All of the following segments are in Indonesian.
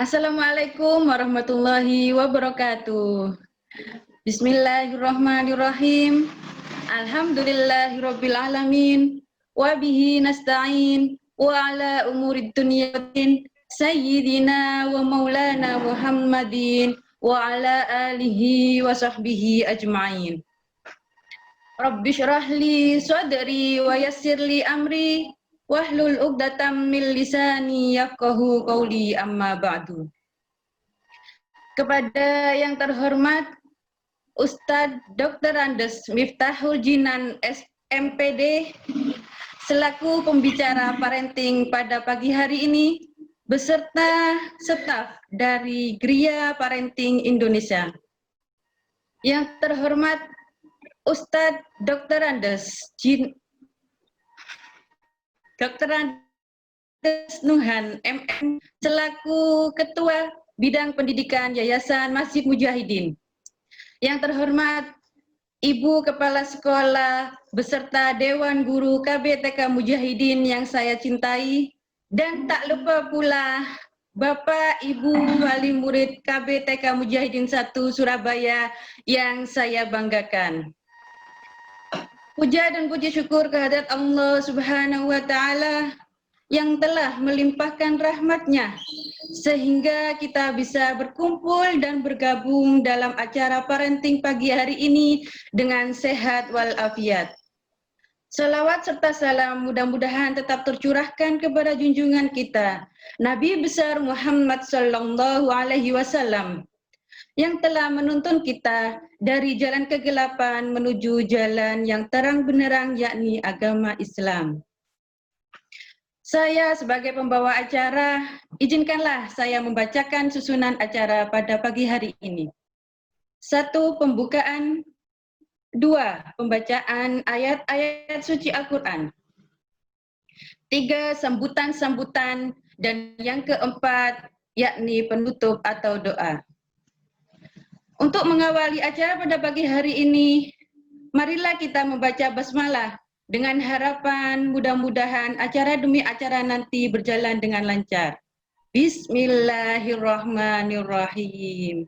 Assalamualaikum warahmatullahi wabarakatuh. Bismillahirrahmanirrahim. Alhamdulillahirabbil alamin. Wa bihi nasta'in wa ala umurid dunyatin sayyidina wa maulana Muhammadin wa ala alihi wa sahbihi ajma'in. Rabbi syrah li sadri wa yassir li amri wahlul 'uqdatam min lisani yafqahu qawli amma ba'du. Kepada yang terhormat Ustadz Dr. Andes Miftahul Jinan SMPD selaku pembicara parenting pada pagi hari ini beserta staf dari Gria Parenting Indonesia. Yang terhormat Ustadz Dr. Andes Nuhan MM selaku Ketua Bidang Pendidikan Yayasan Masjid Mujahidin. Yang terhormat Ibu Kepala Sekolah beserta Dewan Guru KBTK Mujahidin yang saya cintai, dan tak lupa pula Bapak Ibu Wali Murid KBTK Mujahidin 1 Surabaya yang saya banggakan. Puja dan puji syukur kehadirat Allah Subhanahu wa Ta'ala yang telah melimpahkan rahmat-Nya sehingga kita bisa berkumpul dan bergabung dalam acara parenting pagi hari ini dengan sehat walafiat. Salawat serta salam mudah-mudahan tetap tercurahkan kepada junjungan kita, Nabi besar Muhammad sallallahu alaihi wasallam, yang telah menuntun kita dari jalan kegelapan menuju jalan yang terang benderang, yakni agama Islam. Saya sebagai pembawa acara, izinkanlah saya membacakan susunan acara pada pagi hari ini. 1. Pembukaan. 2. Pembacaan ayat-ayat suci Al-Quran. 3. Sambutan-sambutan. Dan yang keempat, yakni penutup atau doa. Untuk mengawali acara pada pagi hari ini, marilah kita membaca basmalah dengan harapan mudah-mudahan acara demi acara nanti berjalan dengan lancar. Bismillahirrahmanirrahim.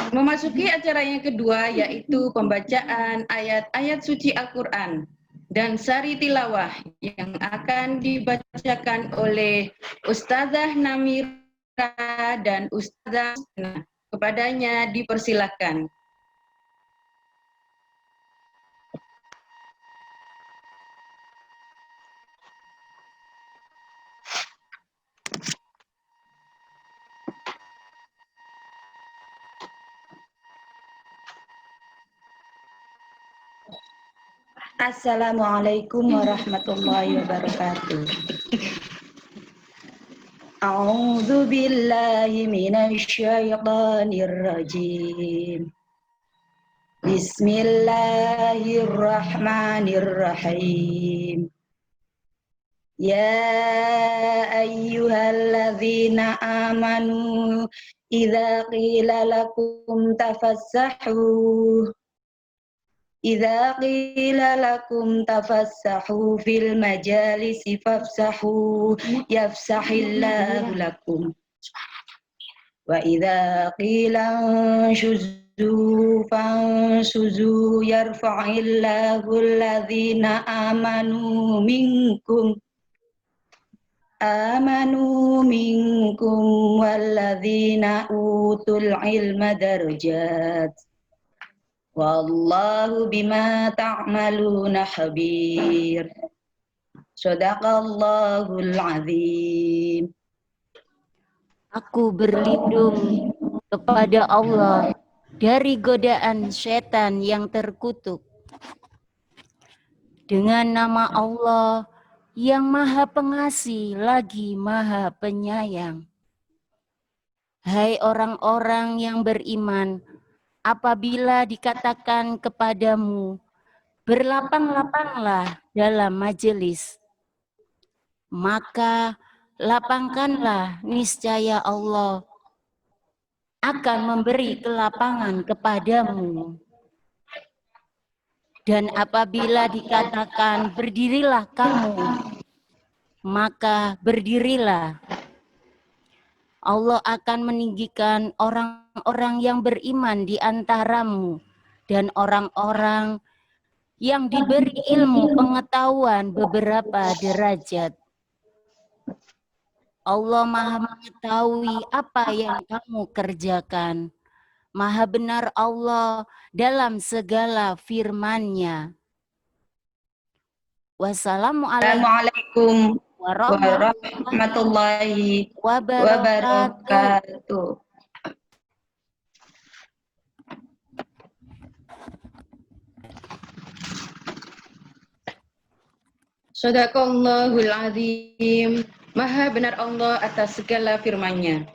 Memasuki acara yang kedua, yaitu pembacaan ayat-ayat suci Al-Quran dan sari tilawah yang akan dibacakan oleh Ustazah Namira dan Ustazah Husna. Kepadanya dipersilahkan. Assalamualaikum warahmatullahi wabarakatuh. A'udzu billahi minasy syaithanir rajim. Bismillahirrahmanirrahim. Ya ayyuhalladzina amanu idza qila lakum tafassahu إذا قيل لكم تفسحوا في المجالس فافسحوا يفسح الله لكم وإذا قيل انشزوا فانشزوا يرفع الله الذين آمنوا منكم والذين أوتوا العلم درجات Wallahu bima ta'maluna khabir. Shadaqallahul azim. Aku berlindung kepada Allah dari godaan setan yang terkutuk. Dengan nama Allah yang Maha Pengasih lagi Maha Penyayang. Hai orang-orang yang beriman, apabila dikatakan kepadamu, berlapang-lapanglah dalam majelis, maka lapangkanlah, niscaya Allah akan memberi kelapangan kepadamu. Dan apabila dikatakan berdirilah kamu, maka berdirilah. Allah akan meninggikan orang-orang yang beriman di antaramu dan orang-orang yang diberi ilmu pengetahuan beberapa derajat. Allah Maha mengetahui apa yang kamu kerjakan. Maha benar Allah dalam segala firman-Nya. Wassalamualaikum Assalamualaikum warahmatullahi warahmatullahi wabarakatuh. wabarakatuh. Shadaqallahul azim. Maha benar Allah atas segala firman-Nya.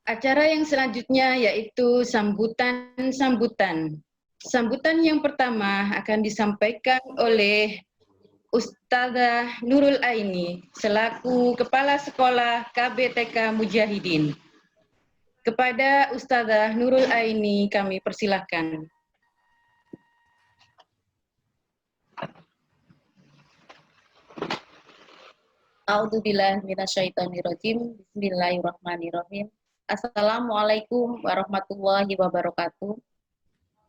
Acara yang selanjutnya yaitu sambutan-sambutan. Sambutan yang pertama akan disampaikan oleh Ustazah Nurul Aini selaku Kepala Sekolah KBTK Mujahidin. Kepada Ustazah Nurul Aini kami persilahkan. A'udzubillahi minasyaitonirrajim. Bismillahirrahmanirrahim. Assalamualaikum warahmatullahi wabarakatuh.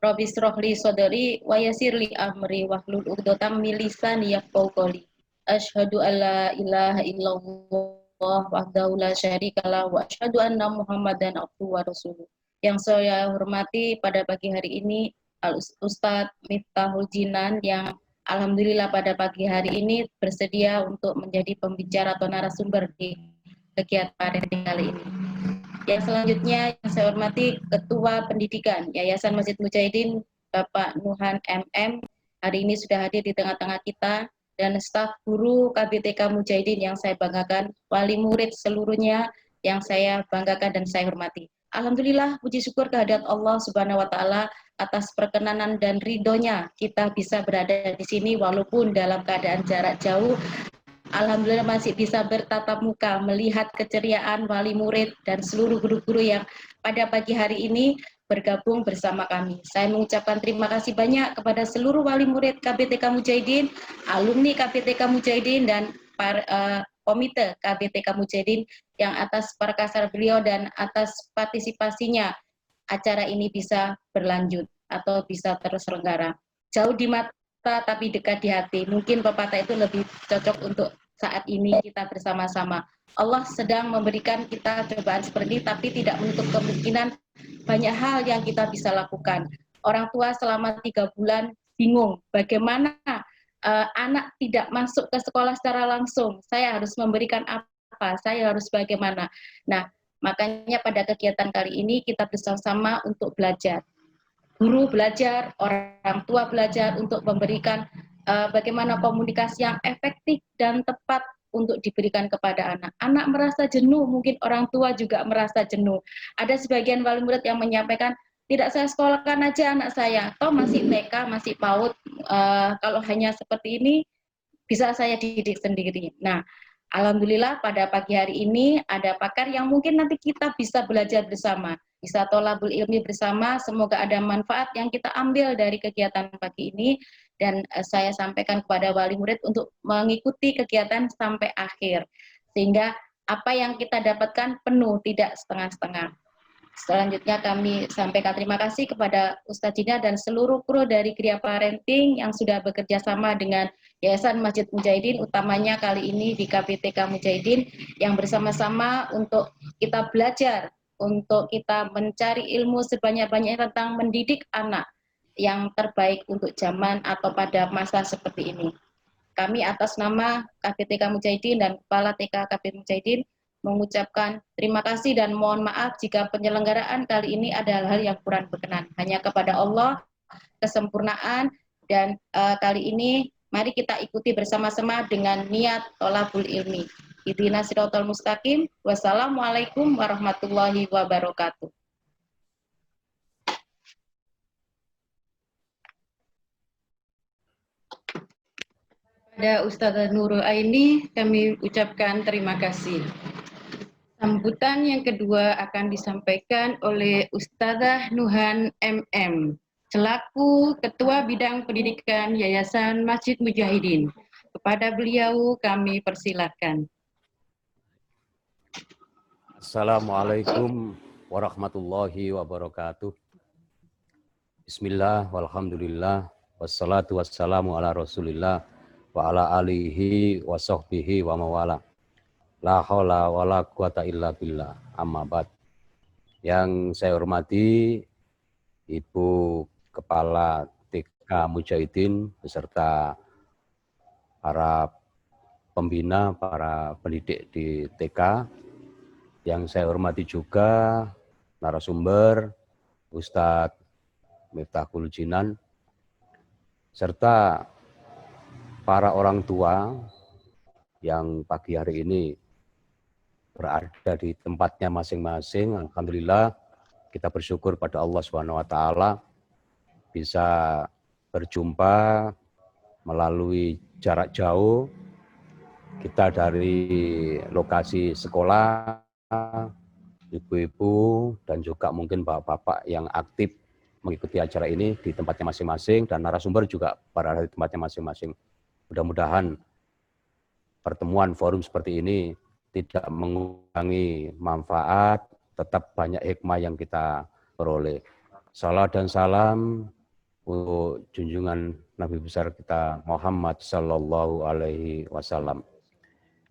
Rabbi shrahli sodri wa yassirli amri wahlul 'uqdatam min lisani yafqahu qawli. Asyhadu an la ilaha illallah wahdahu la syarikalah wa asyhadu anna Muhammadan abduhu wa rasuluh. Yang saya hormati pada pagi hari ini Ustadz Miftahul Jinan yang alhamdulillah pada pagi hari ini bersedia untuk menjadi pembicara atau narasumber di kegiatan parenting kali ini. Yang selanjutnya yang saya hormati Ketua Pendidikan Yayasan Masjid Mujahidin Bapak Nuhan MM hari ini sudah hadir di tengah-tengah kita, dan staf guru KBTK Mujahidin yang saya banggakan, wali murid seluruhnya yang saya banggakan dan saya hormati. Alhamdulillah, puji syukur kehadirat Allah Subhanahu wa taala atas perkenanan dan ridhonya kita bisa berada di sini walaupun dalam keadaan jarak jauh. Alhamdulillah masih bisa bertatap muka melihat keceriaan wali murid dan seluruh guru-guru yang pada pagi hari ini bergabung bersama kami. Saya mengucapkan terima kasih banyak kepada seluruh wali murid KBTK Mujahidin, alumni KBTK Mujahidin, dan komite KBTK Mujahidin yang atas perkasan beliau dan atas partisipasinya acara ini bisa berlanjut atau bisa terselenggara. Jauh di mata tapi dekat di hati. Mungkin pepatah itu lebih cocok untuk saat ini kita bersama-sama. Allah sedang memberikan kita cobaan seperti ini, tapi tidak menutup kemungkinan banyak hal yang kita bisa lakukan. Orang tua selama 3 bulan bingung bagaimana anak tidak masuk ke sekolah secara langsung. Saya harus memberikan apa? Saya harus bagaimana? Nah, makanya pada kegiatan kali ini kita bersama-sama untuk belajar. Guru belajar, orang tua belajar untuk memberikan bagaimana komunikasi yang efektif dan tepat untuk diberikan kepada anak. Anak merasa jenuh, mungkin orang tua juga merasa jenuh. Ada sebagian wali murid yang menyampaikan, tidak saya sekolahkan aja anak saya, toh masih TK, masih PAUD, kalau hanya seperti ini bisa saya didik sendiri. Nah, alhamdulillah pada pagi hari ini ada pakar yang mungkin nanti kita bisa belajar bersama, bisa tolabul ilmi bersama. Semoga ada manfaat yang kita ambil dari kegiatan pagi ini, dan saya sampaikan kepada wali murid untuk mengikuti kegiatan sampai akhir, sehingga apa yang kita dapatkan penuh, tidak setengah-setengah. Selanjutnya kami sampaikan terima kasih kepada Ustadz Jina dan seluruh kru dari Kriya Parenting yang sudah bekerja sama dengan Yayasan Masjid Mujahidin, utamanya kali ini di KBTK Mujahidin, yang bersama-sama untuk kita belajar, untuk kita mencari ilmu sebanyak-banyaknya tentang mendidik anak yang terbaik untuk zaman atau pada masa seperti ini. Kami atas nama KBTK Mujahidin dan Kepala TK KBTK Mujahidin mengucapkan terima kasih dan mohon maaf jika penyelenggaraan kali ini adalah hal yang kurang berkenan. Hanya kepada Allah kesempurnaan, dan kali ini mari kita ikuti bersama-sama dengan niat tolabul ilmi. Ihdinas siratal mustaqim. Wassalamualaikum warahmatullahi wabarakatuh. Pada Ustazah Nurul Aini kami ucapkan terima kasih. Sambutan yang kedua akan disampaikan oleh Ustazah Nuhan MM selaku Ketua Bidang Pendidikan Yayasan Masjid Mujahidin. Kepada beliau kami persilakan. Assalamualaikum warahmatullahi wabarakatuh. Bismillah, walhamdulillah, wassalatu wassalamu ala rasulillah, wa ala alihi wa sahbihi wa mawala. La hawla wa la quwata illa billah, amma ba'd. Yang saya hormati Ibu Kepala TK Mujahidin beserta para pembina, para pendidik di TK. Yang saya hormati juga narasumber Ustadz Miftahul Jinan, serta para orang tua yang pagi hari ini berada di tempatnya masing-masing. Alhamdulillah, kita bersyukur pada Allah SWT bisa berjumpa melalui jarak jauh. Kita dari lokasi sekolah, ibu-ibu, dan juga mungkin bapak-bapak yang aktif mengikuti acara ini di tempatnya masing-masing, dan narasumber juga berada di tempatnya masing-masing. Mudah-mudahan pertemuan forum seperti ini tidak mengurangi manfaat, tetap banyak hikmah yang kita peroleh. Salam dan salam untuk junjungan Nabi besar kita Muhammad Sallallahu Alaihi Wasallam.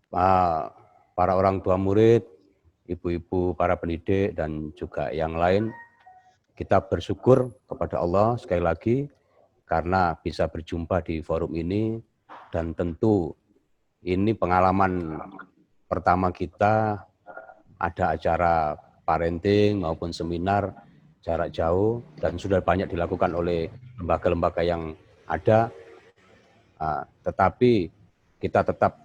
Para orang tua murid, ibu-ibu, para pendidik, dan juga yang lain, kita bersyukur kepada Allah sekali lagi karena bisa berjumpa di forum ini, dan tentu ini pengalaman pertama kita ada acara parenting maupun seminar jarak jauh, dan sudah banyak dilakukan oleh lembaga-lembaga yang ada, tetapi kita tetap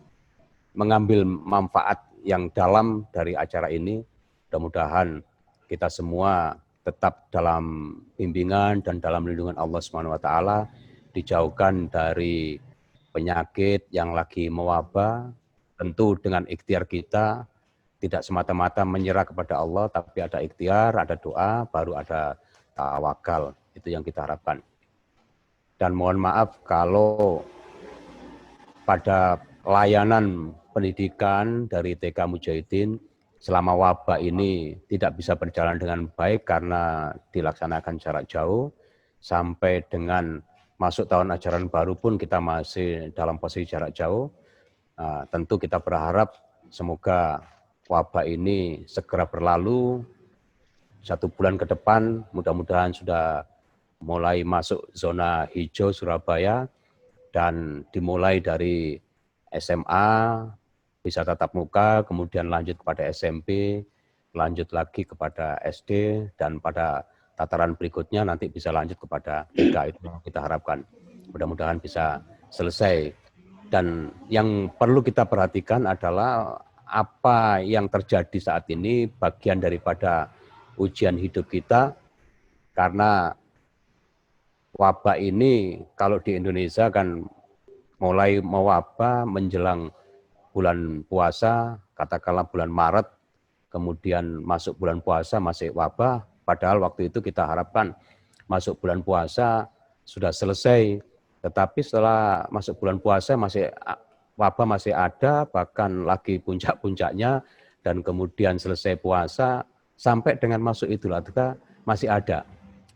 mengambil manfaat yang dalam dari acara ini. Mudah-mudahan kita semua tetap dalam bimbingan dan dalam lindungan Allah SWT, dijauhkan dari penyakit yang lagi mewabah, tentu dengan ikhtiar kita, tidak semata-mata menyerah kepada Allah, tapi ada ikhtiar, ada doa, baru ada tawakal. Itu yang kita harapkan. Dan mohon maaf kalau pada layanan pendidikan dari TK Mujahidin selama wabah ini tidak bisa berjalan dengan baik karena dilaksanakan jarak jauh. Sampai dengan masuk tahun ajaran baru pun kita masih dalam posisi jarak jauh. Tentu kita berharap semoga wabah ini segera berlalu. 1 bulan ke depan mudah-mudahan sudah mulai masuk zona hijau Surabaya, dan dimulai dari SMA bisa tatap muka, kemudian lanjut kepada SMP, lanjut lagi kepada SD, dan pada tataran berikutnya nanti bisa lanjut kepada TK. Itu kita harapkan. Mudah-mudahan bisa selesai. Dan yang perlu kita perhatikan adalah apa yang terjadi saat ini bagian daripada ujian hidup kita, karena wabah ini kalau di Indonesia kan mulai mewabah menjelang bulan puasa, katakanlah bulan Maret, kemudian masuk bulan puasa masih wabah, padahal waktu itu kita harapkan masuk bulan puasa sudah selesai, tetapi setelah masuk bulan puasa masih wabah masih ada, bahkan lagi puncak-puncaknya, dan kemudian selesai puasa sampai dengan masuk Idul Adha masih ada.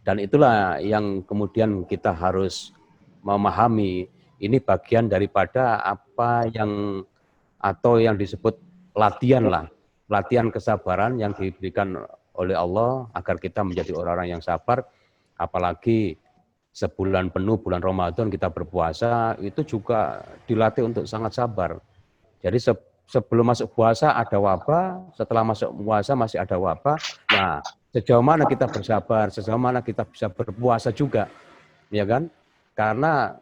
Dan itulah yang kemudian kita harus memahami, ini bagian daripada apa yang atau yang disebut latihan lah, latihan kesabaran yang diberikan oleh Allah agar kita menjadi orang-orang yang sabar. Apalagi sebulan penuh bulan Ramadan kita berpuasa, itu juga dilatih untuk sangat sabar. Jadi sebelum masuk puasa ada wabah, setelah masuk puasa masih ada wabah. Nah, sejauh mana kita bersabar, sejauh mana kita bisa berpuasa juga, ya kan? Karena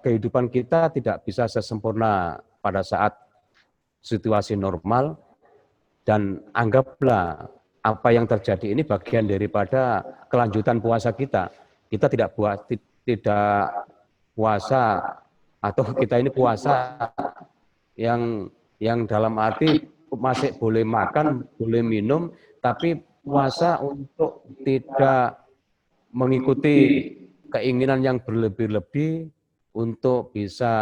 kehidupan kita tidak bisa sesempurna pada saat situasi normal, dan anggaplah apa yang terjadi ini bagian daripada kelanjutan puasa kita. Kita tidak puasa, atau kita ini puasa yang dalam arti masih boleh makan, boleh minum, tapi puasa untuk tidak mengikuti keinginan yang berlebih-lebih, untuk bisa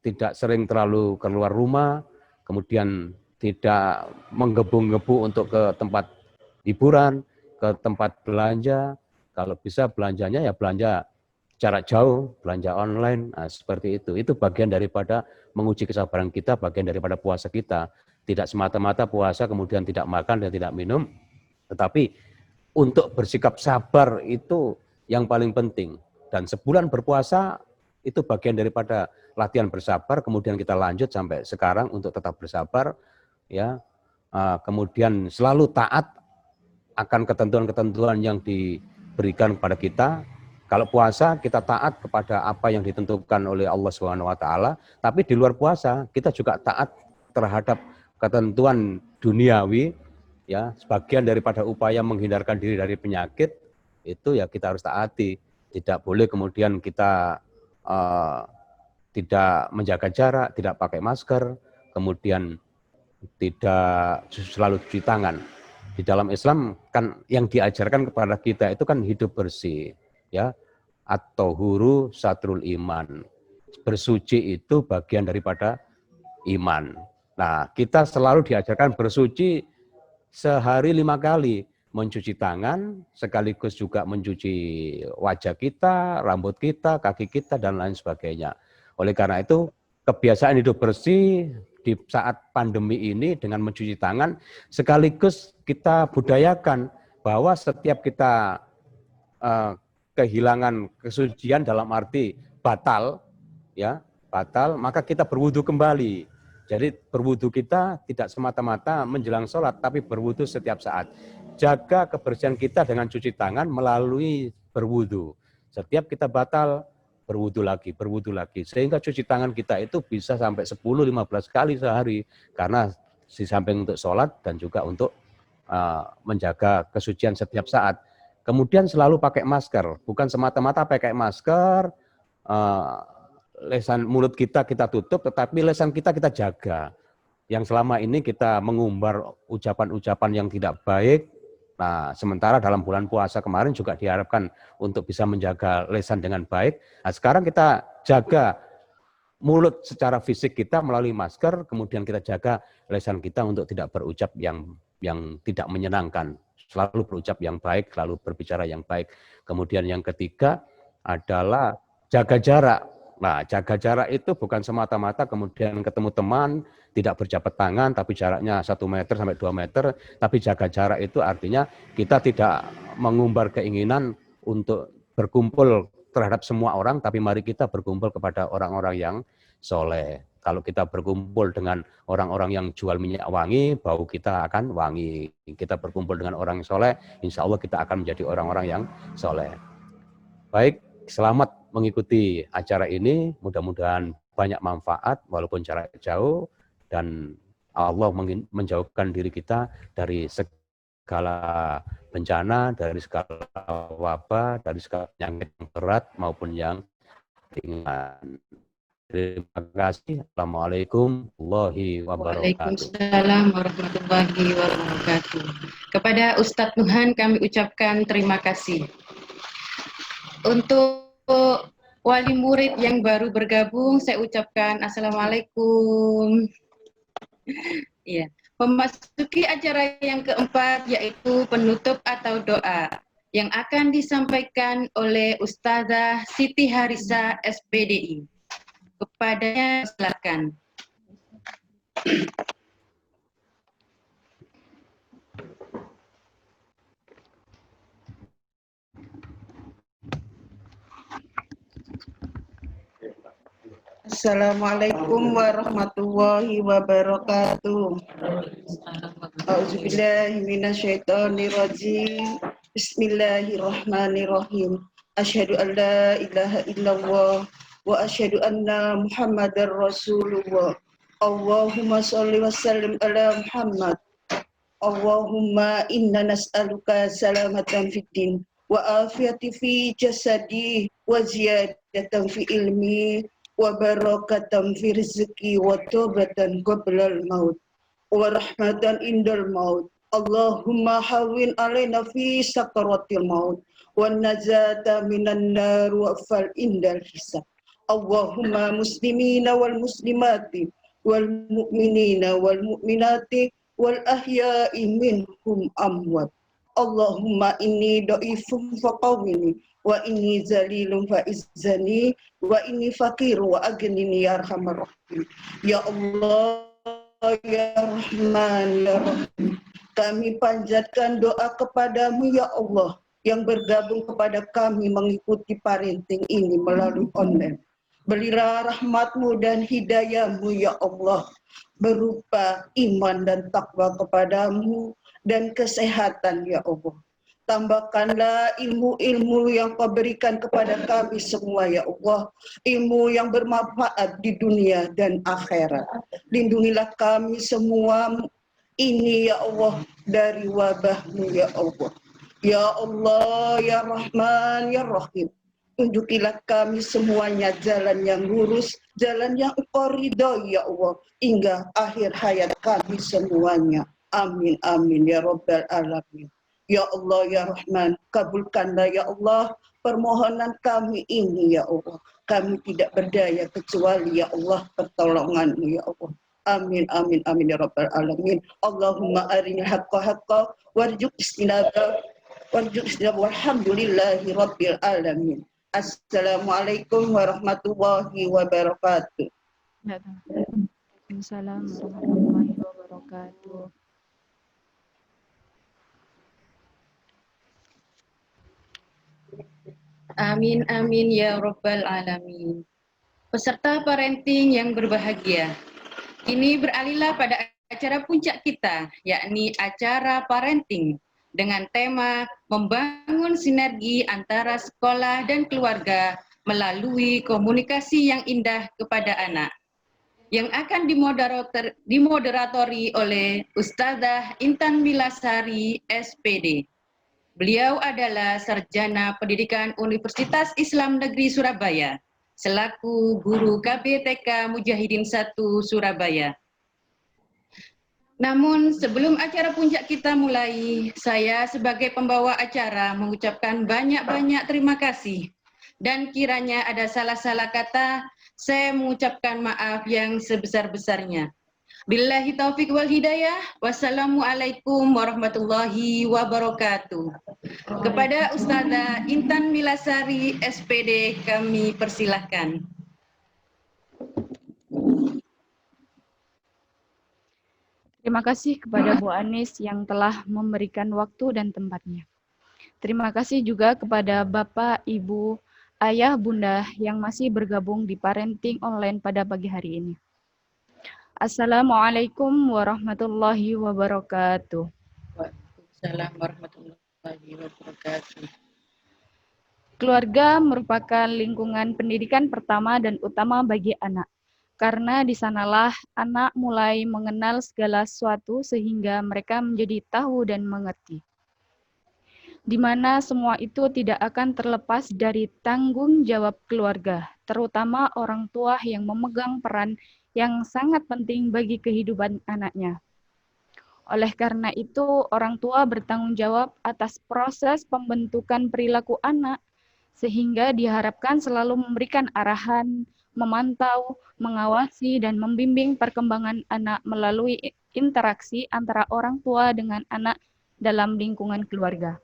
tidak sering terlalu keluar rumah, kemudian tidak menggebu-gebu untuk ke tempat hiburan, ke tempat belanja. Kalau bisa belanjanya ya belanja jarak jauh, belanja online, nah, seperti itu. Itu bagian daripada menguji kesabaran kita, bagian daripada puasa kita. Tidak semata-mata puasa kemudian tidak makan dan tidak minum, tetapi untuk bersikap sabar itu yang paling penting. Dan sebulan berpuasa itu bagian daripada latihan bersabar, kemudian kita lanjut sampai sekarang untuk tetap bersabar, ya. Kemudian selalu taat akan ketentuan-ketentuan yang diberikan kepada kita. Kalau puasa kita taat kepada apa yang ditentukan oleh Allah Subhanahu wa taala, tapi di luar puasa kita juga taat terhadap ketentuan duniawi, ya, sebagian daripada upaya menghindarkan diri dari penyakit itu ya kita harus taati. Tidak boleh kemudian kita tidak menjaga jarak, tidak pakai masker, kemudian tidak selalu cuci tangan. Di dalam Islam kan yang diajarkan kepada kita itu kan hidup bersih, ya. At-tahuru satrul iman. Bersuci itu bagian daripada iman. Nah, kita selalu diajarkan bersuci sehari 5 kali. Mencuci tangan, sekaligus juga mencuci wajah kita, rambut kita, kaki kita, dan lain sebagainya. Oleh karena itu, kebiasaan hidup bersih di saat pandemi ini dengan mencuci tangan, sekaligus kita budayakan bahwa setiap kita kehilangan kesucian dalam arti batal, ya, batal, maka kita berwudu kembali. Jadi berwudu kita tidak semata-mata menjelang sholat, tapi berwudu setiap saat. Jaga kebersihan kita dengan cuci tangan melalui berwudu. Setiap kita batal, berwudu lagi. Sehingga cuci tangan kita itu bisa sampai 10-15 kali sehari. Karena di samping untuk sholat dan juga untuk menjaga kesucian setiap saat. Kemudian selalu pakai masker. Bukan semata-mata pakai masker, lesan mulut kita tutup, tetapi lesan kita jaga. Yang selama ini kita mengumbar ucapan-ucapan yang tidak baik. Nah, sementara dalam bulan puasa kemarin juga diharapkan untuk bisa menjaga lisan dengan baik. Nah, sekarang kita jaga mulut secara fisik kita melalui masker, kemudian kita jaga lisan kita untuk tidak berucap yang tidak menyenangkan. Selalu berucap yang baik, selalu berbicara yang baik. Kemudian yang ketiga adalah jaga jarak. Nah, jaga jarak itu bukan semata-mata kemudian ketemu teman, tidak berjabat tangan, tapi jaraknya 1 meter sampai 2 meter. Tapi jaga jarak itu artinya kita tidak mengumbar keinginan untuk berkumpul terhadap semua orang, tapi mari kita berkumpul kepada orang-orang yang soleh. Kalau kita berkumpul dengan orang-orang yang jual minyak wangi, bau kita akan wangi. Kita berkumpul dengan orang yang soleh, insya Allah kita akan menjadi orang-orang yang soleh. Baik, selamat mengikuti acara ini, mudah-mudahan banyak manfaat walaupun jarak jauh, dan Allah menjauhkan diri kita dari segala bencana, dari segala wabah, dari segala penyakit yang berat maupun yang ringan. Terima kasih. Assalamualaikum warahmatullahi wabarakatuh. Waalaikumsalam warahmatullahi wabarakatuh. Kepada Ustadz Nuhan kami ucapkan terima kasih. Untuk wali murid yang baru bergabung, saya ucapkan Assalamualaikum. Ya, memasuki acara yang keempat yaitu penutup atau doa yang akan disampaikan oleh Ustazah Siti Harisa SPDI. Kepadanya silakan. Assalamualaikum warahmatullahi wabarakatuh. A'udzubillahi minasyaitonirrajim. Bismillahirrahmanirrahim. Asyhadu an la ilaha illallah wa asyhadu anna Muhammadar Rasulullah. Allahumma sholli wa sallim ala Muhammad. Allahumma inna nas'aluka salamatan fid din wa afiyati fi jasadi wa ziyadatan fi ilmi wa barakatan fi rizqi wa taubatan qablal maut wa rahmatan indal maut. Allahumma hawwin alaina fi sakaratil maut wa najata minan nar wa fal indal hisab. Allahumma muslimina wal muslimati wal mu'minina wal mu'minati wal ahya'i minhum amwat. Allahumma inni dhaifun faqawwini wa inni zalilun fa'izzani wa inni faqir wa aghnini ya arhamar rahim. Ya Allah, ya Rahman, ya Rahim, kami panjatkan doa kepadamu ya Allah yang bergabung kepada kami mengikuti parenting ini melalui online. Berilah rahmatmu dan hidayahmu ya Allah, berupa iman dan takwa kepadamu dan kesehatan ya Allah. Tambahkanlah ilmu-ilmu yang kau berikan kepada kami semua ya Allah, ilmu yang bermanfaat di dunia dan akhirat. Lindungilah kami semua ini ya Allah dari wabahmu ya Allah. Ya Allah, ya Rahman, ya Rahim, tunjukilah kami semuanya jalan yang lurus, jalan yang Engkau ridhoi ya Allah, hingga akhir hayat kami semuanya. Amin, amin, ya Rabbal Alamin. Ya Allah, ya Rahman, kabulkanlah ya Allah permohonan kami ini ya Allah. Kami tidak berdaya kecuali ya Allah pertolongan-Mu ya Allah. Amin, amin, amin, ya Rabbal Alamin. Allahumma arinil haqqa haqqa warzuq istinaba walhamdulillahi Rabbil Alamin. Assalamualaikum warahmatullahi wabarakatuh. Waalaikumsalam warahmatullahi wabarakatuh. Amin, amin, ya Rabbal Alamin. Peserta parenting yang berbahagia, kini beralihlah pada acara puncak kita, yakni acara parenting, dengan tema membangun sinergi antara sekolah dan keluarga melalui komunikasi yang indah kepada anak, yang akan dimoderatori oleh Ustazah Intan Milasari, SPD. Beliau adalah Sarjana Pendidikan Universitas Islam Negeri Surabaya, selaku Guru KBTK Mujahidin 1 Surabaya. Namun sebelum acara puncak kita mulai, saya sebagai pembawa acara mengucapkan banyak-banyak terima kasih. Dan kiranya ada salah-salah kata, saya mengucapkan maaf yang sebesar-besarnya. Billahi taufiq wal hidayah. Wassalamualaikum warahmatullahi wabarakatuh. Kepada Ustazah Intan Milasari, SPD, kami persilahkan. Terima kasih kepada Bu Anis yang telah memberikan waktu dan tempatnya. Terima kasih juga kepada Bapak, Ibu, Ayah, Bunda yang masih bergabung di parenting online pada pagi hari ini. Assalamualaikum warahmatullahi wabarakatuh. Waalaikumsalam warahmatullahi wabarakatuh. Keluarga merupakan lingkungan pendidikan pertama dan utama bagi anak. Karena di sanalah anak mulai mengenal segala sesuatu sehingga mereka menjadi tahu dan mengerti. Di mana semua itu tidak akan terlepas dari tanggung jawab keluarga, terutama orang tua yang memegang peran yang sangat penting bagi kehidupan anaknya. Oleh karena itu, orang tua bertanggung jawab atas proses pembentukan perilaku anak, sehingga diharapkan selalu memberikan arahan, memantau, mengawasi, dan membimbing perkembangan anak melalui interaksi antara orang tua dengan anak dalam lingkungan keluarga.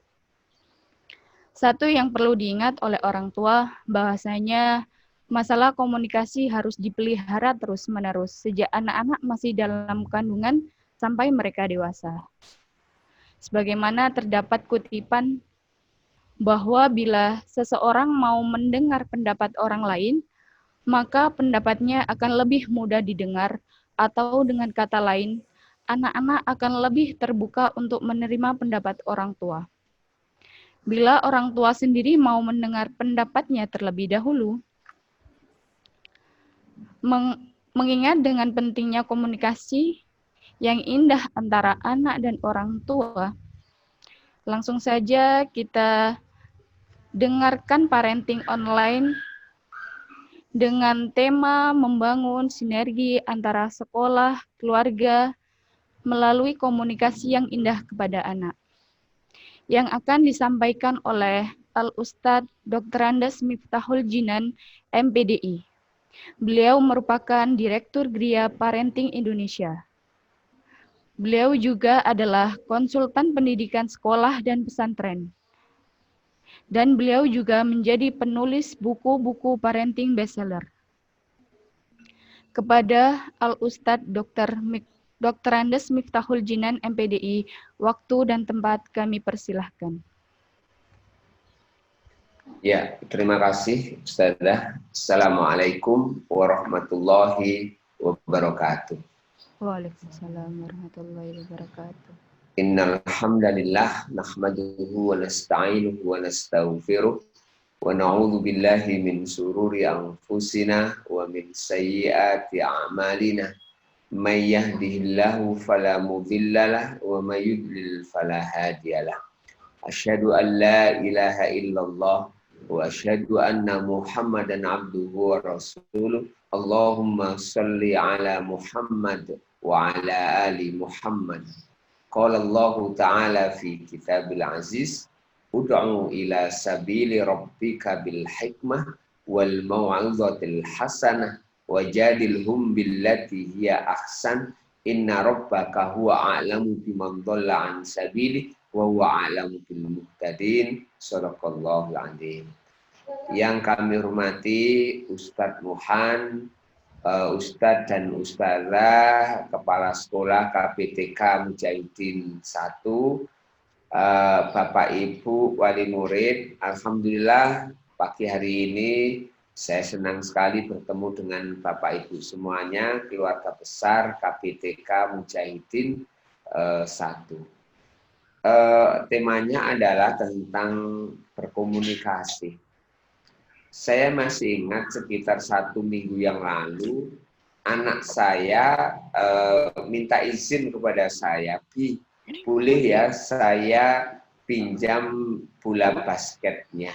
Satu yang perlu diingat oleh orang tua, bahwasanya masalah komunikasi harus dipelihara terus-menerus sejak anak-anak masih dalam kandungan sampai mereka dewasa. Sebagaimana terdapat kutipan bahwa bila seseorang mau mendengar pendapat orang lain, maka pendapatnya akan lebih mudah didengar, atau dengan kata lain, anak-anak akan lebih terbuka untuk menerima pendapat orang tua. Bila orang tua sendiri mau mendengar pendapatnya terlebih dahulu, mengingat dengan pentingnya komunikasi yang indah antara anak dan orang tua, langsung saja kita dengarkan parenting online dengan tema membangun sinergi antara sekolah, keluarga, melalui komunikasi yang indah kepada anak, yang akan disampaikan oleh Al-Ustadz Dr. Andes Miftahul Jinan, MPDI. Beliau merupakan Direktur Gria Parenting Indonesia. Beliau juga adalah konsultan pendidikan sekolah dan pesantren. Dan beliau juga menjadi penulis buku-buku parenting bestseller. Kepada Al-Ustadz Dr. Andes Miftahul Jinan MPDI, waktu dan tempat kami persilahkan. Ya, terima kasih Ustazah. Assalamualaikum warahmatullahi wabarakatuh. Waalaikumsalam warahmatullahi wabarakatuh. Innal hamdalillah nahmaduhu wa nasta'inuhu wa nastaghfiruh wa na'udzu billahi min sururi anfusina wa min sayyiati a'malina. May yahdihillahu fala mudhillalah wa may yudlil fala hadiyalah. Asyhadu an la ilaha illallah wa asyhadu anna Muhammadan abduhu wa rasuluh. Allahumma salli ala Muhammad wa ala ali Muhammad. Qala Allah Ta'ala fi kitabil aziz, ud'u ila sabili rabbika bil hikmah wal mau'izatil hasanah wajadilhum billati hiya ahsan inna rabbaka huwa a'lamu biman dhalla an sabili wa huwa a'lamu bil muhtadin. Shadaqallahul azim. Yang kami hormati Ustadz Muhan, Ustadz dan Ustazah Kepala Sekolah KPTK Mujahidin 1, Bapak Ibu Wali Murid. Alhamdulillah pagi hari ini saya senang sekali bertemu dengan Bapak Ibu semuanya, keluarga besar KPTK Mujahidin 1. Temanya adalah tentang berkomunikasi. Saya masih ingat sekitar 1 minggu yang lalu, anak saya minta izin kepada saya, Bi, boleh ya saya pinjam bola basketnya.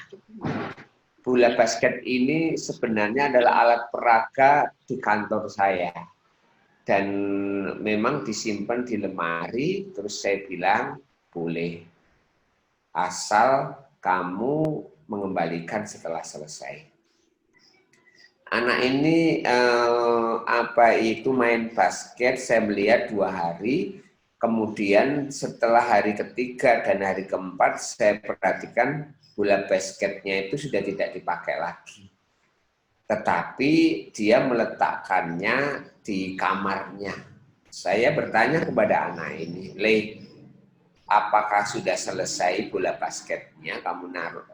Bola basket ini sebenarnya adalah alat peraga di kantor saya. Dan memang disimpan di lemari, terus saya bilang, boleh. Asal kamu mengembalikan setelah selesai. Anak ini main basket, saya melihat 2 hari, kemudian setelah hari ketiga dan hari keempat saya perhatikan bola basketnya itu sudah tidak dipakai lagi. Tetapi dia meletakkannya di kamarnya. Saya bertanya kepada anak ini, Le, apakah sudah selesai bola basketnya? Kamu naruh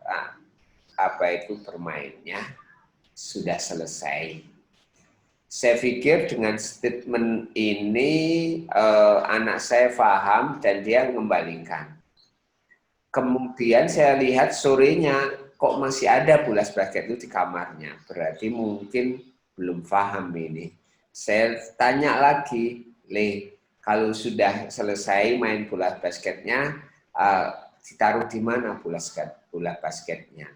bermainnya? Sudah selesai. Saya pikir dengan statement ini anak saya paham dan dia mengembalikan. Kemudian saya lihat sorenya kok masih ada bola basket itu di kamarnya. Berarti mungkin belum paham ini. Saya tanya lagi, Le, kalau sudah selesai main bola basketnya, ditaruh di mana bola basketnya?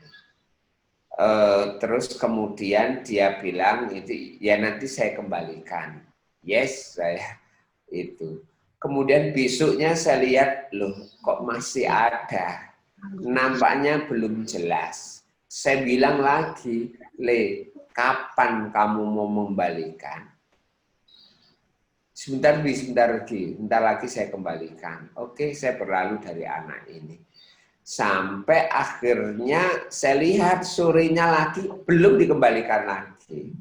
Terus kemudian dia bilang, itu ya nanti saya kembalikan. Yes, saya itu. Kemudian besoknya saya lihat, loh kok masih ada. Nampaknya belum jelas. Saya bilang lagi, Le, kapan kamu mau membalikan? Sebentar lagi saya kembalikan. Oke, saya berlalu dari anak ini. Sampai akhirnya saya lihat sorenya lagi belum dikembalikan lagi.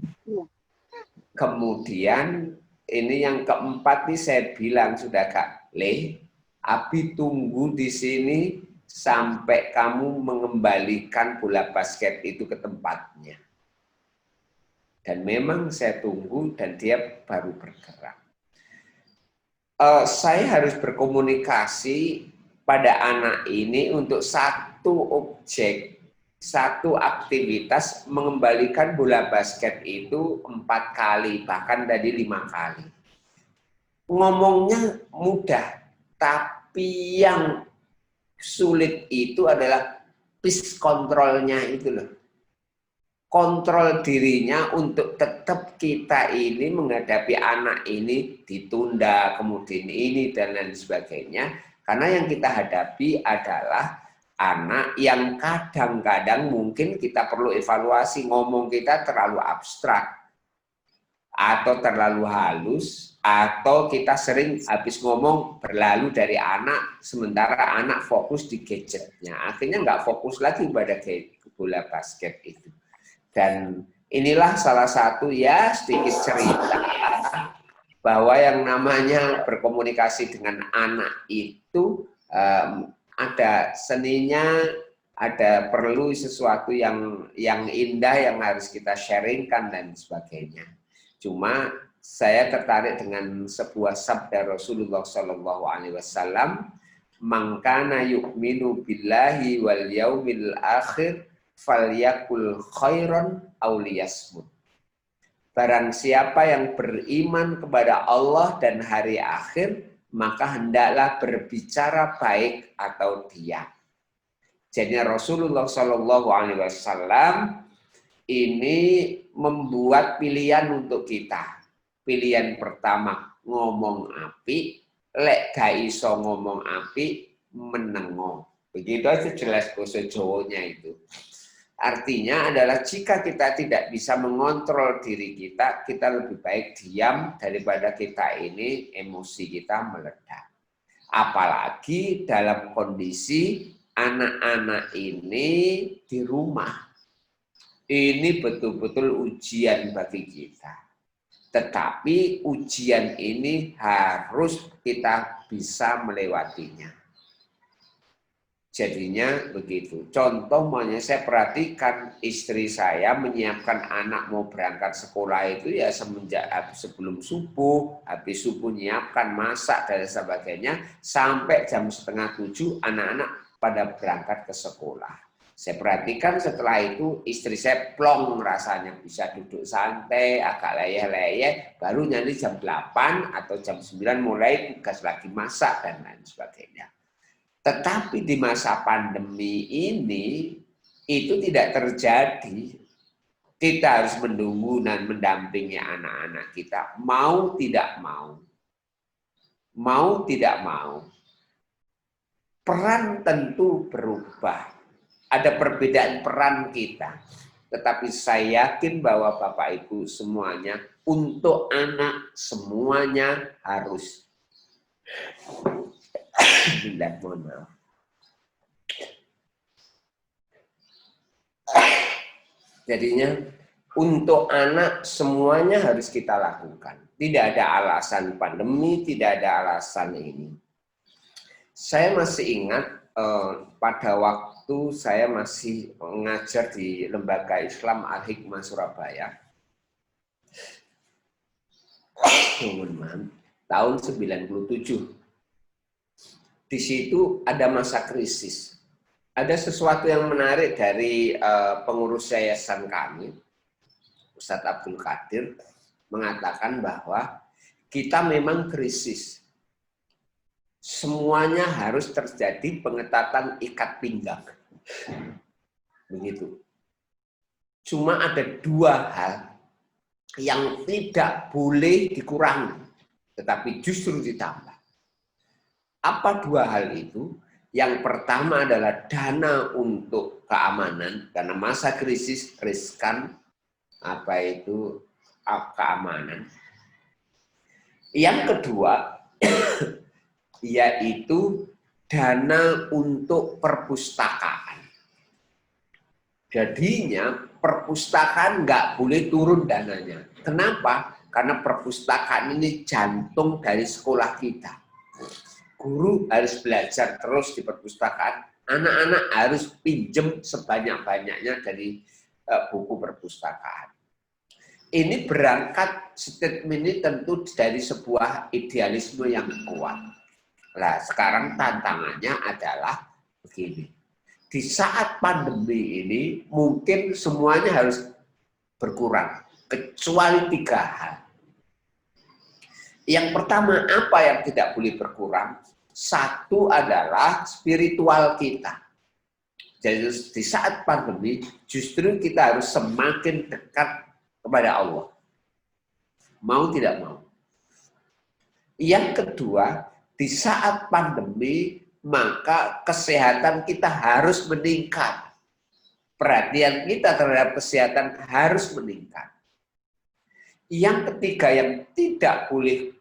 Kemudian ini yang keempat nih saya bilang, sudah Kak Le, Abi tunggu di sini sampai kamu mengembalikan bola basket itu ke tempatnya. Dan memang saya tunggu dan dia baru bergerak. Saya harus berkomunikasi pada anak ini untuk satu objek, satu aktivitas mengembalikan bola basket itu 4 kali, bahkan tadi 5 kali. Ngomongnya mudah, tapi yang sulit itu adalah peace control-nya itu loh. Kontrol dirinya untuk tetap kita ini menghadapi anak ini ditunda, kemudian ini dan lain sebagainya. Karena yang kita hadapi adalah anak yang kadang-kadang mungkin kita perlu evaluasi, ngomong kita terlalu abstrak. atau terlalu halus, atau kita sering habis ngomong berlalu dari anak, sementara anak fokus di gadgetnya. Akhirnya nggak fokus lagi pada bola basket itu. Dan inilah salah satu ya sedikit cerita bahwa yang namanya berkomunikasi dengan anak itu ada seninya, ada perlu sesuatu yang indah yang harus kita sharingkan dan sebagainya. Cuma saya tertarik dengan sebuah sabda Rasulullah Shallallahu Alaihi Wasallam, "Man kana yu'minu billahi wal yaumil akhir falyakul khairan aw liyasmut." Barang siapa yang beriman kepada Allah dan hari akhir, maka hendaklah berbicara baik atau diam. Jadi Rasulullah Shallallahu Alaihi Wasallam ini membuat pilihan untuk kita. Pilihan pertama, ngomong api, lek gak iso ngomong api, menengo. Begitu aja jelas bahasa Jawanya itu. Artinya adalah jika kita tidak bisa mengontrol diri kita, kita lebih baik diam daripada kita ini emosi kita meledak. Apalagi dalam kondisi anak-anak ini di rumah. Ini betul-betul ujian bagi kita. Tetapi ujian ini harus kita bisa melewatinya. Jadinya begitu. Contoh, saya perhatikan istri saya menyiapkan anak mau berangkat sekolah itu ya semenjak sebelum subuh, habis subuh nyiapkan, masak dan sebagainya, sampai jam 6:30 anak-anak pada berangkat ke sekolah. Saya perhatikan setelah itu istri saya plong rasanya, bisa duduk santai, agak leyeh-leyeh, baru nanti jam 8 atau jam 9 mulai tugas lagi masak dan lain sebagainya. Tetapi di masa pandemi ini itu tidak terjadi. Kita harus menunggu dan mendampingi anak-anak kita, mau tidak mau. Mau tidak mau. Peran tentu berubah. Ada perbedaan peran kita. Tetapi saya yakin bahwa Bapak Ibu semuanya, untuk anak semuanya harus. Mohon maaf. Jadinya untuk anak semuanya harus kita lakukan. Tidak ada alasan pandemi, tidak ada alasan ini. Saya masih ingat pada waktu saya masih mengajar di Lembaga Islam Al-Hikmah Surabaya. Tahun 97. Di situ ada masa krisis. Ada sesuatu yang menarik dari pengurus yayasan kami, Ustadz Abdul Qadir, mengatakan bahwa kita memang krisis. Semuanya harus terjadi pengetatan ikat pinggang. Begitu. Cuma ada dua hal yang tidak boleh dikurangi, tetapi justru ditambah. Apa dua hal itu? Yang pertama adalah dana untuk keamanan, karena masa krisis riskan keamanan. Yang kedua yaitu dana untuk perpustakaan. Jadinya perpustakaan nggak boleh turun dananya. Kenapa? Karena perpustakaan ini jantung dari sekolah kita. Guru harus belajar terus di perpustakaan. Anak-anak harus pinjem sebanyak-banyaknya dari buku perpustakaan. Ini berangkat statement ini tentu dari sebuah idealisme yang kuat. Nah, sekarang tantangannya adalah begini. Di saat pandemi ini mungkin semuanya harus berkurang, kecuali tiga hal. Yang pertama, apa yang tidak boleh berkurang? Satu adalah spiritual kita. Jadi di saat pandemi justru kita harus semakin dekat kepada Allah. Mau tidak mau. Yang kedua, di saat pandemi, maka kesehatan kita harus meningkat. Perhatian kita terhadap kesehatan harus meningkat. Yang ketiga yang tidak boleh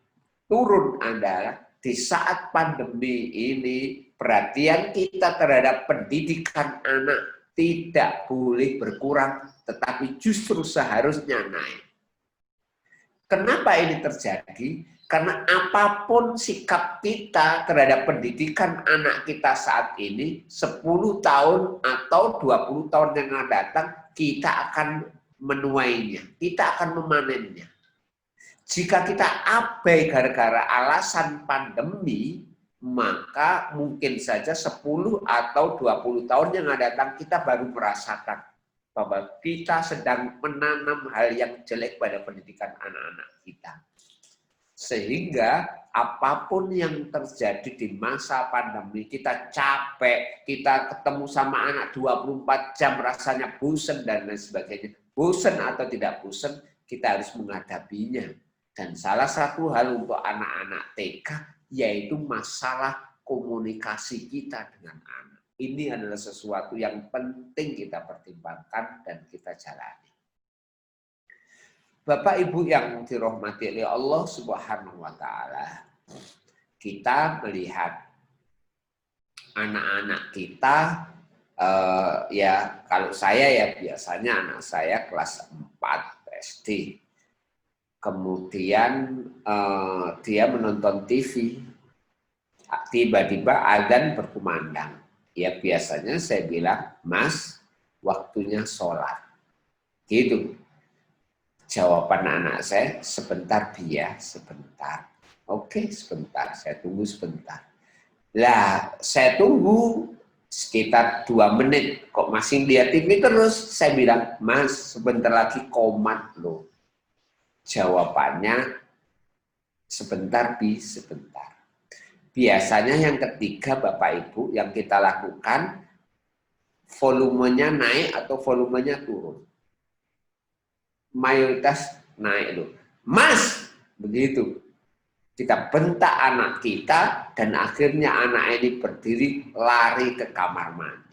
turun adalah di saat pandemi ini perhatian kita terhadap pendidikan anak tidak boleh berkurang, tetapi justru seharusnya naik. Kenapa ini terjadi? Karena apapun sikap kita terhadap pendidikan anak kita saat ini, 10 tahun atau 20 tahun yang akan datang, kita akan menuainya, kita akan memanennya. Jika kita abai gara-gara alasan pandemi, maka mungkin saja 10 atau 20 tahun yang akan datang kita baru merasakan bahwa kita sedang menanam hal yang jelek pada pendidikan anak-anak kita. Sehingga apapun yang terjadi di masa pandemi, kita capek, kita ketemu sama anak 24 jam rasanya bosan dan lain sebagainya. Bosan atau tidak bosan, kita harus menghadapinya. Dan salah satu hal untuk anak-anak TK yaitu masalah komunikasi kita dengan anak. Ini adalah sesuatu yang penting kita pertimbangkan dan kita jalani. Bapak Ibu yang dirahmati oleh Allah Subhanahu wa taala, kita melihat anak-anak kita ya kalau saya ya biasanya anak saya kelas 4 SD. Kemudian dia menonton TV. Tiba-tiba adzan berkumandang. Ya biasanya saya bilang, "Mas, waktunya sholat." Gitu. Jawaban anak saya, "Sebentar Bia, sebentar." Oke, sebentar, saya tunggu sebentar. Lah, saya tunggu sekitar 2 menit, kok masih lihat TV terus. Saya bilang, "Mas, sebentar lagi qomat loh." Jawabannya, "Sebentar Bi, sebentar." Biasanya yang ketiga Bapak Ibu yang kita lakukan, volumenya naik atau volumenya turun. Mayoritas naik loh. "Mas!" Begitu. Kita bentak anak kita dan akhirnya anak ini berdiri lari ke kamar mandi.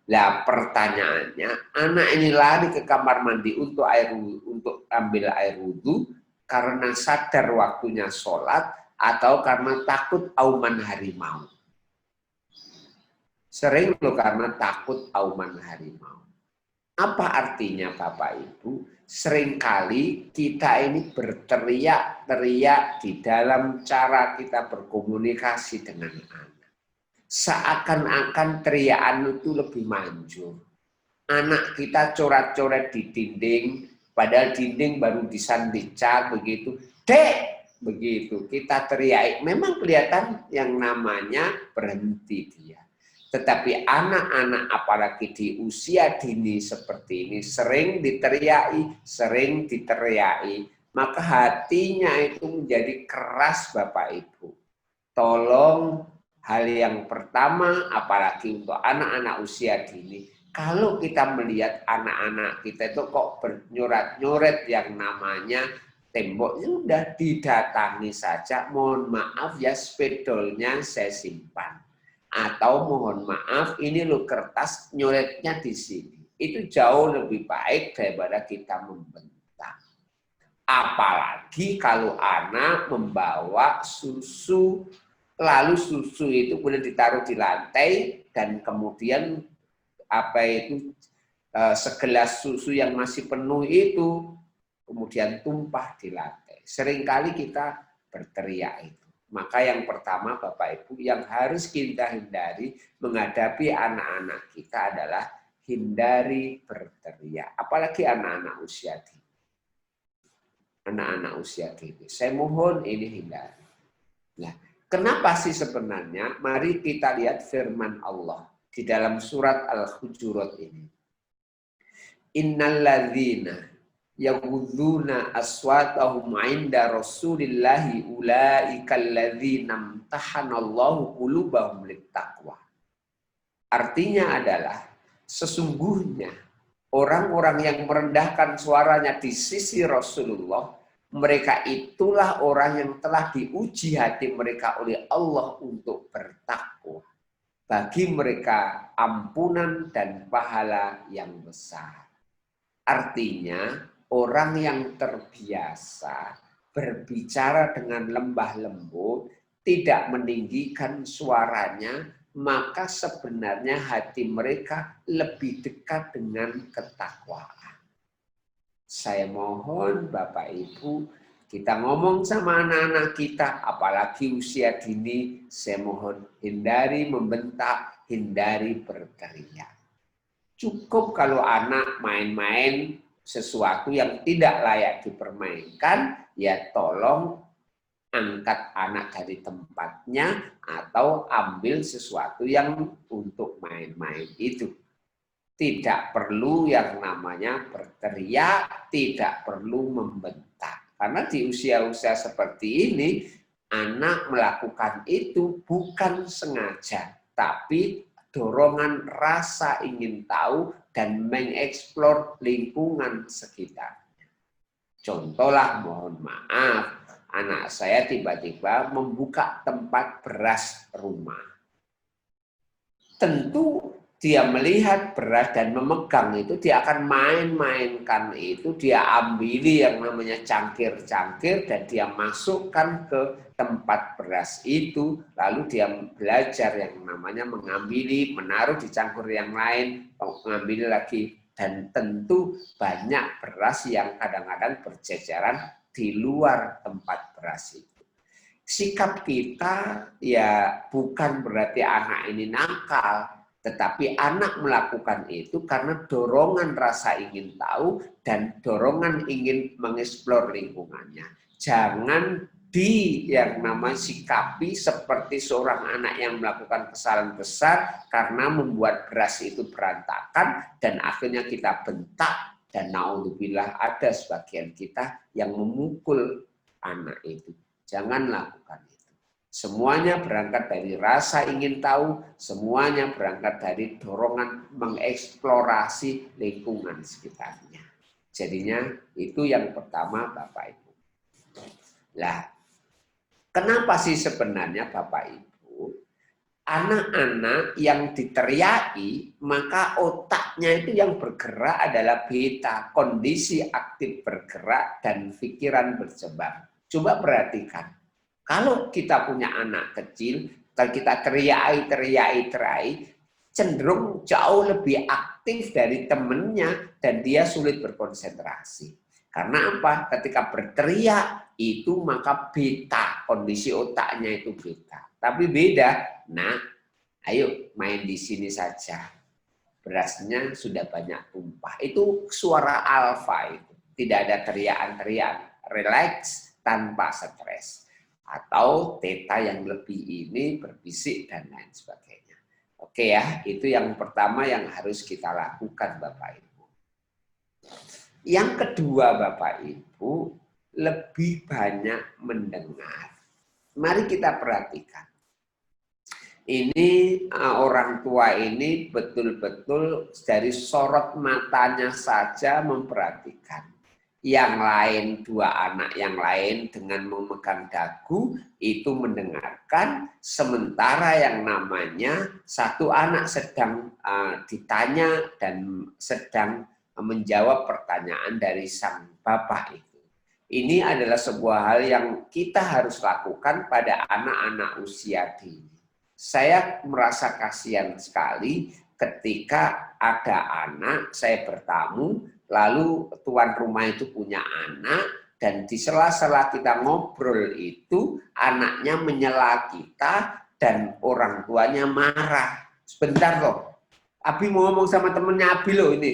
Lah pertanyaannya, anak ini lari ke kamar mandi untuk ambil air wudhu karena sadar waktunya sholat atau karena takut auman harimau. Sering loh karena takut auman harimau. Apa artinya Bapak Ibu? Seringkali kita ini berteriak-teriak di dalam cara kita berkomunikasi dengan anak. Seakan-akan teriakan itu lebih manjur. Anak kita coret-coret di dinding, padahal dinding baru disandi cat begitu. "Dek!" Begitu, kita teriak. Memang kelihatan yang namanya berhenti dia. Tetapi anak-anak apalagi di usia dini seperti ini sering diteriaki, maka hatinya itu menjadi keras Bapak Ibu. Tolong hal yang pertama apalagi untuk anak-anak usia dini, kalau kita melihat anak-anak kita itu kok bernyoret-nyoret yang namanya temboknya, udah didatangi saja, "Mohon maaf ya spidolnya saya simpan." Atau "Mohon maaf ini lo kertas nyoretnya di sini." Itu jauh lebih baik daripada kita membentak. Apalagi kalau anak membawa susu, lalu susu itu boleh ditaruh di lantai dan kemudian segelas susu yang masih penuh itu kemudian tumpah di lantai. Seringkali kita berteriak itu. Maka yang pertama Bapak Ibu yang harus kita hindari menghadapi anak-anak kita adalah hindari berteriak. Apalagi anak-anak usia dini. Anak-anak usia dini. Saya mohon ini hindari. Nah, kenapa sih sebenarnya? Mari kita lihat firman Allah di dalam surat Al-Hujurat ini. "Innalladzina yaghudzuna aswatahum 'inda Rasulillahi ulaikal ladzina imtahanallahu qulubahum littaqwa." Artinya adalah sesungguhnya orang-orang yang merendahkan suaranya di sisi Rasulullah, mereka itulah orang yang telah diuji hati mereka oleh Allah untuk bertakwa. Bagi mereka ampunan dan pahala yang besar. Artinya orang yang terbiasa berbicara dengan lembah lembut, tidak meninggikan suaranya, maka sebenarnya hati mereka lebih dekat dengan ketakwaan. Saya mohon Bapak Ibu, kita ngomong sama anak-anak kita, apalagi usia dini, saya mohon hindari membentak, hindari berteriak. Cukup kalau anak main-main sesuatu yang tidak layak dipermainkan, ya tolong angkat anak dari tempatnya atau ambil sesuatu yang untuk main-main itu. Tidak perlu yang namanya berteriak, tidak perlu membentak. Karena di usia-usia seperti ini, anak melakukan itu bukan sengaja, tapi dorongan rasa ingin tahu dan mengeksplor lingkungan sekitarnya. Contohlah, mohon maaf, anak saya tiba-tiba membuka tempat beras rumah. Tentu dia melihat beras dan memegang itu, dia akan main-mainkan itu, dia ambili yang namanya cangkir-cangkir dan dia masukkan ke tempat beras itu, lalu dia belajar yang namanya mengambili, menaruh di cangkur yang lain, mengambil lagi, dan tentu banyak beras yang kadang-kadang berjejeran di luar tempat beras itu. Sikap kita ya bukan berarti anak ini nakal, tetapi anak melakukan itu karena dorongan rasa ingin tahu dan dorongan ingin mengeksplor lingkungannya. Jangan yang namanya sikapi seperti seorang anak yang melakukan kesalahan besar karena membuat beras itu berantakan dan akhirnya kita bentak, dan naudzubillah ada sebagian kita yang memukul anak itu. Jangan lakukan itu. Semuanya berangkat dari rasa ingin tahu, semuanya berangkat dari dorongan mengeksplorasi lingkungan sekitarnya. Jadinya itu yang pertama Bapak Ibu. Lah, kenapa sih sebenarnya Bapak Ibu, anak-anak yang diteriaki, maka otaknya itu yang bergerak adalah beta, kondisi aktif bergerak dan pikiran bercabang. Coba perhatikan, kalau kita punya anak kecil, kalau kita teriaki, cenderung jauh lebih aktif dari temennya dan dia sulit berkonsentrasi. Karena apa? Ketika berteriak itu maka beta, kondisi otaknya itu beta. Tapi beda, nah ayo main di sini saja. Berasnya sudah banyak tumpah. Itu suara alfa itu. Tidak ada teriakan-teriakan. Relax tanpa stres. Atau theta yang lebih ini berbisik dan lain sebagainya. Oke ya, itu yang pertama yang harus kita lakukan Bapak Ibu. Yang kedua Bapak Ibu, lebih banyak mendengar. Mari kita perhatikan. Ini orang tua ini betul-betul dari sorot matanya saja memperhatikan. Yang lain, dua anak yang lain dengan memegang dagu itu mendengarkan, sementara yang namanya satu anak sedang ditanya dan sedang menjawab pertanyaan dari sang bapak itu. Ini adalah sebuah hal yang kita harus lakukan pada anak-anak usia dini. Saya merasa kasihan sekali ketika ada anak, saya bertamu, lalu tuan rumah itu punya anak, dan di sela-sela kita ngobrol itu, anaknya menyela kita, dan orang tuanya marah. Sebentar loh, Abi mau ngomong sama temennya Abi loh ini.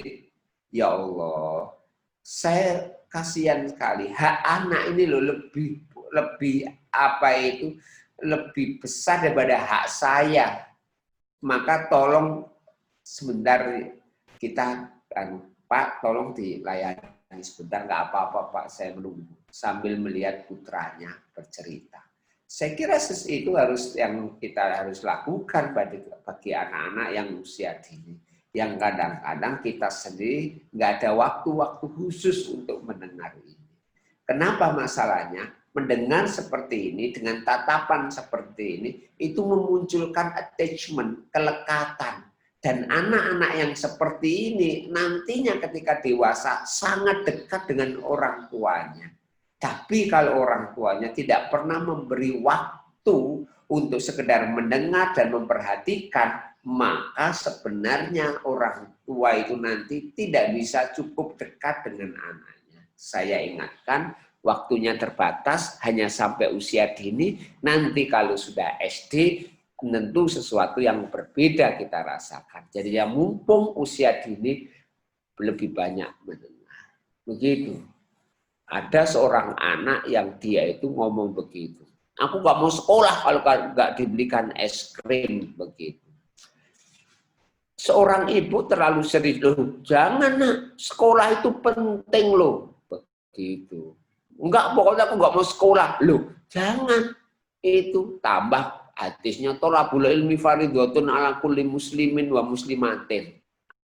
Ya Allah, saya kasihan sekali. Hak anak ini loh lebih apa itu, lebih besar daripada hak saya. Maka tolong sebentar kita Pak, tolong dilayani sebentar, nggak apa-apa Pak, saya menunggu. Sambil melihat putranya bercerita. Saya kira itu harus yang kita harus lakukan bagi anak-anak yang usia dini. Yang kadang-kadang kita sendiri nggak ada waktu-waktu khusus untuk mendengar ini. Kenapa masalahnya? Mendengar seperti ini, dengan tatapan seperti ini, itu memunculkan attachment, kelekatan. Dan anak-anak yang seperti ini nantinya ketika dewasa sangat dekat dengan orang tuanya. Tapi kalau orang tuanya tidak pernah memberi waktu untuk sekedar mendengar dan memperhatikan, maka sebenarnya orang tua itu nanti tidak bisa cukup dekat dengan anaknya. Saya ingatkan, waktunya terbatas, hanya sampai usia dini. Nanti kalau sudah SD, tentu sesuatu yang berbeda kita rasakan. Jadi ya mumpung usia dini lebih banyak mendengar. Begitu. Ada seorang anak yang dia itu ngomong begitu. Aku nggak mau sekolah kalau nggak dibelikan es krim, begitu. Seorang ibu terlalu serius, loh, jangan nak, sekolah itu penting loh, begitu. Enggak, pokoknya aku nggak mau sekolah, loh, jangan. Itu tambah hadisnya tolabul ilmi faridhatun ala kulli muslimin wa muslimatin.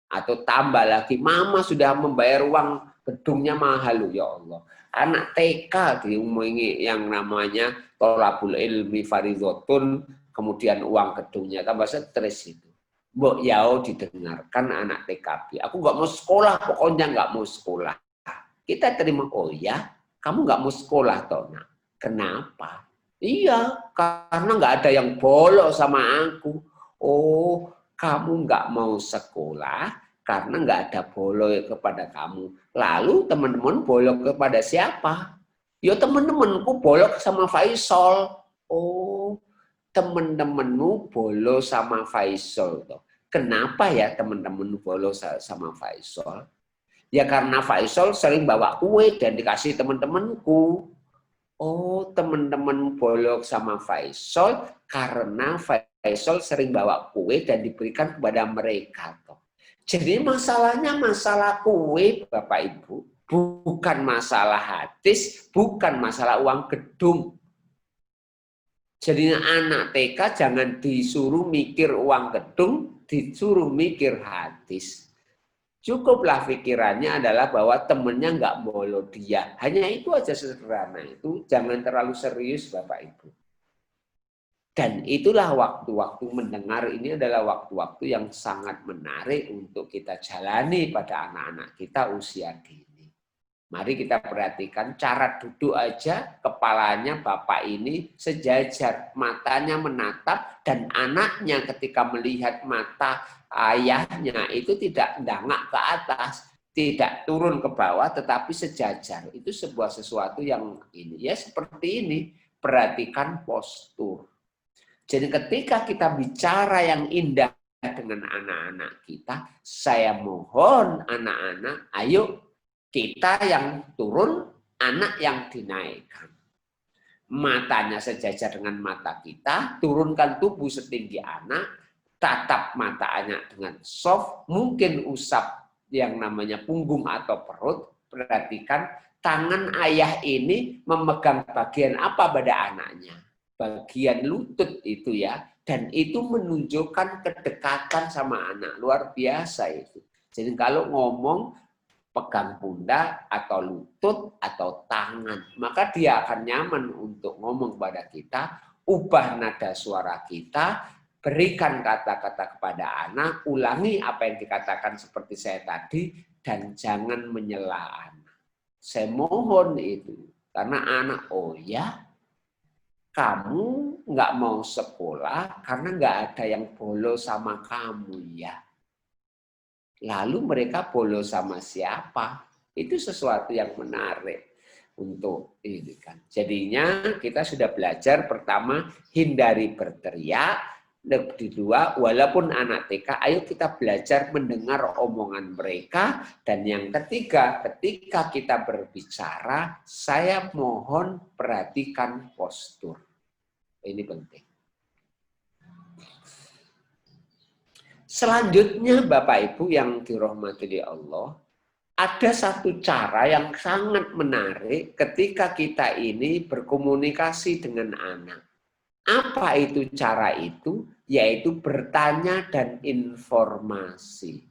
Atau tambah lagi, mama sudah membayar uang gedungnya mahal loh, ya Allah. Anak TK diumongi yang namanya tolabul ilmi faridhatun, kemudian uang gedungnya, tambah stres itu. Mbok yao didengarkan anak TKB. Aku nggak mau sekolah, pokoknya nggak mau sekolah. Kita terima, oh ya, kamu nggak mau sekolah toh, nak. Kenapa? Iya, karena nggak ada yang bolok sama aku. Oh, kamu nggak mau sekolah karena nggak ada bolok kepada kamu. Lalu teman-teman bolok kepada siapa? Ya teman-temanku bolok sama Faisal. Oh, teman-temanmu bolok sama Faisal. Kenapa ya teman-temanmu bolok sama Faisal? Ya karena Faisal sering bawa kue dan dikasih teman-temanku. Oh, teman-teman bolok sama Faisal karena Faisal sering bawa kue dan diberikan kepada mereka. Jadi masalahnya masalah kue, Bapak Ibu. Bukan masalah hadis, bukan masalah uang gedung. Jadi anak TK jangan disuruh mikir uang gedung, disuruh mikir hadis. Cukuplah pikirannya adalah bahwa temennya nggak bolo dia. Hanya itu aja sederhana itu. Jangan terlalu serius Bapak Ibu. Dan itulah waktu-waktu mendengar ini adalah waktu-waktu yang sangat menarik untuk kita jalani pada anak-anak kita usia dini. Mari kita perhatikan cara duduk aja kepalanya Bapak ini sejajar. Matanya menatap dan anaknya ketika melihat mata ayahnya itu tidak dangak ke atas, tidak turun ke bawah, tetapi sejajar. Itu sebuah sesuatu yang ini ya seperti ini. Perhatikan postur. Jadi ketika kita bicara yang indah dengan anak-anak kita, saya mohon anak-anak, ayo kita yang turun, anak yang dinaikkan. Matanya sejajar dengan mata kita, turunkan tubuh setinggi anak, tatap mata anak dengan soft, mungkin usap yang namanya punggung atau perut. Perhatikan tangan ayah ini memegang bagian apa pada anaknya. Bagian lutut itu ya. Dan itu menunjukkan kedekatan sama anak. Luar biasa itu. Jadi kalau ngomong pegang pundak atau lutut atau tangan. Maka dia akan nyaman untuk ngomong kepada kita. Ubah nada suara kita. Berikan kata-kata kepada anak, ulangi apa yang dikatakan seperti saya tadi, dan jangan menyela anak. Saya mohon itu, karena anak, oh ya, kamu nggak mau sekolah karena nggak ada yang bolos sama kamu ya. Lalu mereka bolos sama siapa? Itu sesuatu yang menarik untuk ini kan. Jadinya kita sudah belajar pertama hindari berteriak. Kedua, walaupun anak TK, ayo kita belajar mendengar omongan mereka. Dan yang ketiga, ketika kita berbicara, saya mohon perhatikan postur. Ini penting. Selanjutnya, Bapak Ibu yang dirahmati Allah, ada satu cara yang sangat menarik ketika kita ini berkomunikasi dengan anak. Apa itu cara itu? Yaitu bertanya dan informasi.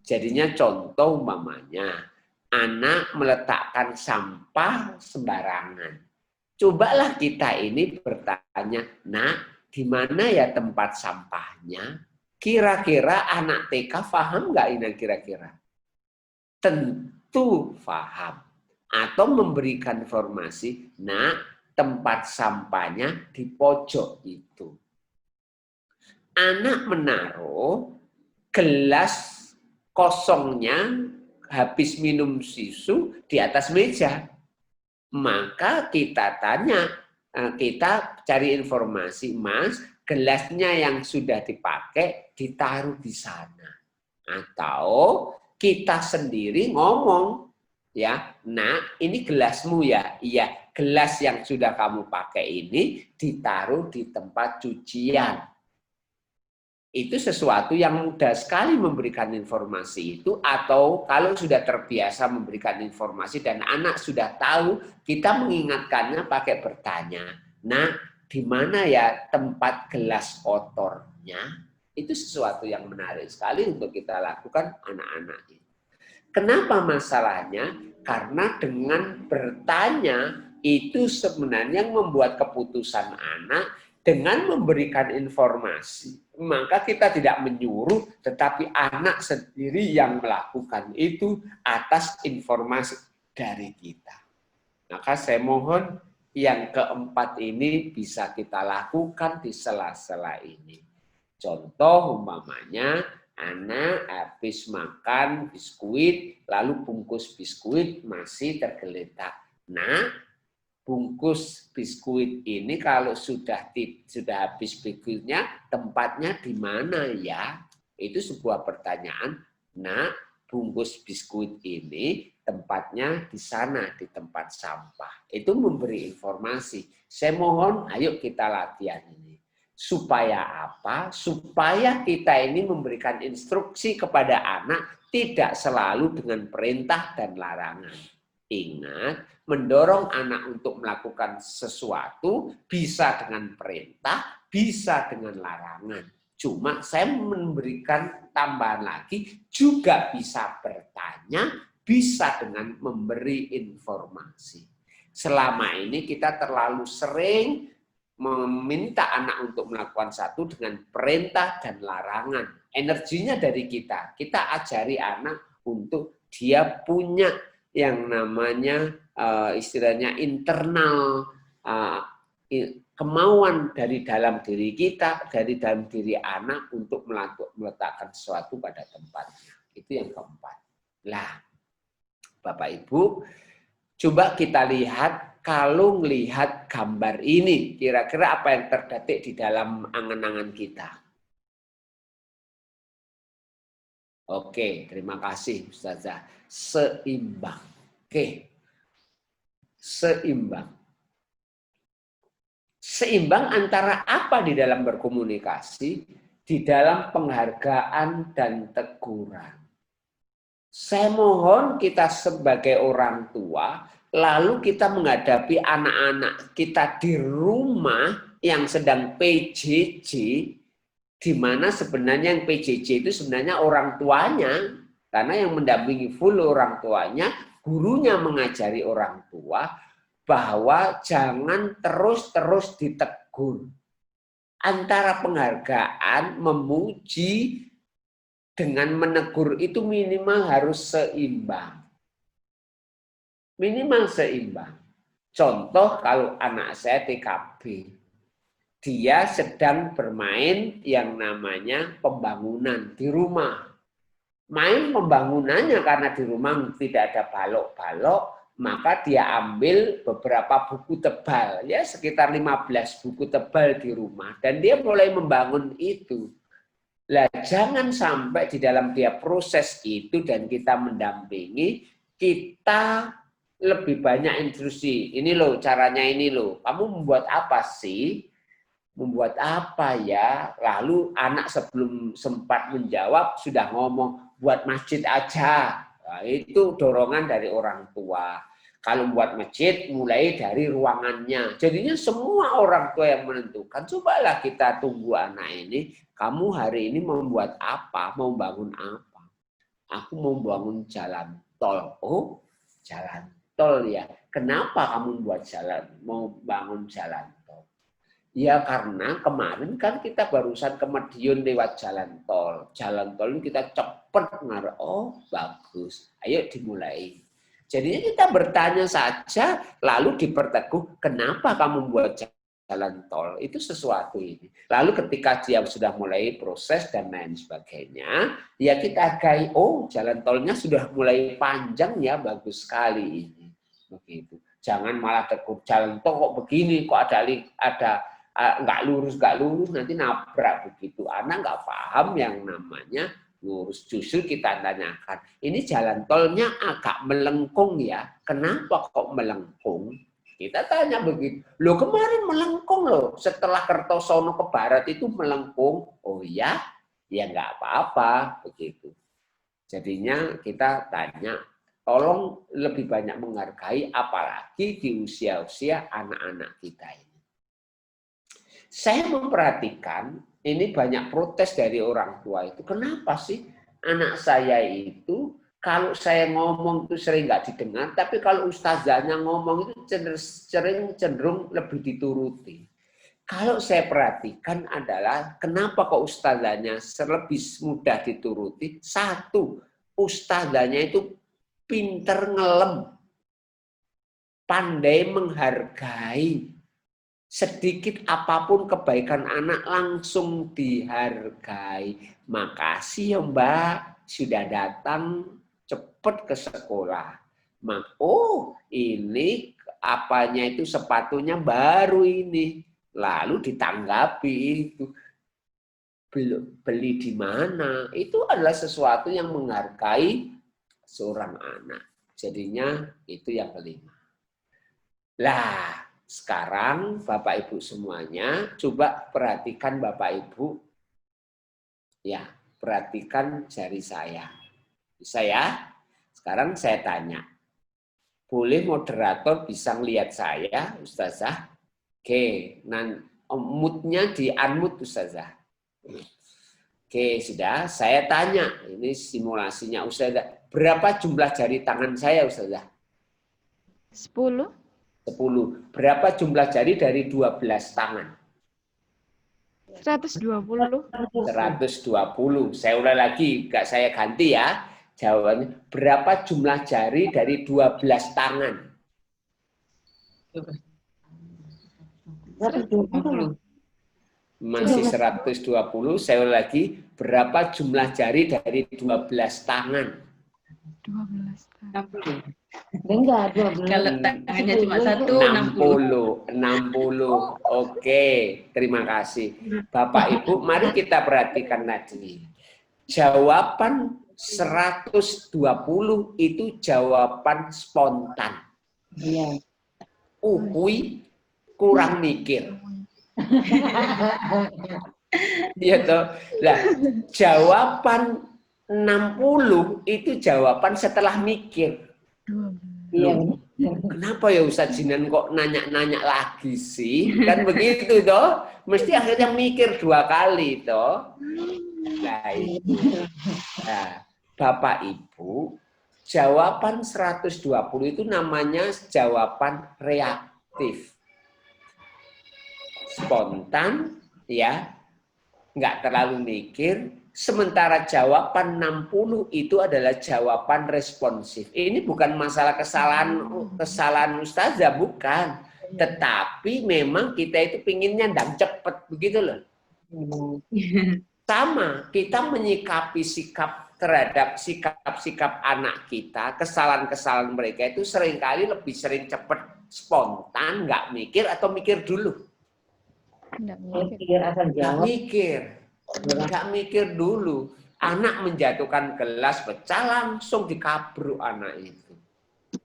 Jadinya contoh umpamanya, anak meletakkan sampah sembarangan. Cobalah kita ini bertanya, nak, di mana ya tempat sampahnya? Kira-kira anak TK paham nggak ini kira-kira? Tentu paham. Atau memberikan informasi, nah tempat sampahnya di pojok itu. Anak menaruh gelas kosongnya habis minum susu di atas meja. Maka kita tanya, kita cari informasi, Mas, gelasnya yang sudah dipakai ditaruh di sana. Atau kita sendiri ngomong, ya, nah ini gelasmu ya, iya, gelas yang sudah kamu pakai ini ditaruh di tempat cucian. Itu sesuatu yang mudah sekali memberikan informasi itu, atau kalau sudah terbiasa memberikan informasi dan anak sudah tahu, kita mengingatkannya pakai bertanya, nah di mana ya tempat gelas kotornya? Itu sesuatu yang menarik sekali untuk kita lakukan anak-anak ini. Kenapa masalahnya? Karena dengan bertanya itu sebenarnya membuat keputusan anak dengan memberikan informasi. Maka kita tidak menyuruh, tetapi anak sendiri yang melakukan itu atas informasi dari kita. Maka saya mohon yang keempat ini bisa kita lakukan di sela-sela ini. Contoh umpamanya, anak habis makan biskuit, lalu bungkus biskuit masih tergeletak. Nah, bungkus biskuit ini kalau sudah habis biskuitnya, tempatnya di mana ya? Itu sebuah pertanyaan. Nah, bungkus biskuit ini tempatnya di sana, di tempat sampah. Itu memberi informasi. Saya mohon, ayo kita latihan ini. Supaya apa? Supaya kita ini memberikan instruksi kepada anak tidak selalu dengan perintah dan larangan. Ingat, mendorong anak untuk melakukan sesuatu bisa dengan perintah, bisa dengan larangan. Cuma saya memberikan tambahan lagi, juga bisa bertanya, bisa dengan memberi informasi. Selama ini kita terlalu sering meminta anak untuk melakukan satu dengan perintah dan larangan. Energinya dari kita. Kita ajari anak untuk dia punya yang namanya istilahnya internal kemauan dari dalam diri kita, dari dalam diri anak untuk meletakkan sesuatu pada tempatnya. Itu yang keempat. Lah, Bapak Ibu, coba kita lihat. Kalau melihat gambar ini, kira-kira apa yang terdetik di dalam angan-angan kita? Oke, terima kasih Ustazah. Seimbang. Oke. Seimbang. Seimbang antara apa di dalam berkomunikasi? Di dalam penghargaan dan teguran. Saya mohon kita sebagai orang tua, lalu kita menghadapi anak-anak kita di rumah yang sedang PJJ, di mana sebenarnya yang PJJ itu sebenarnya orang tuanya, karena yang mendampingi full orang tuanya, gurunya mengajari orang tua bahwa jangan terus-terus ditegur. Antara penghargaan, memuji, dengan menegur itu minimal harus seimbang. Minimal seimbang. Contoh kalau anak saya TKB, dia sedang bermain yang namanya pembangunan di rumah. Main pembangunannya karena di rumah tidak ada balok-balok, maka dia ambil beberapa buku tebal, ya sekitar 15 buku tebal di rumah, dan dia mulai membangun itu. Lah, jangan sampai di dalam dia proses itu dan kita mendampingi, kita lebih banyak instruksi. Ini loh caranya, ini loh. Kamu membuat apa sih? Membuat apa ya? Lalu anak sebelum sempat menjawab sudah ngomong, buat masjid aja. Nah, itu dorongan dari orang tua. Kalau buat masjid mulai dari ruangannya. Jadinya semua orang tua yang menentukan. Cobalah kita tunggu anak ini. Kamu hari ini mau membuat apa? Mau bangun apa? Aku mau bangun jalan tol. Oh, jalan tol ya. Kenapa kamu buat jalan? Mau bangun jalan tol? Ya karena kemarin kan kita barusan ke Madiun lewat jalan tol. Jalan tol ini kita cepet ngarep. Oh bagus, ayo dimulai. Jadinya kita bertanya saja, lalu diperteguh, kenapa kamu buat jalan tol? Itu sesuatu ini. Lalu ketika dia sudah mulai proses dan lain sebagainya, ya kita hargai, oh jalan tolnya sudah mulai panjang ya, bagus sekali ini. Begitu. Jangan malah teguh jalan tol kok begini, kok ada nggak lurus nanti nabrak begitu. Anak nggak paham yang namanya lurus. Justru kita tanyakan, ini jalan tolnya agak melengkung ya. Kenapa kok melengkung? Kita tanya begitu. Loh kemarin melengkung loh. Setelah Kertosono ke barat itu melengkung. Oh ya, ya nggak apa-apa begitu. Jadinya kita tanya, tolong lebih banyak menghargai, apalagi di usia-usia anak-anak kita ini. Saya memperhatikan ini banyak protes dari orang tua itu. Kenapa sih anak saya itu kalau saya ngomong itu sering nggak didengar, tapi kalau ustazahnya ngomong itu cenderung lebih dituruti. Kalau saya perhatikan adalah kenapa kok ustazahnya lebih mudah dituruti? Satu, ustazahnya itu pinter ngelem, pandai menghargai. Sedikit apapun kebaikan anak langsung dihargai. Makasih ya Mbak, sudah datang cepat ke sekolah. Oh ini apanya itu sepatunya baru ini. Lalu ditanggapi itu. Beli di mana? Itu adalah sesuatu yang menghargai seorang anak. Jadinya itu yang kelima. Lah. Sekarang Bapak Ibu semuanya, coba perhatikan Bapak Ibu. Ya, perhatikan jari saya. Bisa ya? Sekarang saya tanya. Boleh moderator bisa ngelihat saya, Ustazah? Oke, mood-nya di-unmute Ustazah. Oke, sudah. Saya tanya, ini simulasinya Ustazah. Berapa jumlah jari tangan saya Ustazah? 10. 10. Berapa jumlah jari dari 12 tangan? 120. 120. Saya ulang lagi, enggak saya ganti ya. Jawabannya, berapa jumlah jari dari 12 tangan? 120. Masih 120. Saya ulang lagi, berapa jumlah jari dari 12 tangan? 12 tangan. Enggak, 12. Kalau tangannya cuma 60. Oke, terima kasih. Bapak Ibu, mari kita perhatikan tadi. Jawaban 120 itu jawaban spontan. Iya. Kui kurang mikir. Iya toh. Nah, jawaban 60 itu jawaban setelah mikir. Loh, kenapa ya Ustadz Jinan kok nanya-nanya lagi sih? Kan begitu toh. Mesti akhirnya mikir 2 kali toh. Nah, Bapak Ibu, jawaban 120 itu namanya jawaban reaktif. Spontan, ya, nggak terlalu mikir. Sementara jawaban 60 itu adalah jawaban responsif. Ini bukan masalah kesalahan ustazah, bukan. Tetapi memang kita itu pinginnya ndang cepet, begitu loh. Sama, kita menyikapi terhadap sikap-sikap anak kita, kesalahan-kesalahan mereka itu seringkali lebih sering cepet spontan, nggak mikir atau mikir dulu. Nggak mikir dulu. Anak menjatuhkan gelas pecah langsung dikabruk anak itu.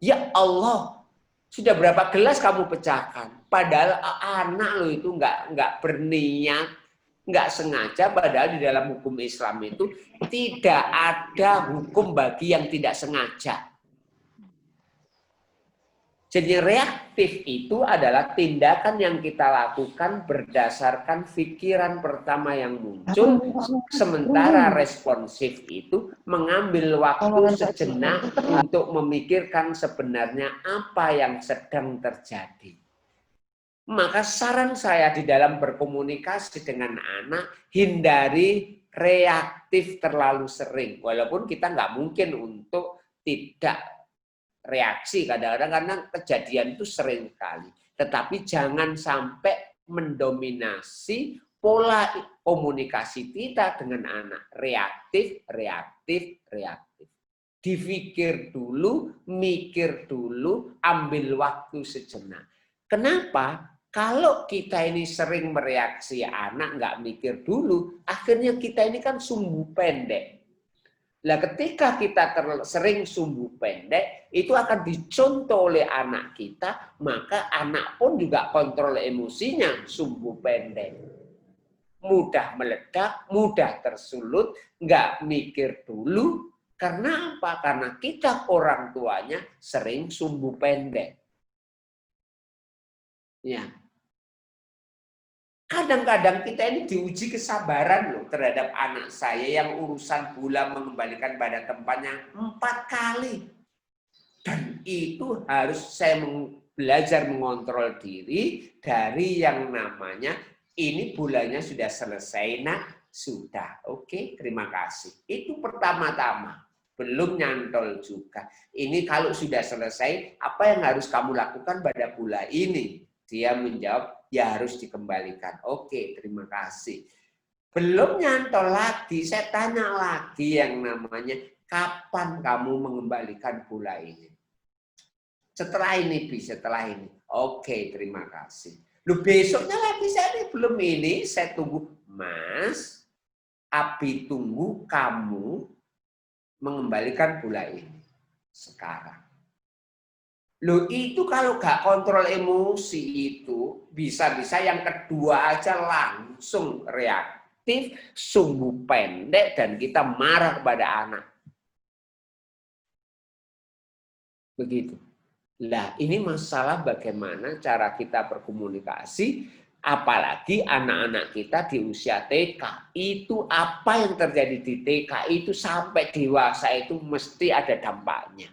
Ya Allah, sudah berapa gelas kamu pecahkan? Padahal anak lo itu nggak berniat, nggak sengaja. Padahal di dalam hukum Islam itu tidak ada hukum bagi yang tidak sengaja. Jadi reaktif itu adalah tindakan yang kita lakukan berdasarkan pikiran pertama yang muncul, sementara responsif itu mengambil waktu sejenak untuk memikirkan sebenarnya apa yang sedang terjadi. Maka saran saya di dalam berkomunikasi dengan anak, hindari reaktif terlalu sering. Walaupun kita nggak mungkin untuk tidak reaksi kadang-kadang karena kejadian itu sering sekali. Tetapi jangan sampai mendominasi pola komunikasi kita dengan anak. Reaktif, reaktif, reaktif. Dipikir dulu, mikir dulu, ambil waktu sejenak. Kenapa? Kalau kita ini sering mereaksi anak, nggak mikir dulu, akhirnya kita ini kan sumbu pendek. Nah, ketika kita sering sumbu pendek, itu akan dicontoh oleh anak kita, maka anak pun juga kontrol emosinya sumbu pendek. Mudah meledak, mudah tersulut, nggak mikir dulu. Karena apa? Karena kita orang tuanya sering sumbu pendek. Ya. Kadang-kadang kita ini diuji kesabaran loh terhadap anak saya yang urusan bola mengembalikan pada tempatnya 4 kali. Dan itu harus saya belajar mengontrol diri dari yang namanya ini bolanya sudah selesai, nak. Sudah, oke, terima kasih. Itu pertama-tama. Belum nyantol juga. Ini kalau sudah selesai, apa yang harus kamu lakukan pada bola ini? Dia menjawab, ya harus dikembalikan. Oke, terima kasih. Belum nyantol lagi, saya tanya lagi yang namanya, kapan kamu mengembalikan bola ini? Setelah ini, Bi, setelah ini. Oke, terima kasih. Lu besoknya lagi saya belum ini, saya tunggu. Mas, Abi tunggu kamu mengembalikan bola ini. Sekarang. Loh itu kalau gak kontrol emosi itu, bisa-bisa yang kedua aja langsung reaktif, sumbu pendek, dan kita marah kepada anak. Begitu. Lah ini masalah bagaimana cara kita berkomunikasi, apalagi anak-anak kita di usia TK. Itu apa yang terjadi di TK itu sampai dewasa itu mesti ada dampaknya.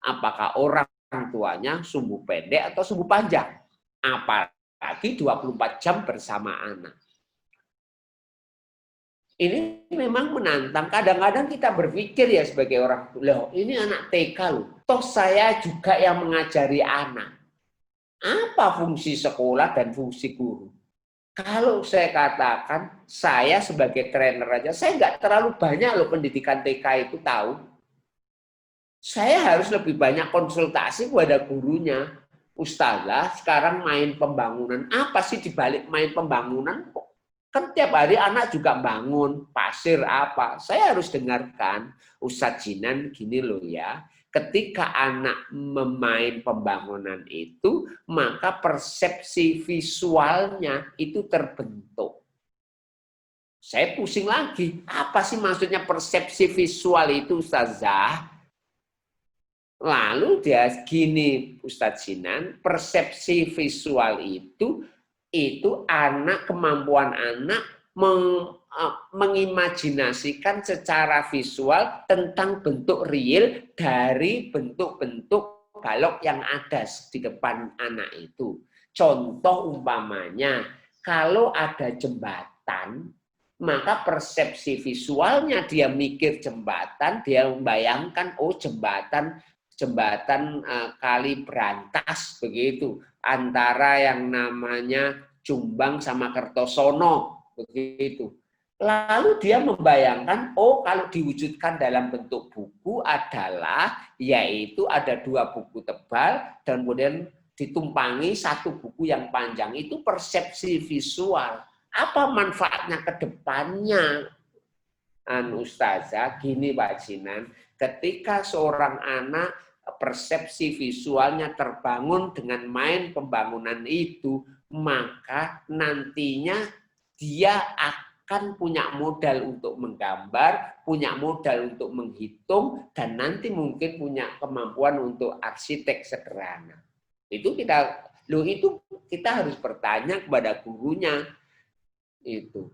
Apakah orang tuanya sumbu pendek atau sumbu panjang. Apalagi 24 jam bersama anak. Ini memang menantang. Kadang-kadang kita berpikir ya sebagai orang tua, loh ini anak TK loh. Toh saya juga yang mengajari anak. Apa fungsi sekolah dan fungsi guru? Kalau saya katakan, saya sebagai trainer aja, saya nggak terlalu banyak loh pendidikan TK itu tahu. Saya harus lebih banyak konsultasi kepada gurunya. Ustazah, sekarang main pembangunan. Apa sih dibalik main pembangunan? Kan tiap hari anak juga bangun. Pasir apa? Saya harus dengarkan. Ustaz Jinan gini loh ya. Ketika anak memain pembangunan itu, maka persepsi visualnya itu terbentuk. Saya pusing lagi. Apa sih maksudnya persepsi visual itu, Ustazah? Lalu dia gini, Ustadz Sinan, persepsi visual itu anak, kemampuan anak mengimajinasikan secara visual tentang bentuk real dari bentuk-bentuk balok yang ada di depan anak itu. Contoh umpamanya, kalau ada jembatan, maka persepsi visualnya dia mikir jembatan, dia membayangkan, oh jembatan kali berantas begitu antara yang namanya Jombang sama Kertosono begitu. Lalu dia membayangkan oh kalau diwujudkan dalam bentuk buku adalah yaitu ada 2 buku tebal dan kemudian ditumpangi 1 buku yang panjang. Itu persepsi visual. Apa manfaatnya ke depannya? Ustazah, gini Pak Jinan, ketika seorang anak persepsi visualnya terbangun dengan main pembangunan itu, maka nantinya dia akan punya modal untuk menggambar, punya modal untuk menghitung, dan nanti mungkin punya kemampuan untuk arsitek sederhana. Itu kita harus bertanya kepada gurunya. Itu.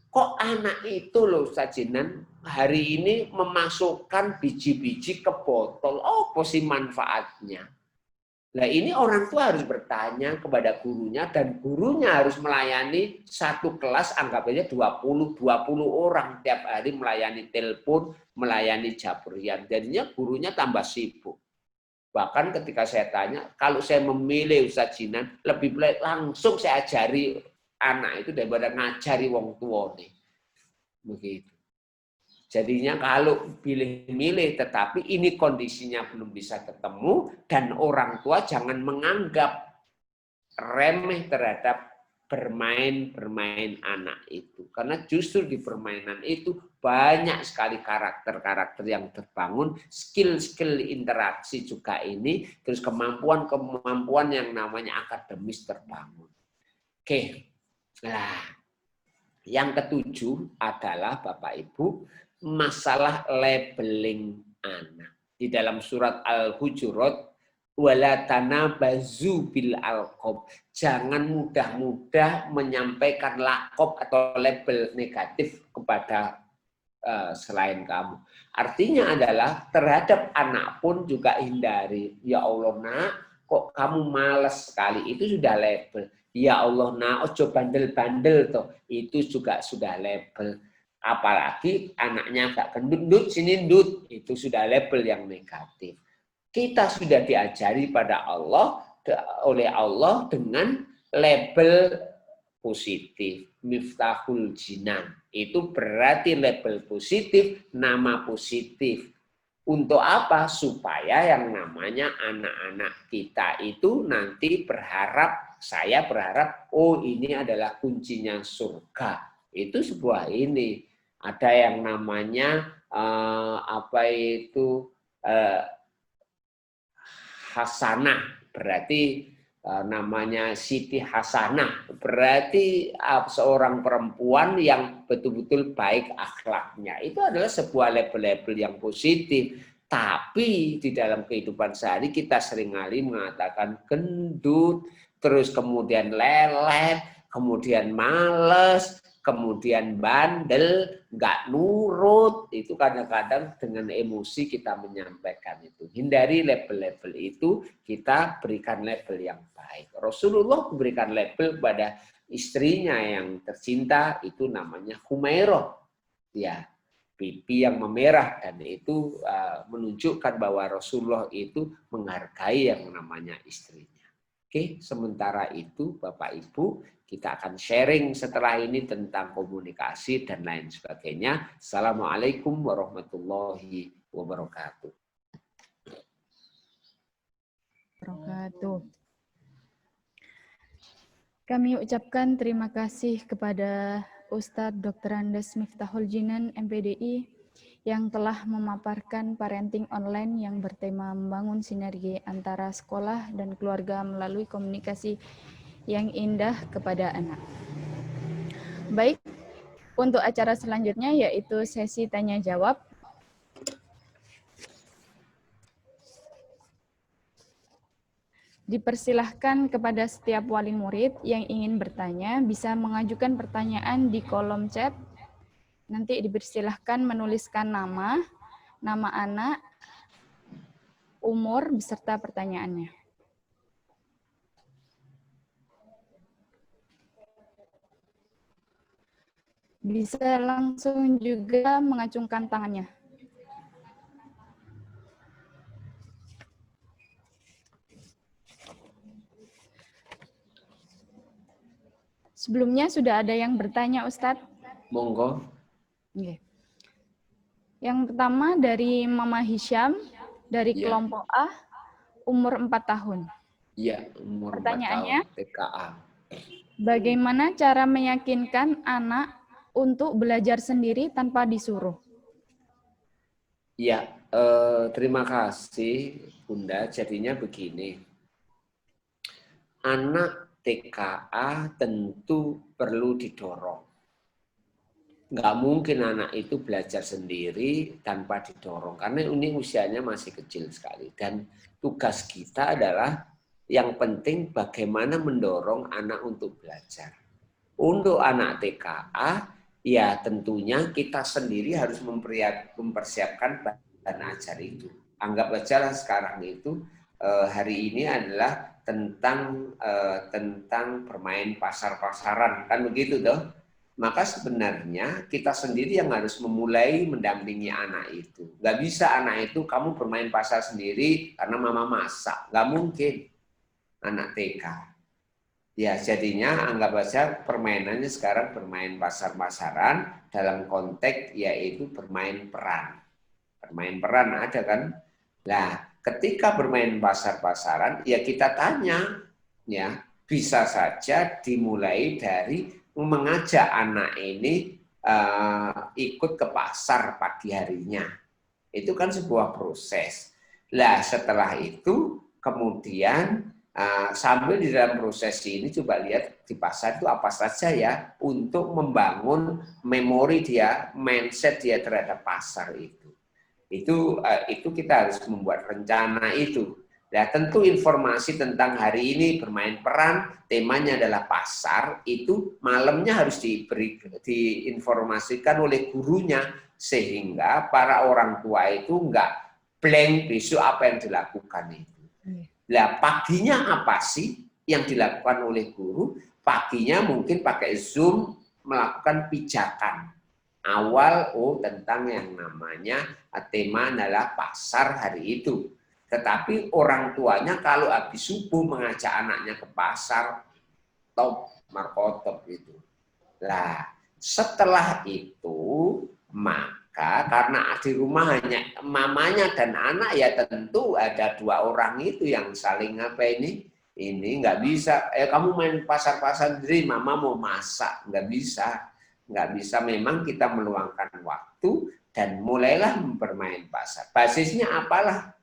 Kok anak itu loh Sajinan hari ini memasukkan biji-biji ke botol, apa sih manfaatnya? Nah ini orang tua harus bertanya kepada gurunya dan gurunya harus melayani satu kelas anggap aja 20 orang tiap hari melayani telepon, melayani jabrian. Jadinya gurunya tambah sibuk. Bahkan ketika saya tanya, kalau saya memilih Ustaz Jinan, lebih baik langsung saya ajari anak itu daripada ngajari wong tua nih. Begitu. Jadinya kalau pilih-milih, tetapi ini kondisinya belum bisa ketemu, dan orang tua jangan menganggap remeh terhadap bermain anak itu. Karena justru di permainan itu banyak sekali karakter-karakter yang terbangun, skill-skill interaksi juga ini, terus kemampuan-kemampuan yang namanya akademis terbangun. Oke, nah yang ketujuh adalah Bapak Ibu, masalah labeling anak. Di dalam surat Al-Hujurat, wala tanabazu bil alqab. Jangan mudah-mudah menyampaikan lakob atau label negatif kepada selain kamu. Artinya adalah terhadap anak pun juga hindari. Ya Allah nak, kok kamu malas sekali, itu sudah label. Ya Allah nak, ojo bandel-bandel toh, itu juga sudah label. Apalagi anaknya agak gendut, sini ndut, itu sudah label yang negatif. Kita sudah diajari oleh Allah dengan label positif, miftahul jinan. Itu berarti label positif, nama positif. Untuk apa? Supaya yang namanya anak-anak kita itu nanti saya berharap, oh ini adalah kuncinya surga. Itu sebuah ini. Ada yang namanya Hasanah, berarti namanya Siti Hasanah, berarti seorang perempuan yang betul-betul baik akhlaknya. Itu adalah sebuah label-label yang positif. Tapi di dalam kehidupan sehari kita seringkali mengatakan gendut, terus kemudian lelet, kemudian males, kemudian bandel, nggak nurut. Itu kadang-kadang dengan emosi kita menyampaikan itu. Hindari label-label itu, kita berikan label yang baik. Rasulullah memberikan label pada istrinya yang tercinta, itu namanya Humairah. Ya, pipi yang memerah, dan itu menunjukkan bahwa Rasulullah itu menghargai yang namanya istrinya. Oke, sementara itu Bapak Ibu, kita akan sharing setelah ini tentang komunikasi dan lain sebagainya. Assalamualaikum warahmatullahi wabarakatuh. Kami ucapkan terima kasih kepada Ustadz Dr. Andes Miftahul Jinan, MPDI, yang telah memaparkan parenting online yang bertema membangun sinergi antara sekolah dan keluarga melalui komunikasi yang indah kepada anak. Baik, untuk acara selanjutnya yaitu sesi tanya-jawab. Dipersilahkan kepada setiap wali murid yang ingin bertanya bisa mengajukan pertanyaan di kolom chat. Nanti dipersilahkan menuliskan nama anak, umur, beserta pertanyaannya. Bisa langsung juga mengacungkan tangannya. Sebelumnya sudah ada yang bertanya, Ustadz? Monggo. Oke. Yang pertama dari Mama Hisham, dari kelompok A, umur 4 tahun. Iya, umur 4 Pertanyaannya, tahun, TKA. Bagaimana cara meyakinkan anak untuk belajar sendiri tanpa disuruh? Ya, terima kasih Bunda. Jadinya begini, anak TKA tentu perlu didorong. Nggak mungkin anak itu belajar sendiri tanpa didorong, karena ini usianya masih kecil sekali. Dan tugas kita adalah yang penting bagaimana mendorong anak untuk belajar. Untuk anak TKA, ya tentunya kita sendiri harus mempersiapkan bahan ajar itu. Anggap aja sekarang itu hari ini adalah tentang bermain pasar-pasaran, kan begitu toh? Maka sebenarnya kita sendiri yang harus memulai mendampingi anak itu. Nggak bisa anak itu kamu bermain pasar sendiri karena mama masak. Nggak mungkin anak TK. Ya jadinya anggap saja permainannya sekarang bermain pasar-pasaran dalam konteks yaitu bermain peran. Bermain peran ada kan? Nah, ketika bermain pasar-pasaran ya kita tanya, ya bisa saja dimulai dari mengajak anak ini ikut ke pasar pagi harinya. Itu kan sebuah proses. Nah, setelah itu kemudian sambil di dalam proses ini coba lihat di pasar itu apa saja ya untuk membangun memori dia, mindset dia terhadap pasar itu. Itu kita harus membuat rencana itu. Nah, tentu informasi tentang hari ini bermain peran, temanya adalah pasar, itu malamnya harus diinformasikan oleh gurunya, sehingga para orang tua itu enggak blank besok apa yang dilakukan itu. Nah, paginya apa sih yang dilakukan oleh guru? Paginya mungkin pakai Zoom melakukan pijakan. Awal tentang yang namanya tema adalah pasar hari itu. Tetapi orang tuanya kalau habis subuh mengajak anaknya ke pasar, top, markotop itu. Nah, setelah itu, maka karena di rumah hanya mamanya dan anak, ya tentu ada dua orang itu yang saling ini nggak bisa. Kamu main pasar-pasar sendiri, mama mau masak, nggak bisa. Memang kita meluangkan waktu dan mulailah bermain pasar. Basisnya apalah?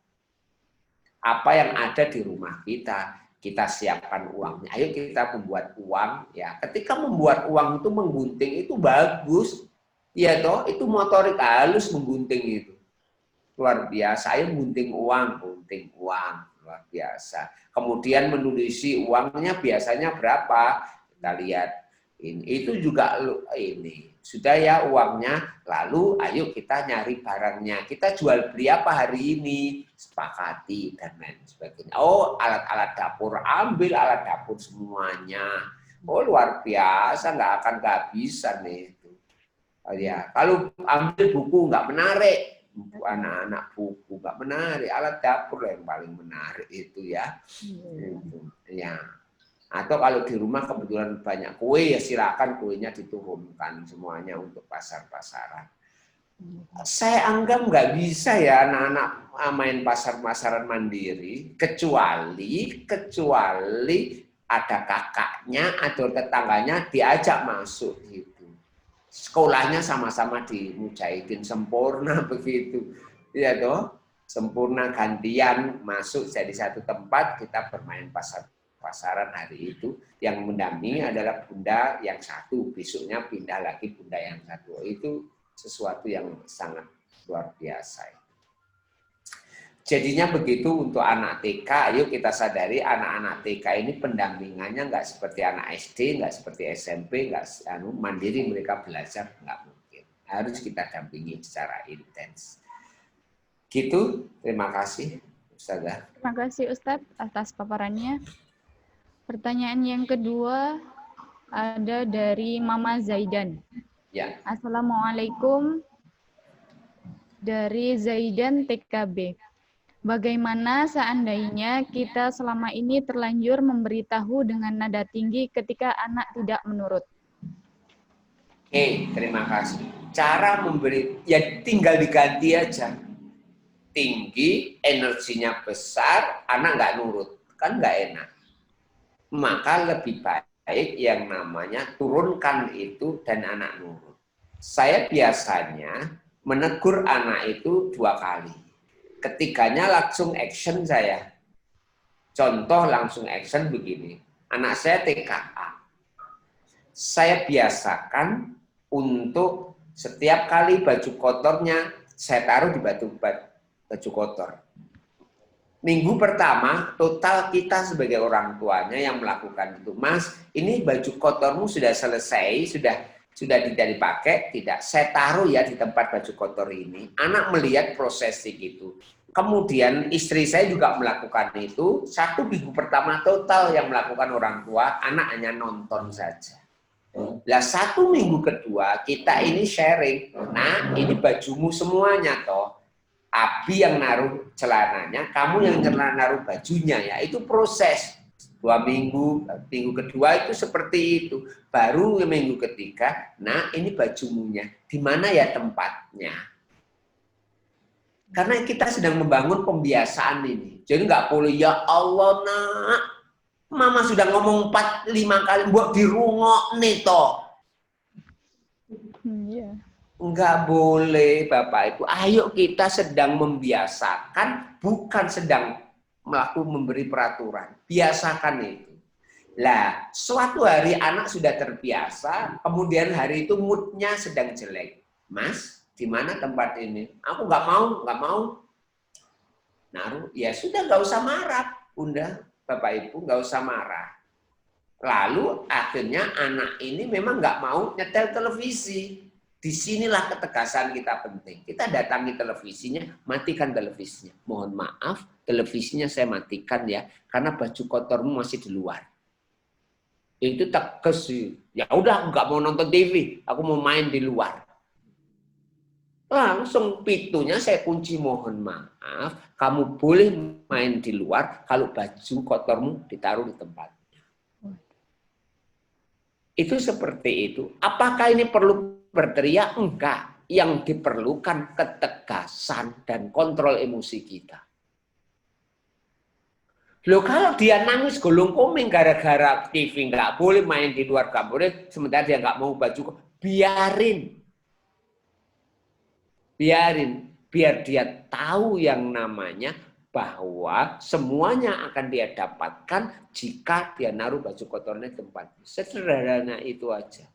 Apa yang ada di rumah kita siapkan uangnya. Ayo kita membuat uang ya. Ketika membuat uang itu menggunting itu bagus. Ya toh, itu motorik halus menggunting itu. Luar biasa. Ayo gunting uang luar biasa. Kemudian menulisi uangnya biasanya berapa? Kita lihat ini. Itu juga ini. Sudah ya uangnya, lalu ayo kita nyari barangnya. Kita jual beli apa hari ini? Sepakati dan lain sebagainya. Oh, alat-alat dapur, ambil alat dapur semuanya. Oh, luar biasa, nggak akan kehabisan nih. Oh, ya, kalau ambil buku nggak menarik, anak-anak buku nggak menarik, alat dapur yang paling menarik itu ya. Ya. Atau kalau di rumah kebetulan banyak kue, ya silakan kuenya diturunkan semuanya untuk pasar-pasaran. Saya anggap nggak bisa ya anak-anak main pasar-pasaran mandiri, kecuali ada kakaknya atau tetangganya diajak masuk gitu. Sekolahnya sama-sama di Mujahidin Sempurna begitu, ya toh, sempurna gantian masuk jadi satu tempat kita bermain pasaran hari itu. Yang mendampingi adalah bunda yang satu, besoknya pindah lagi bunda yang satu. Itu sesuatu yang sangat luar biasa. Jadinya begitu untuk anak TK, ayo kita sadari anak-anak TK ini pendampingannya nggak seperti anak SD, nggak seperti SMP, nggak mandiri mereka belajar, nggak mungkin. Harus kita dampingi secara intens. Gitu, terima kasih Ustazah. Terima kasih Ustadz atas paparannya. Pertanyaan yang kedua ada dari Mama Zaidan. Ya. Assalamualaikum, dari Zaidan TKB. Bagaimana seandainya kita selama ini terlanjur memberitahu dengan nada tinggi ketika anak tidak menurut? Oke, terima kasih. Cara memberi, ya tinggal diganti aja. Tinggi, energinya besar, anak nggak nurut. Kan nggak enak. Maka lebih baik yang namanya turunkan itu dan anak nurut. Saya biasanya menegur anak itu 2 kali. Ketiganya langsung action saya. Contoh langsung action begini. Anak saya TKA. Saya biasakan untuk setiap kali baju kotornya saya taruh di baju kotor. Minggu pertama, total kita sebagai orang tuanya yang melakukan itu. Mas, ini baju kotormu sudah selesai, sudah tidak dipakai, tidak. Saya taruh ya di tempat baju kotor ini. Anak melihat proses itu. kemudian istri saya juga melakukan itu. 1 minggu pertama total yang melakukan orang tua, anak hanya nonton saja. Lah 1 minggu kedua kita ini sharing. Nah, ini bajumu semuanya toh. Abi yang naruh celananya, kamu yang naruh bajunya ya. Itu proses. 2 minggu, minggu kedua itu seperti itu. Baru minggu ketiga, nah ini bajumunya. Di mana ya tempatnya? Karena kita sedang membangun pembiasaan ini. Jadi nggak boleh, ya Allah nak, mama sudah ngomong 4-5 kali, buat dirungok nih toh. Iya. Nggak boleh Bapak Ibu. Ayo kita sedang membiasakan, bukan sedang memberi peraturan. Biasakan itu. Lah, suatu hari anak sudah terbiasa, kemudian hari itu moodnya sedang jelek. Mas, di mana tempat ini? Aku nggak mau. Naruh, ya sudah nggak usah marah, Bunda, Bapak Ibu nggak usah marah. Lalu akhirnya anak ini memang nggak mau nyetel televisi. Disinilah ketegasan kita penting. Kita datangi televisinya, matikan televisinya. Mohon maaf, televisinya saya matikan ya, karena baju kotormu masih di luar. Itu tegas sih. Ya udah, nggak mau nonton TV, aku mau main di luar. Langsung pintunya saya kunci, mohon maaf, kamu boleh main di luar kalau baju kotormu ditaruh di tempatnya. Itu seperti itu. Apakah ini perlu berteriak? Enggak. Yang diperlukan ketegasan dan kontrol emosi kita. Loh, kalau dia nangis golong komeng gara-gara TV nggak boleh, main di luar nggak boleh, sementara dia nggak mau baju, biarin. Biar dia tahu yang namanya bahwa semuanya akan dia dapatkan jika dia naruh baju kotornya di tempatnya. Sederhana itu aja.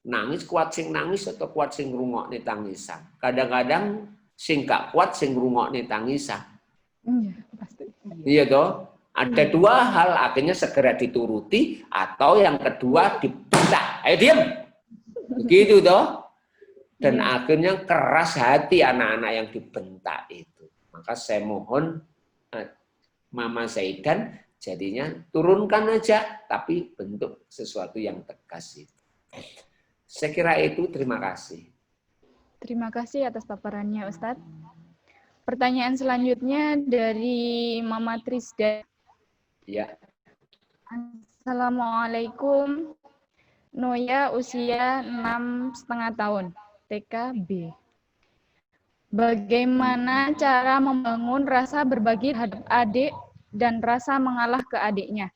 Nangis kuat sing nangis atau kuat sing ngrungokne tangisan. Kadang-kadang sing gak kuat sing ngrungokne tangisan. Iya, pasti. Iya toh? Ada 2 hal, akhirnya segera dituruti atau yang kedua dibentak. Ayo diam. Begitu toh? Dan akhirnya keras hati anak-anak yang dibentak itu. Maka saya mohon Mama Zaidan jadinya turunkan aja, tapi bentuk sesuatu yang tegas itu. Saya kira itu, terima kasih. Terima kasih atas paparannya, Ustadz. Pertanyaan selanjutnya dari Mama Trisda. Ya. Assalamualaikum. Noya usia 6,5 tahun, TKB. Bagaimana cara membangun rasa berbagi terhadap adik dan rasa mengalah ke adiknya?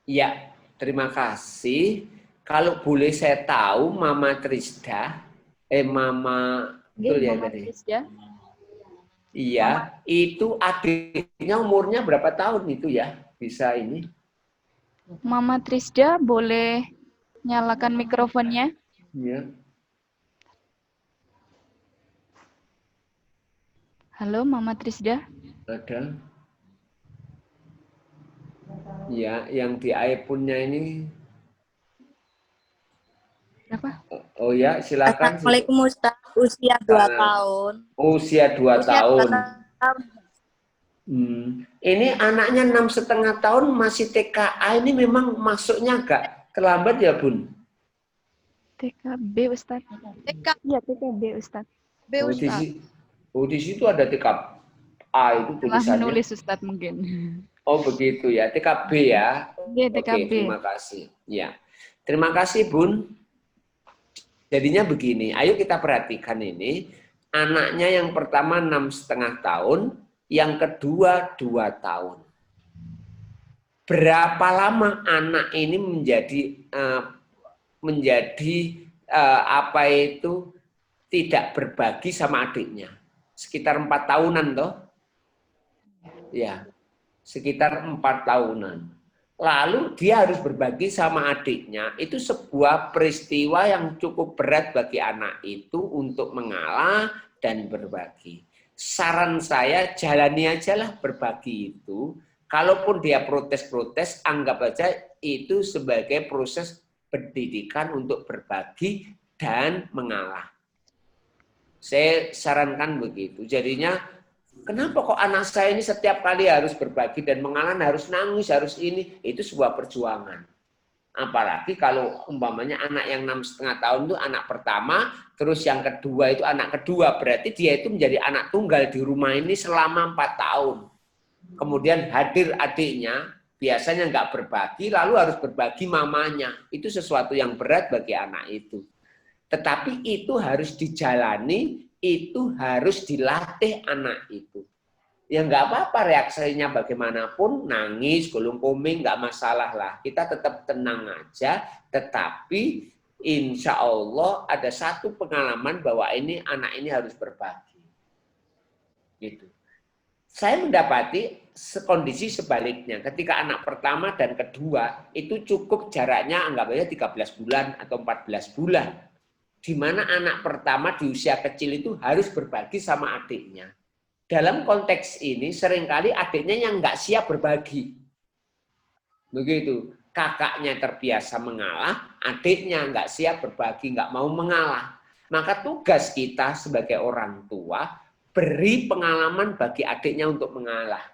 Ya, terima kasih. Kalau boleh saya tahu, Mama Trisda, Mama, betul ya Mama tadi? Trisda. Iya, itu adiknya umurnya berapa tahun itu ya? Bisa ini? Mama Trisda, boleh nyalakan mikrofonnya? Iya. Halo, Mama Trisda. Ada. Ya, yang di iPhone-nya ini. Berapa? Oh ya, silakan. Assalamualaikum Ustaz, usia 2 tahun. Usia 2 Usia tahun. 2 tahun. Ini anaknya 6,5 tahun masih TKA, ini memang masuknya agak terlambat ya, Bun? TKB, Ustadz. Iya, TKB, Ustadz. Di situ ada TKA itu Telah tulisannya. menulis Ustadz mungkin. Oh begitu ya, TKB ya. Iya, TKB. Oke, terima kasih. Ya, terima kasih Bun. Jadinya begini, ayo kita perhatikan ini. Anaknya yang pertama 6,5 tahun, yang kedua 2 tahun. Berapa lama anak ini menjadi tidak berbagi sama adiknya? Sekitar 4 tahunan toh? Ya, sekitar 4 tahunan. Lalu dia harus berbagi sama adiknya. Itu sebuah peristiwa yang cukup berat bagi anak itu untuk mengalah dan berbagi. Saran saya, jalani aja lah berbagi itu. Kalaupun dia protes-protes, anggap aja itu sebagai proses pendidikan untuk berbagi dan mengalah. Saya sarankan begitu. Jadinya kenapa kok anak saya ini setiap kali harus berbagi dan mengalah, harus nangis, harus ini? Itu sebuah perjuangan. Apalagi kalau umpamanya anak yang 6,5 tahun itu anak pertama, terus yang kedua itu anak kedua, berarti dia itu menjadi anak tunggal di rumah ini selama 4 tahun. Kemudian hadir adiknya, biasanya nggak berbagi, lalu harus berbagi mamanya. Itu sesuatu yang berat bagi anak itu. Tetapi itu harus dijalani, itu harus dilatih anak itu. Ya nggak apa-apa reaksinya bagaimanapun, nangis, gulung koming, nggak masalah lah. Kita tetap tenang aja, tetapi insya Allah ada satu pengalaman bahwa ini anak ini harus berbagi. Gitu. Saya mendapati kondisi sebaliknya. Ketika anak pertama dan kedua, itu cukup jaraknya anggap aja 13 bulan atau 14 bulan. Di mana anak pertama di usia kecil itu harus berbagi sama adiknya. Dalam konteks ini seringkali adiknya yang nggak siap berbagi. Begitu. Kakaknya terbiasa mengalah, adiknya nggak siap berbagi, nggak mau mengalah. Maka tugas kita sebagai orang tua, beri pengalaman bagi adiknya untuk mengalah.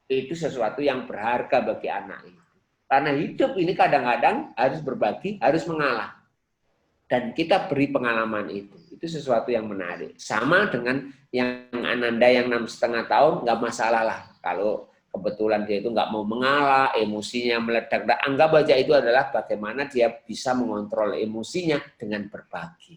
Itu sesuatu yang berharga bagi anak itu. Karena hidup ini kadang-kadang harus berbagi, harus mengalah. Dan kita beri pengalaman itu. Itu sesuatu yang menarik. Sama dengan yang Ananda yang 6,5 tahun, nggak masalah lah. Kalau kebetulan dia itu nggak mau mengalah, emosinya meledak. Anggap aja itu adalah bagaimana dia bisa mengontrol emosinya dengan berbagi.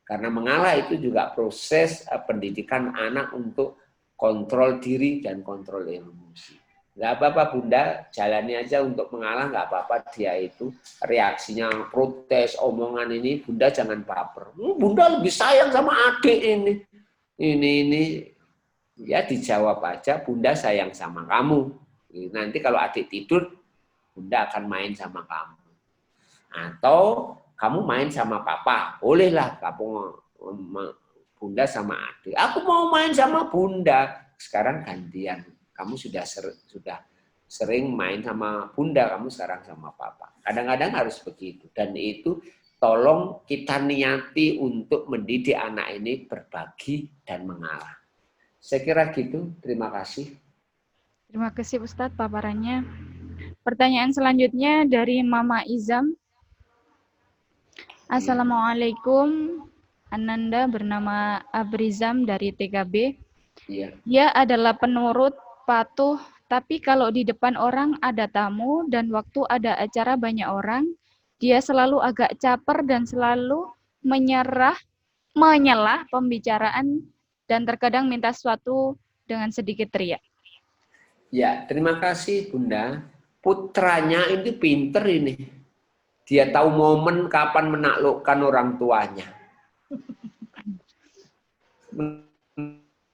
Karena mengalah itu juga proses pendidikan anak untuk kontrol diri dan kontrol emosi. Nggak apa-apa Bunda, jalani aja untuk mengalah, nggak apa-apa dia itu reaksinya protes, omongan ini, Bunda jangan baper. Bunda lebih sayang sama adik ini. Ini ya dijawab aja, Bunda sayang sama kamu. Nanti kalau adik tidur, Bunda akan main sama kamu. Atau kamu main sama papa, bolehlah kamu Bunda sama adik. Aku mau main sama Bunda. Sekarang gantian. Kamu sudah sering main sama Bunda, kamu sekarang sama papa. Kadang-kadang harus begitu. Dan itu tolong kita niati untuk mendidik anak ini berbagi dan mengalah. Saya kira gitu. Terima kasih. Terima kasih Ustadz paparannya. Pertanyaan selanjutnya dari Mama Izam. Assalamualaikum. Ananda bernama Abrizam dari TKB. Iya. Dia adalah penurut, patuh, tapi kalau di depan orang ada tamu dan waktu ada acara banyak orang, dia selalu agak caper dan selalu menyelah pembicaraan dan terkadang minta sesuatu dengan sedikit teriak. Ya, terima kasih Bunda. Putranya ini pinter ini. Dia tahu momen kapan menaklukkan orang tuanya.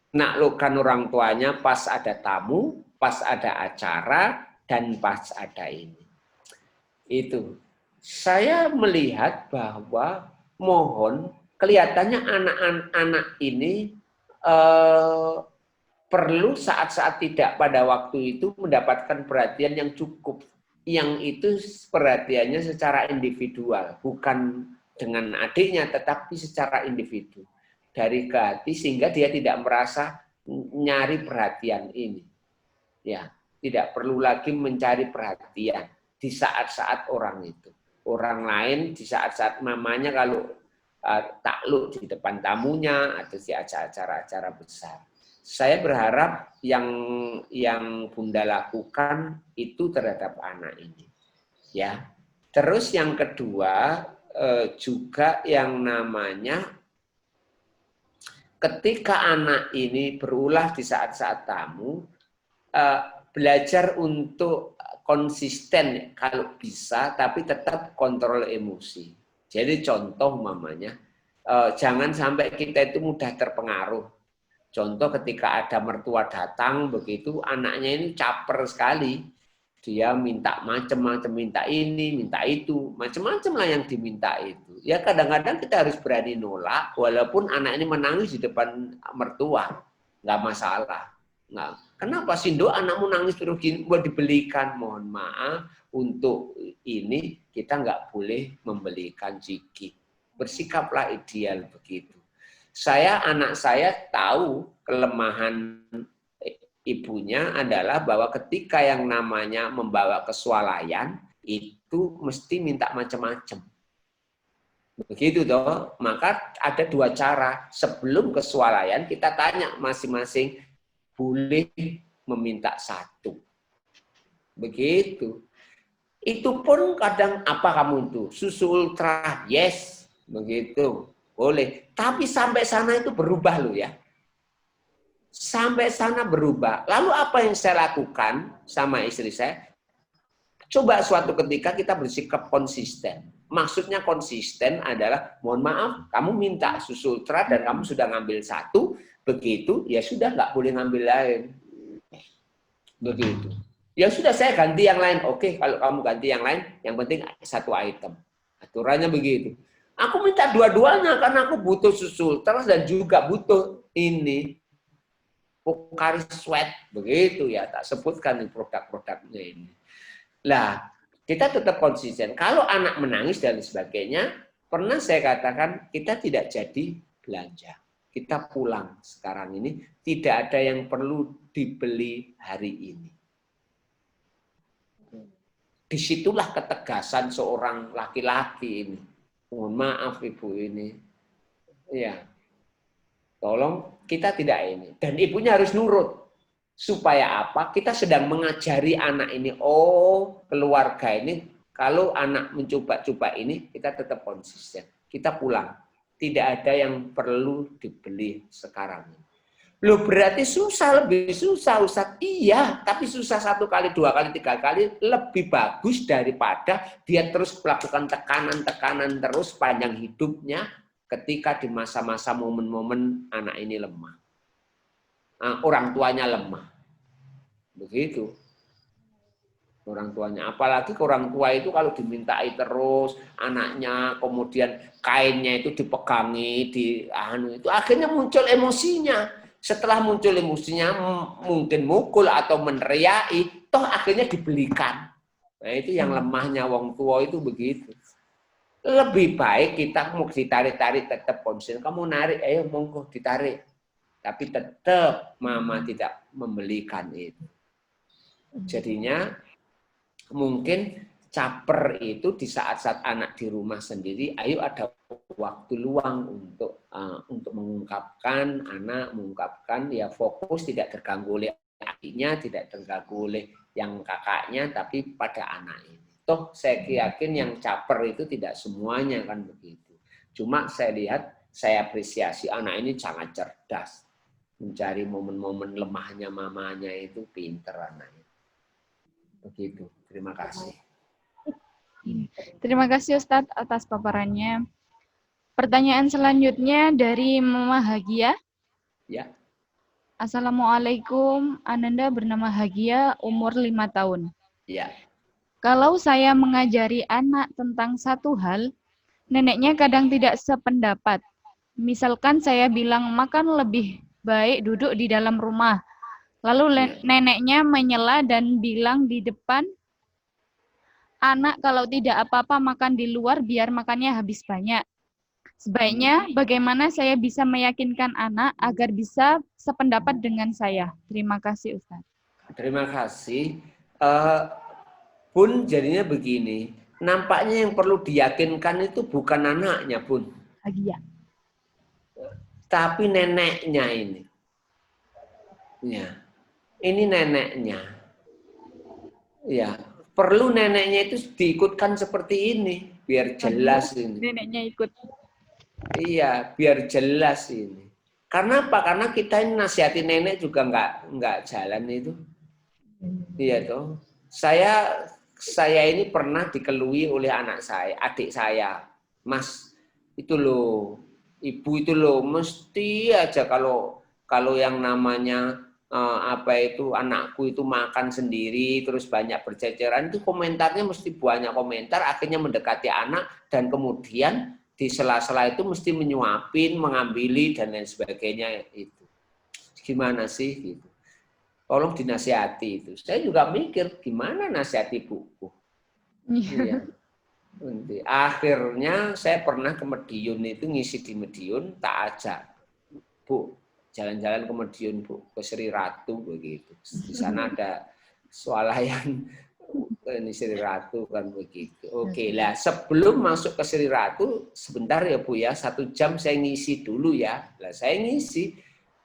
Menaklukkan orang tuanya pas ada tamu, pas ada acara, dan pas ada ini. Itu. Saya melihat bahwa mohon kelihatannya anak-anak ini perlu saat-saat tidak pada waktu itu mendapatkan perhatian yang cukup. Yang itu perhatiannya secara individual, bukan dengan adiknya, tetapi secara individu. Dari ke hati sehingga dia tidak merasa nyari perhatian ini. Ya, tidak perlu lagi mencari perhatian di saat-saat orang itu. Orang lain di saat-saat mamanya kalau takluk di depan tamunya atau di acara-acara besar. Saya berharap yang Bunda lakukan itu terhadap anak ini. Ya. Terus yang kedua juga yang namanya ketika anak ini berulah di saat-saat tamu, belajar untuk konsisten kalau bisa, tapi tetap kontrol emosi. Jadi contoh mamanya, jangan sampai kita itu mudah terpengaruh. Contoh ketika ada mertua datang begitu, anaknya ini caper sekali. Dia minta macam-macam, minta ini, minta itu, macam-macam lah yang diminta itu. Ya kadang-kadang kita harus berani nolak, walaupun anak ini menangis di depan mertua, nggak masalah. Nggak. Kenapa sih Dok anakmu nangis terus gini? Buat dibelikan, mohon maaf untuk ini kita nggak boleh membelikan ciki. Bersikaplah ideal begitu. Anak saya tahu kelemahan ibunya adalah bahwa ketika yang namanya membawa kesualayan itu mesti minta macam-macam. Begitu toh, maka ada dua cara. Sebelum kesualayan kita tanya masing-masing boleh meminta satu. Begitu. Itu pun kadang apa kamu itu? Susu ultra, yes. Begitu. Boleh. Tapi sampai sana itu berubah loh ya. Sampai sana berubah. Lalu apa yang saya lakukan sama istri saya? Coba suatu ketika kita bersikap konsisten. Maksudnya konsisten adalah, mohon maaf, kamu minta susu ultra dan kamu sudah ngambil satu, begitu, ya sudah nggak boleh ngambil lain. Begitu. Ya sudah saya ganti yang lain. Oke, kalau kamu ganti yang lain, yang penting satu item. Aturannya begitu. Aku minta dua-duanya karena aku butuh susu ultra dan juga butuh ini. Pocari Sweat, begitu ya, tak sebutkan produk-produknya ini. Lah, kita tetap konsisten. Kalau anak menangis dan sebagainya, pernah saya katakan kita tidak jadi belanja. Kita pulang sekarang ini, tidak ada yang perlu dibeli hari ini. Disitulah ketegasan seorang laki-laki ini. Mohon maaf ibu ini. Ya. Tolong kita tidak ini. Dan ibunya harus nurut. Supaya apa? Kita sedang mengajari anak ini. Oh, keluarga ini. Kalau anak mencoba-coba ini, kita tetap konsisten. Kita pulang. Tidak ada yang perlu dibeli sekarang. Loh berarti susah, lebih susah Ustaz. Iya, tapi susah 1 kali, 2 kali, 3 kali. Lebih bagus daripada dia terus melakukan tekanan-tekanan terus panjang hidupnya. Ketika di masa-masa momen-momen anak ini lemah. Orang tuanya lemah. Begitu. Orang tuanya. Apalagi ke orang tua itu kalau dimintai terus, anaknya kemudian kainnya itu dipegangi, itu akhirnya muncul emosinya. Setelah muncul emosinya mungkin mukul atau meneriaki, toh akhirnya dibelikan. Nah itu yang lemahnya wong tua itu begitu. Lebih baik kita mau ditarik-tarik tetap konsen. Kamu narik, ayo monggo ditarik. Tapi tetap mama tidak membelikan itu. Jadinya mungkin caper itu di saat-saat anak di rumah sendiri, ayo ada waktu luang untuk mengungkapkan, anak mengungkapkan, ya fokus tidak terganggu oleh adiknya, tidak terganggu oleh yang kakaknya, tapi pada anak ini. Toh saya yakin yang caper itu tidak semuanya kan begitu. Cuma saya lihat, saya apresiasi anak ini sangat cerdas. Mencari momen-momen lemahnya mamanya itu pinter anaknya. Begitu. Terima kasih. Terima kasih Ustadz atas paparannya. Pertanyaan selanjutnya dari Mama Hagia. Ya. Assalamualaikum, Ananda bernama Hagia, umur 5 tahun. Ya. Kalau saya mengajari anak tentang satu hal, neneknya kadang tidak sependapat. Misalkan saya bilang makan lebih baik duduk di dalam rumah. Lalu neneknya menyela dan bilang di depan, anak kalau tidak apa-apa makan di luar biar makannya habis banyak. Sebaiknya bagaimana saya bisa meyakinkan anak agar bisa sependapat dengan saya? Terima kasih Ustaz. Terima kasih. Bun jadinya begini, nampaknya yang perlu diyakinkan itu bukan anaknya Bun. Hagia. Tapi neneknya ini. Ya. Ini neneknya. Ya, perlu neneknya itu diikutkan seperti ini biar jelas ini. Neneknya ikut. Iya, biar jelas ini. Karena apa? Karena kita ini nasihati nenek juga nggak jalan itu. Iya toh. Saya ini pernah dikelui oleh anak saya, adik saya. Mas, itu loh, ibu itu loh, mesti aja kalau yang namanya anakku itu makan sendiri terus banyak berceceran, itu komentarnya mesti banyak komentar, akhirnya mendekati anak dan kemudian di sela-sela itu mesti menyuapin, mengambil dan lain sebagainya itu. Gimana sih gitu? Tolong dinasihati itu. Saya juga mikir gimana nasihati ibuku. Iya. Akhirnya saya pernah ke Medion itu ngisi di Medion, tak ajak. Bu, jalan-jalan ke Madiun, Bu, ke Sri Ratu begitu. Di sana ada swalayan ini Sri Ratu kan begitu. Oke lah, sebelum masuk ke Sri Ratu, sebentar ya Bu ya, 1 jam saya ngisi dulu ya. Lah saya ngisi,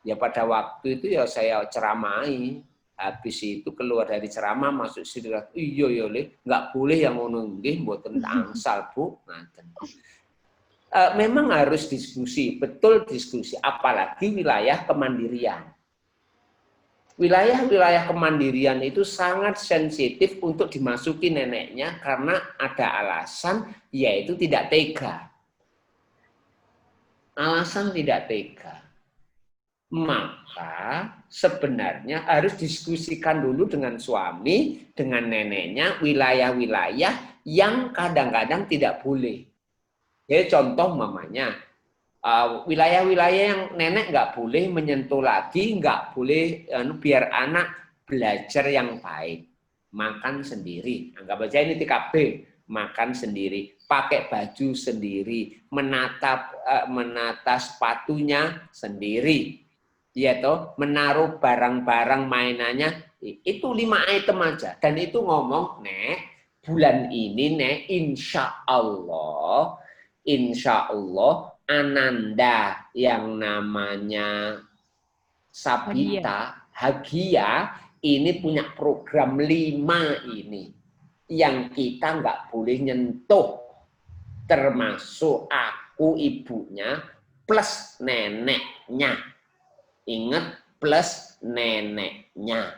ya pada waktu itu ya saya ceramai. Habis itu keluar dari ceramah masuk Sri Ratu. Iya ya Le, nggak boleh yang ngono nggih mboten angsal Bu. Memang harus diskusi, betul diskusi, apalagi wilayah kemandirian. Wilayah-wilayah kemandirian itu sangat sensitif untuk dimasuki neneknya karena ada alasan, yaitu tidak tega. Alasan tidak tega. Maka sebenarnya harus diskusikan dulu dengan suami, dengan neneknya, wilayah-wilayah yang kadang-kadang tidak boleh. Jadi contoh mamanya, wilayah-wilayah yang nenek nggak boleh menyentuh lagi, nggak boleh biar anak belajar yang baik. Makan sendiri, anggap aja ini TKB, makan sendiri, pakai baju sendiri, menata sepatunya sendiri. Ya toh, menaruh barang-barang mainannya, itu 5 item aja. Dan itu ngomong, Nek, bulan ini Nek, insya Allah Ananda yang namanya Sabita, Hagia, ini punya program 5 ini. Yang kita nggak boleh nyentuh. Termasuk aku ibunya plus neneknya. Ingat, plus neneknya.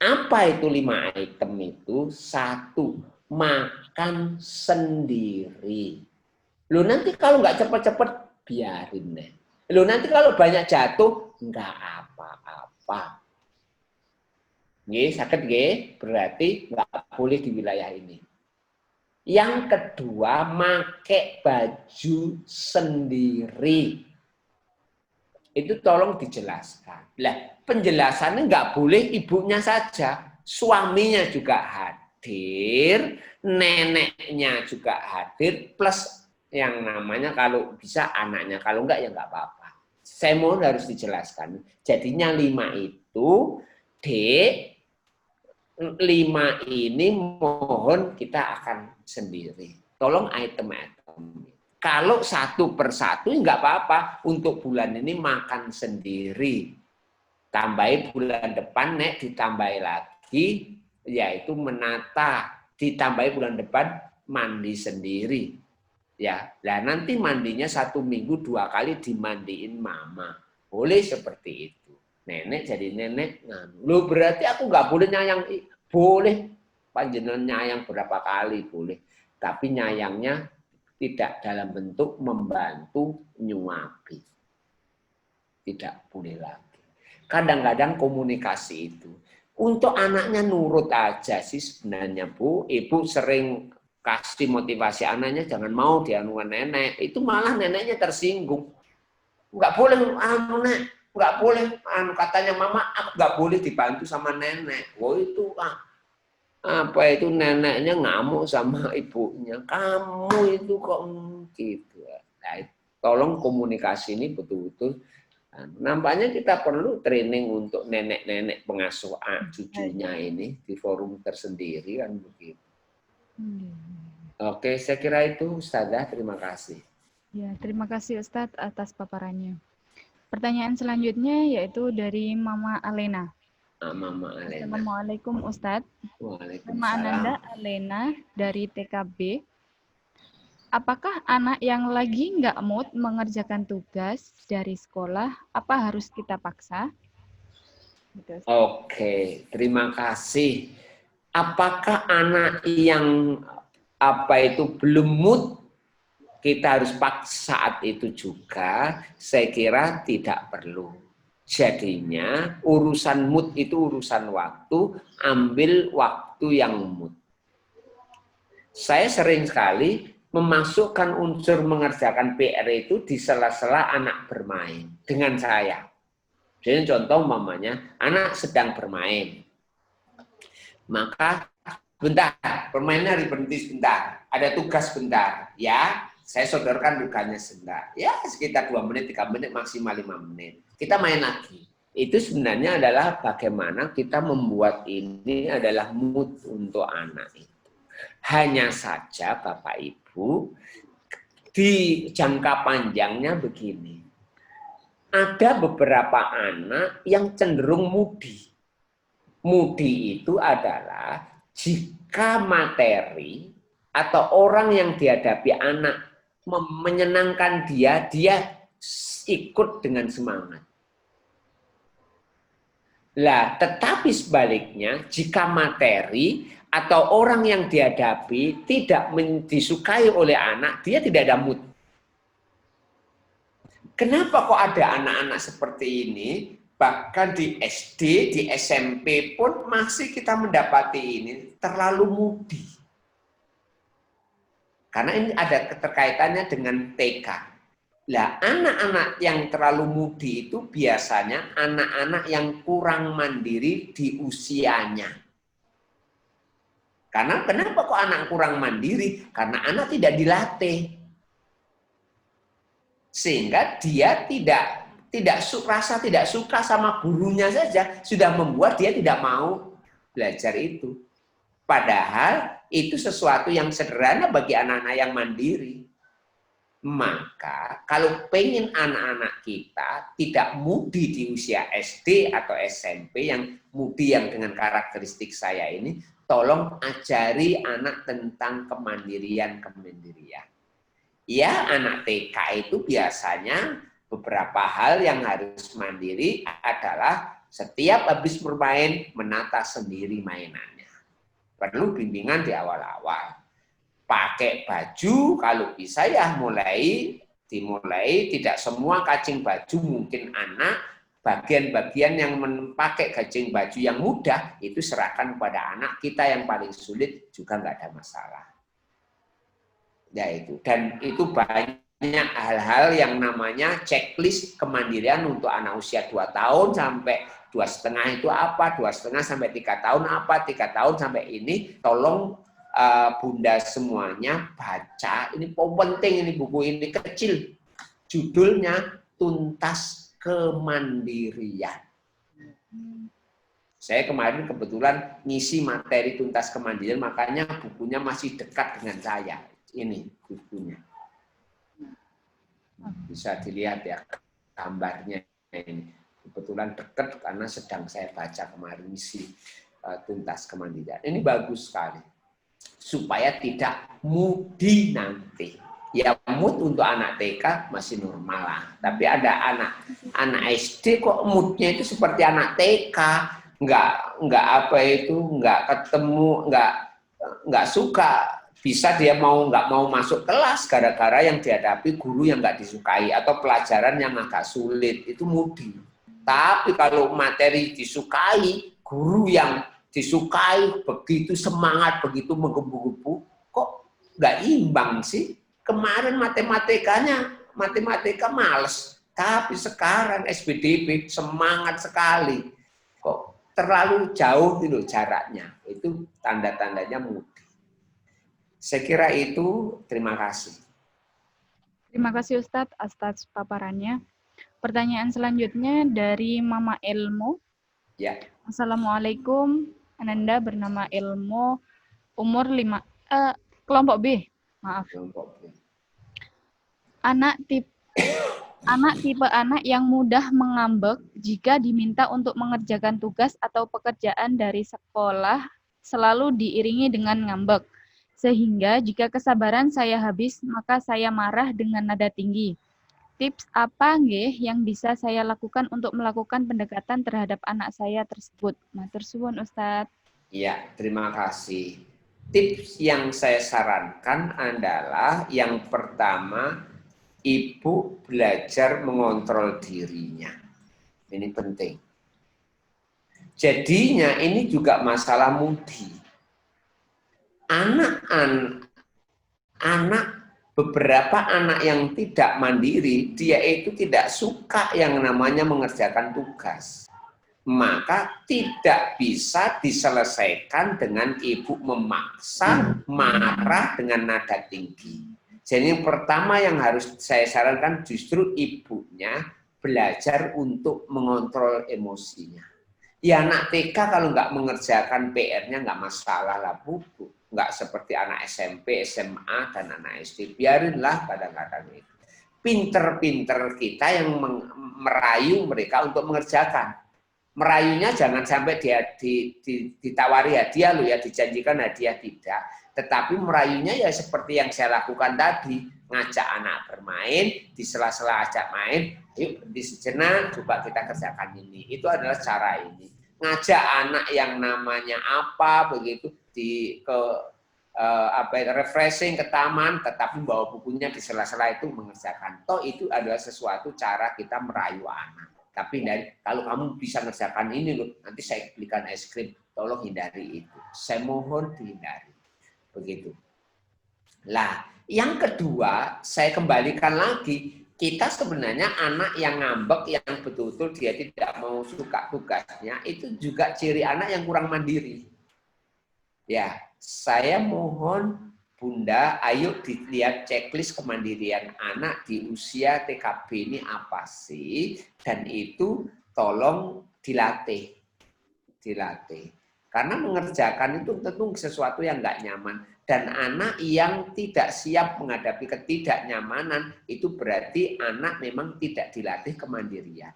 Apa itu 5 item itu? 1, makan sendiri. Lu nanti kalau nggak cepet-cepet, biarin deh. Lu nanti kalau banyak jatuh, nggak apa-apa. Nggih, sakit nggih, berarti nggak boleh di wilayah ini. Yang kedua, make baju sendiri. Itu tolong dijelaskan. Lah, penjelasannya nggak boleh ibunya saja, suaminya juga hadir, neneknya juga hadir, plus yang namanya kalau bisa anaknya, kalau enggak ya nggak apa-apa. Saya mohon harus dijelaskan. Jadinya 5 itu, Dek, 5 ini mohon kita akan sendiri. Tolong item-item. Kalau 1 per 1 nggak apa-apa. Untuk bulan ini makan sendiri. Tambahi bulan depan, Nek, ditambahi lagi, yaitu menata. Ditambahi bulan depan, mandi sendiri. Ya, nah nanti mandinya 1 minggu 2 kali dimandiin mama. Boleh seperti itu. Nenek jadi nenek. Loh berarti aku nggak boleh nyayang. Boleh. Panjenengan nyayang berapa kali boleh. Tapi nyayangnya tidak dalam bentuk membantu nyuapi. Tidak boleh lagi. Kadang-kadang komunikasi itu. Untuk anaknya nurut aja sih sebenarnya Bu. Ibu sering kasih motivasi anaknya jangan mau dianuan nenek. Itu malah neneknya tersinggung. Nggak boleh Nek. Nggak boleh, katanya mama, aku nggak boleh dibantu sama nenek. Wah itu apa itu neneknya ngamuk sama ibunya. Kamu itu kok gitu. Nah, tolong komunikasi ini betul-betul. Nampaknya kita perlu training untuk nenek-nenek pengasuh cucunya ini di forum tersendiri kan begitu. Oke, saya kira itu Ustazah. Terima kasih. Ya, terima kasih Ustadz atas paparannya. Pertanyaan selanjutnya yaitu dari Mama Alena. Mama Alena. Assalamualaikum Ustadz. Waalaikumsalam. Nama Ananda Alena dari TKB. Apakah anak yang lagi nggak mood mengerjakan tugas dari sekolah, apa harus kita paksa? Oke, terima kasih. Apakah anak yang belum mood kita harus paksa saat itu juga? Saya kira tidak perlu. Jadinya urusan mood itu urusan waktu, ambil waktu yang mood. Saya sering sekali memasukkan unsur mengerjakan PR itu di sela-sela anak bermain dengan saya. Jadi contoh mamanya, anak sedang bermain. Maka bentar, permainnya harus berhenti sebentar. Ada tugas bentar, ya. saya sodorkan lukanya sebentar. Ya sekitar 2 menit, 3 menit, maksimal 5 menit. Kita main lagi. Itu sebenarnya adalah bagaimana kita membuat ini adalah mood untuk anak itu. Hanya saja Bapak Ibu, di jangka panjangnya begini. Ada beberapa anak yang cenderung moody. Moody itu adalah jika materi atau orang yang dihadapi anak menyenangkan dia ikut dengan semangat. Lah, tetapi sebaliknya, jika materi atau orang yang dihadapi tidak disukai oleh anak, dia tidak ada mood. Kenapa kok ada anak-anak seperti ini? Bahkan di SD, di SMP pun masih kita mendapati ini terlalu moody. Karena ini ada keterkaitannya dengan TK. Lah, anak-anak yang terlalu moody itu biasanya anak-anak yang kurang mandiri di usianya. Karena kenapa kok anak kurang mandiri? Karena anak tidak dilatih. Sehingga dia tidak suka sama gurunya saja, sudah membuat dia tidak mau belajar itu. Padahal itu sesuatu yang sederhana bagi anak-anak yang mandiri. Maka kalau pengen anak-anak kita tidak moody di usia SD atau SMP, yang moody yang dengan karakteristik saya ini, tolong ajari anak tentang kemandirian. Ya, anak TK itu biasanya beberapa hal yang harus mandiri adalah setiap habis bermain menata sendiri mainannya. Perlu bimbingan di awal-awal. Pakai baju kalau bisa ya dimulai tidak semua kancing baju, mungkin anak bagian-bagian yang memakai kancing baju yang mudah itu serahkan kepada anak kita yang paling sulit juga nggak ada masalah. Ya itu, dan itu banyak hal-hal yang namanya checklist kemandirian untuk anak usia 2 tahun sampai 2,5 itu apa, 2,5 sampai 3 tahun apa, 3 tahun sampai ini, tolong Bunda semuanya baca, ini penting, ini buku ini kecil, judulnya Tuntas Kemandirian. Saya kemarin kebetulan ngisi materi Tuntas Kemandirian, makanya bukunya masih dekat dengan saya. Ini bukunya. Bisa dilihat ya gambarnya ini. Kebetulan dekat karena sedang saya baca kemarin ngisi Tuntas Kemandirian. Ini bagus sekali. Supaya tidak moody nanti. Ya mood untuk anak TK masih normal lah. Tapi ada anak SD kok moodnya itu seperti anak TK, nggak apa itu, nggak ketemu, nggak suka. Bisa dia nggak mau masuk kelas gara-gara yang dihadapi guru yang nggak disukai atau pelajaran yang agak sulit, itu moody. Tapi kalau materi disukai, guru yang disukai, begitu semangat, begitu menggebu-gebu, kok nggak imbang sih? Kemarin matematika males, tapi sekarang SBDP semangat sekali. Kok terlalu jauh itu jaraknya, itu tanda-tandanya moody. Saya kira itu, terima kasih. Terima kasih Ustadz atas paparannya. Pertanyaan selanjutnya dari Mama Ilmu. Ya. Assalamualaikum. Ananda bernama Ilmu, umur 5, kelompok B, maaf. Kelompok B. Anak tipe anak yang mudah mengambek jika diminta untuk mengerjakan tugas atau pekerjaan dari sekolah selalu diiringi dengan ngambek. Sehingga jika kesabaran saya habis, maka saya marah dengan nada tinggi. Tips apa nggih yang bisa saya lakukan untuk melakukan pendekatan terhadap anak saya tersebut? Matur suwun Ustadz. Ya, terima kasih. Tips yang saya sarankan adalah yang pertama, ibu belajar mengontrol dirinya. Ini penting. Jadinya ini juga masalah moody. Beberapa anak yang tidak mandiri, dia itu tidak suka yang namanya mengerjakan tugas. Maka tidak bisa diselesaikan dengan ibu memaksa, marah dengan nada tinggi. Jadi yang pertama yang harus saya sarankan justru ibunya belajar untuk mengontrol emosinya. Ya anak TK kalau nggak mengerjakan PR-nya nggak masalah lah Bu. Nggak seperti anak SMP, SMA, dan anak SD. Biarinlah kadang-kadang itu. Pinter-pinter kita yang merayu mereka untuk mengerjakan. Merayunya jangan sampai dia ditawari hadiah loh ya, dijanjikan hadiah tidak. Tetapi merayunya ya seperti yang saya lakukan tadi, ngajak anak bermain, di sela-sela ajak main, yuk berhenti sejenak, coba kita kerjakan ini. Itu adalah cara ini. Ngajak anak yang namanya apa begitu refreshing ke taman, tetapi bawa bukunya di sela-sela itu mengerjakan. Toh itu adalah sesuatu cara kita merayu anak. Tapi kalau kamu bisa ngerjakan ini loh, nanti saya belikan es krim, tolong hindari itu. Saya mohon dihindari. Begitu. Lah, yang kedua, saya kembalikan lagi, kita sebenarnya anak yang ngambek, yang betul-betul dia tidak mau suka tugasnya, itu juga ciri anak yang kurang mandiri. Ya, saya mohon Bunda, ayo dilihat checklist kemandirian anak di usia TKB ini apa sih? Dan itu tolong dilatih. Karena mengerjakan itu tentu sesuatu yang nggak nyaman. Dan anak yang tidak siap menghadapi ketidaknyamanan, itu berarti anak memang tidak dilatih kemandirian.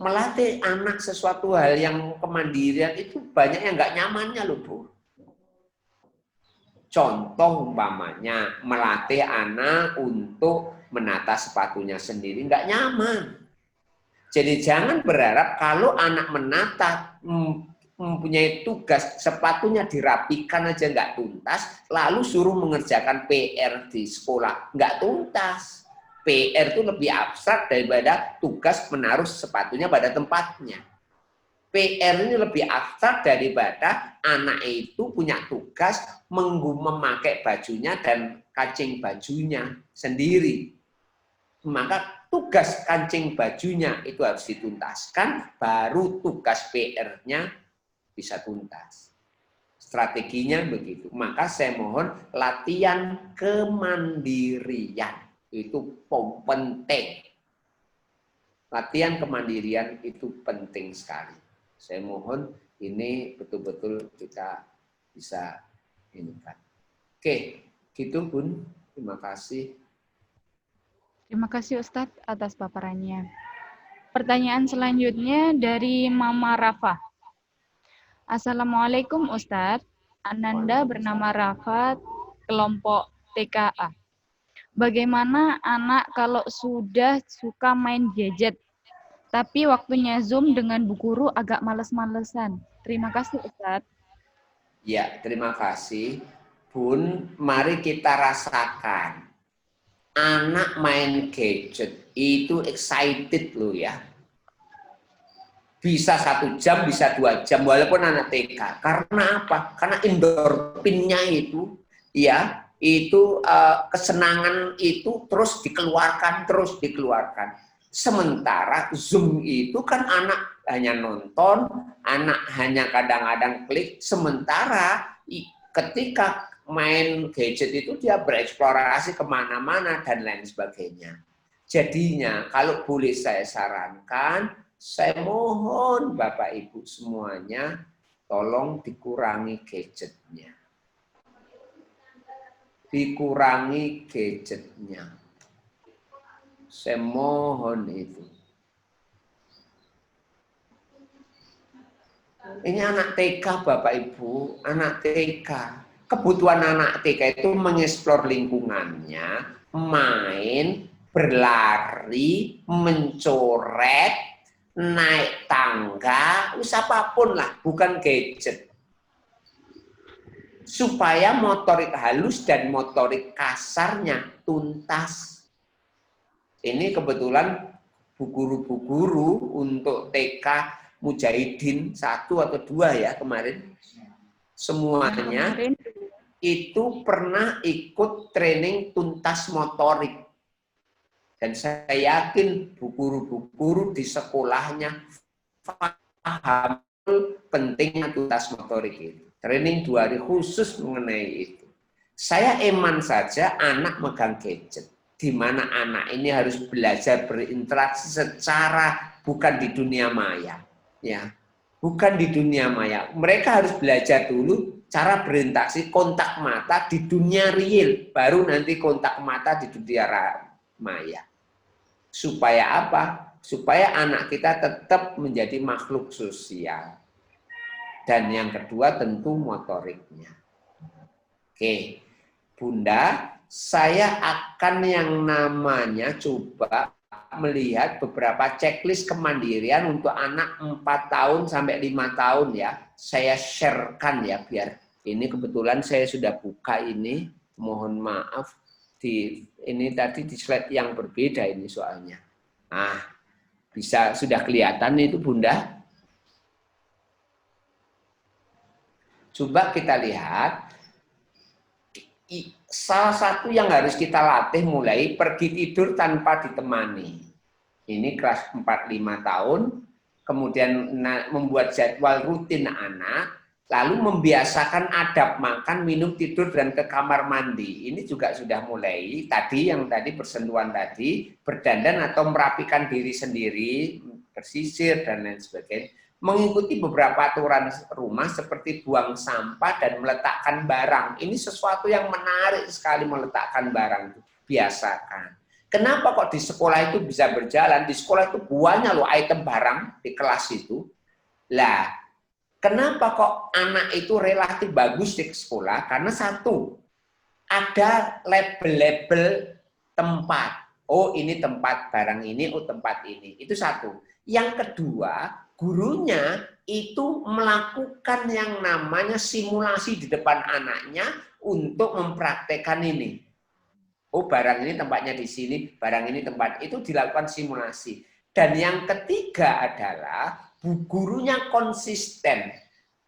Melatih anak sesuatu hal yang kemandirian itu banyak yang nggak nyamannya loh Bu. Contoh umpamanya melatih anak untuk menata sepatunya sendiri nggak nyaman. Jadi jangan berharap kalau anak menata mempunyai tugas sepatunya dirapikan aja nggak tuntas, lalu suruh mengerjakan PR di sekolah nggak tuntas. PR itu lebih abstrak daripada tugas menaruh sepatunya pada tempatnya. PR ini lebih abstrak daripada anak itu punya tugas memakai bajunya dan kancing bajunya sendiri. Maka tugas kancing bajunya itu harus dituntaskan, baru tugas PR-nya bisa tuntas. Strateginya begitu. Maka saya mohon latihan kemandirian itu penting. Latihan kemandirian itu penting sekali. Saya mohon ini betul-betul kita bisa inikan. Oke, gitu Bun. Terima kasih. Terima kasih Ustadz atas paparannya. Pertanyaan selanjutnya dari Mama Rafa. Assalamualaikum Ustadz. Ananda bernama Rafa, kelompok TKA. Bagaimana anak kalau sudah suka main gadget? Tapi waktunya Zoom dengan Bu Guru agak males-malesan. Terima kasih, Ustadz. Ya, terima kasih. Bun, mari kita rasakan. Anak main gadget itu excited loh ya. Bisa 1 jam, bisa 2 jam, walaupun anak TK. Karena apa? Karena endorfinnya itu, ya, itu kesenangan itu terus dikeluarkan. Sementara Zoom itu kan anak hanya nonton, anak hanya kadang-kadang klik. Sementara ketika main gadget itu dia bereksplorasi kemana-mana dan lain sebagainya. Jadinya kalau boleh saya sarankan, saya mohon Bapak Ibu semuanya tolong dikurangi gadgetnya. Dikurangi gadgetnya. Saya mohon itu. Ini anak TK Bapak Ibu, anak TK. Kebutuhan anak TK itu mengeksplor lingkungannya, main, berlari, mencoret, naik tangga, apapun lah, bukan gadget. Supaya motorik halus dan motorik kasarnya tuntas. Ini kebetulan bu guru untuk TK Mujahidin 1 atau 2 ya kemarin. Semuanya itu pernah ikut training tuntas motorik. Dan saya yakin bu guru di sekolahnya paham pentingnya tuntas motorik itu. Training 2 hari khusus mengenai itu. Saya eman saja anak megang gadget. Di mana anak ini harus belajar berinteraksi secara bukan di dunia maya, ya, bukan di dunia maya. Mereka harus belajar dulu cara berinteraksi kontak mata di dunia real, baru nanti kontak mata di dunia maya. Supaya apa? Supaya anak kita tetap menjadi makhluk sosial. Dan yang kedua tentu motoriknya. Oke, Bunda. Saya akan yang namanya coba melihat beberapa checklist kemandirian untuk anak 4 tahun sampai 5 tahun ya. Saya sharekan ya biar ini kebetulan saya sudah buka ini. Mohon maaf ini tadi di slide yang berbeda ini soalnya. Nah, bisa sudah kelihatan itu Bunda? Coba kita lihat. Salah satu yang harus kita latih mulai pergi tidur tanpa ditemani. Ini kelas 4-5 tahun, kemudian membuat jadwal rutin anak, lalu membiasakan adab makan, minum, tidur, dan ke kamar mandi. Ini juga sudah mulai, tadi yang tadi persentuhan tadi, berdandan atau merapikan diri sendiri, bersisir, dan lain sebagainya. Mengikuti beberapa aturan rumah seperti buang sampah dan meletakkan barang. Ini sesuatu yang menarik sekali meletakkan barang. Biasakan. Kenapa kok di sekolah itu bisa berjalan? Di sekolah itu banyak loh item barang di kelas itu. Lah, kenapa kok anak itu relatif bagus di sekolah? Karena satu, ada label-label tempat. Oh ini tempat barang ini, oh tempat ini. Itu satu. Yang kedua, gurunya itu melakukan yang namanya simulasi di depan anaknya untuk mempraktekkan ini. Oh, barang ini tempatnya di sini, barang ini tempat itu dilakukan simulasi. Dan yang ketiga adalah gurunya konsisten.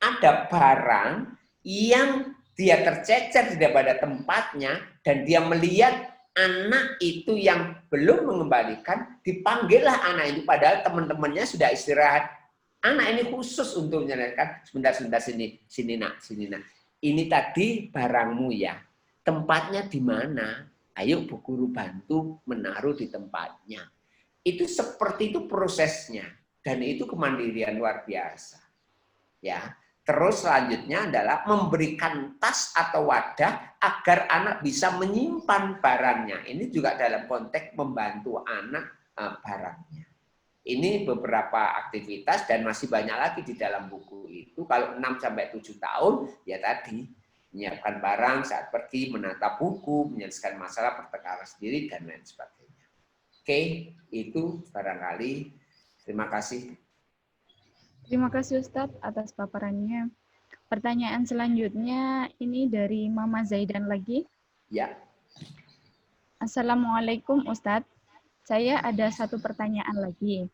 Ada barang yang dia tercecer tidak pada tempatnya dan dia melihat anak itu yang belum mengembalikan, dipanggillah anak itu padahal teman-temannya sudah istirahat. Anak ini khusus untuk menyelesaikan sebentar sini nak. Ini tadi barangmu ya. Tempatnya di mana? Ayo Bu Guru bantu menaruh di tempatnya. Itu seperti itu prosesnya dan itu kemandirian luar biasa. Ya. Terus selanjutnya adalah memberikan tas atau wadah agar anak bisa menyimpan barangnya. Ini juga dalam konteks membantu anak barangnya. Ini beberapa aktivitas dan masih banyak lagi di dalam buku itu. Kalau 6-7 tahun, ya tadi, menyiapkan barang saat pergi, menata buku, menyelesaikan masalah pertengkaran sendiri, dan lain sebagainya. Oke, itu barangkali. Terima kasih. Terima kasih Ustadz atas paparannya. Pertanyaan selanjutnya ini dari Mama Zaidan lagi. Ya. Assalamualaikum Ustadz. Saya ada satu pertanyaan lagi.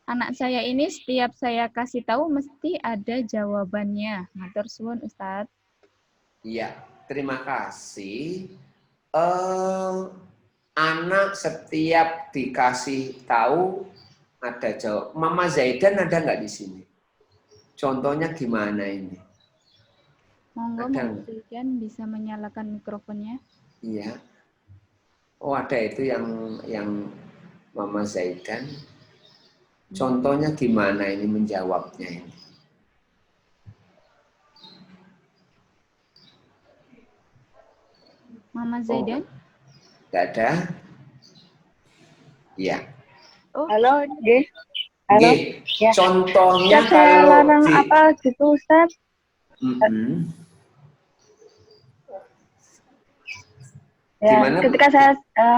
Anak saya ini setiap saya kasih tahu mesti ada jawabannya. Matur suwun Ustadz. Iya, terima kasih. Anak setiap dikasih tahu ada jawab. Mama Zaidan ada nggak di sini? Contohnya gimana ini? Monggo Mama Zaidan bisa menyalakan mikrofonnya. Iya. Oh ada itu yang Mama Zaidan. Contohnya gimana ini menjawabnya ini? Mama Zaidan? Nggak ada? Iya. Oh. Halo, G. Halo. Ya. Contohnya Ustaz, saya larang apa gitu, Ustaz? Ya, gimana? Ketika saya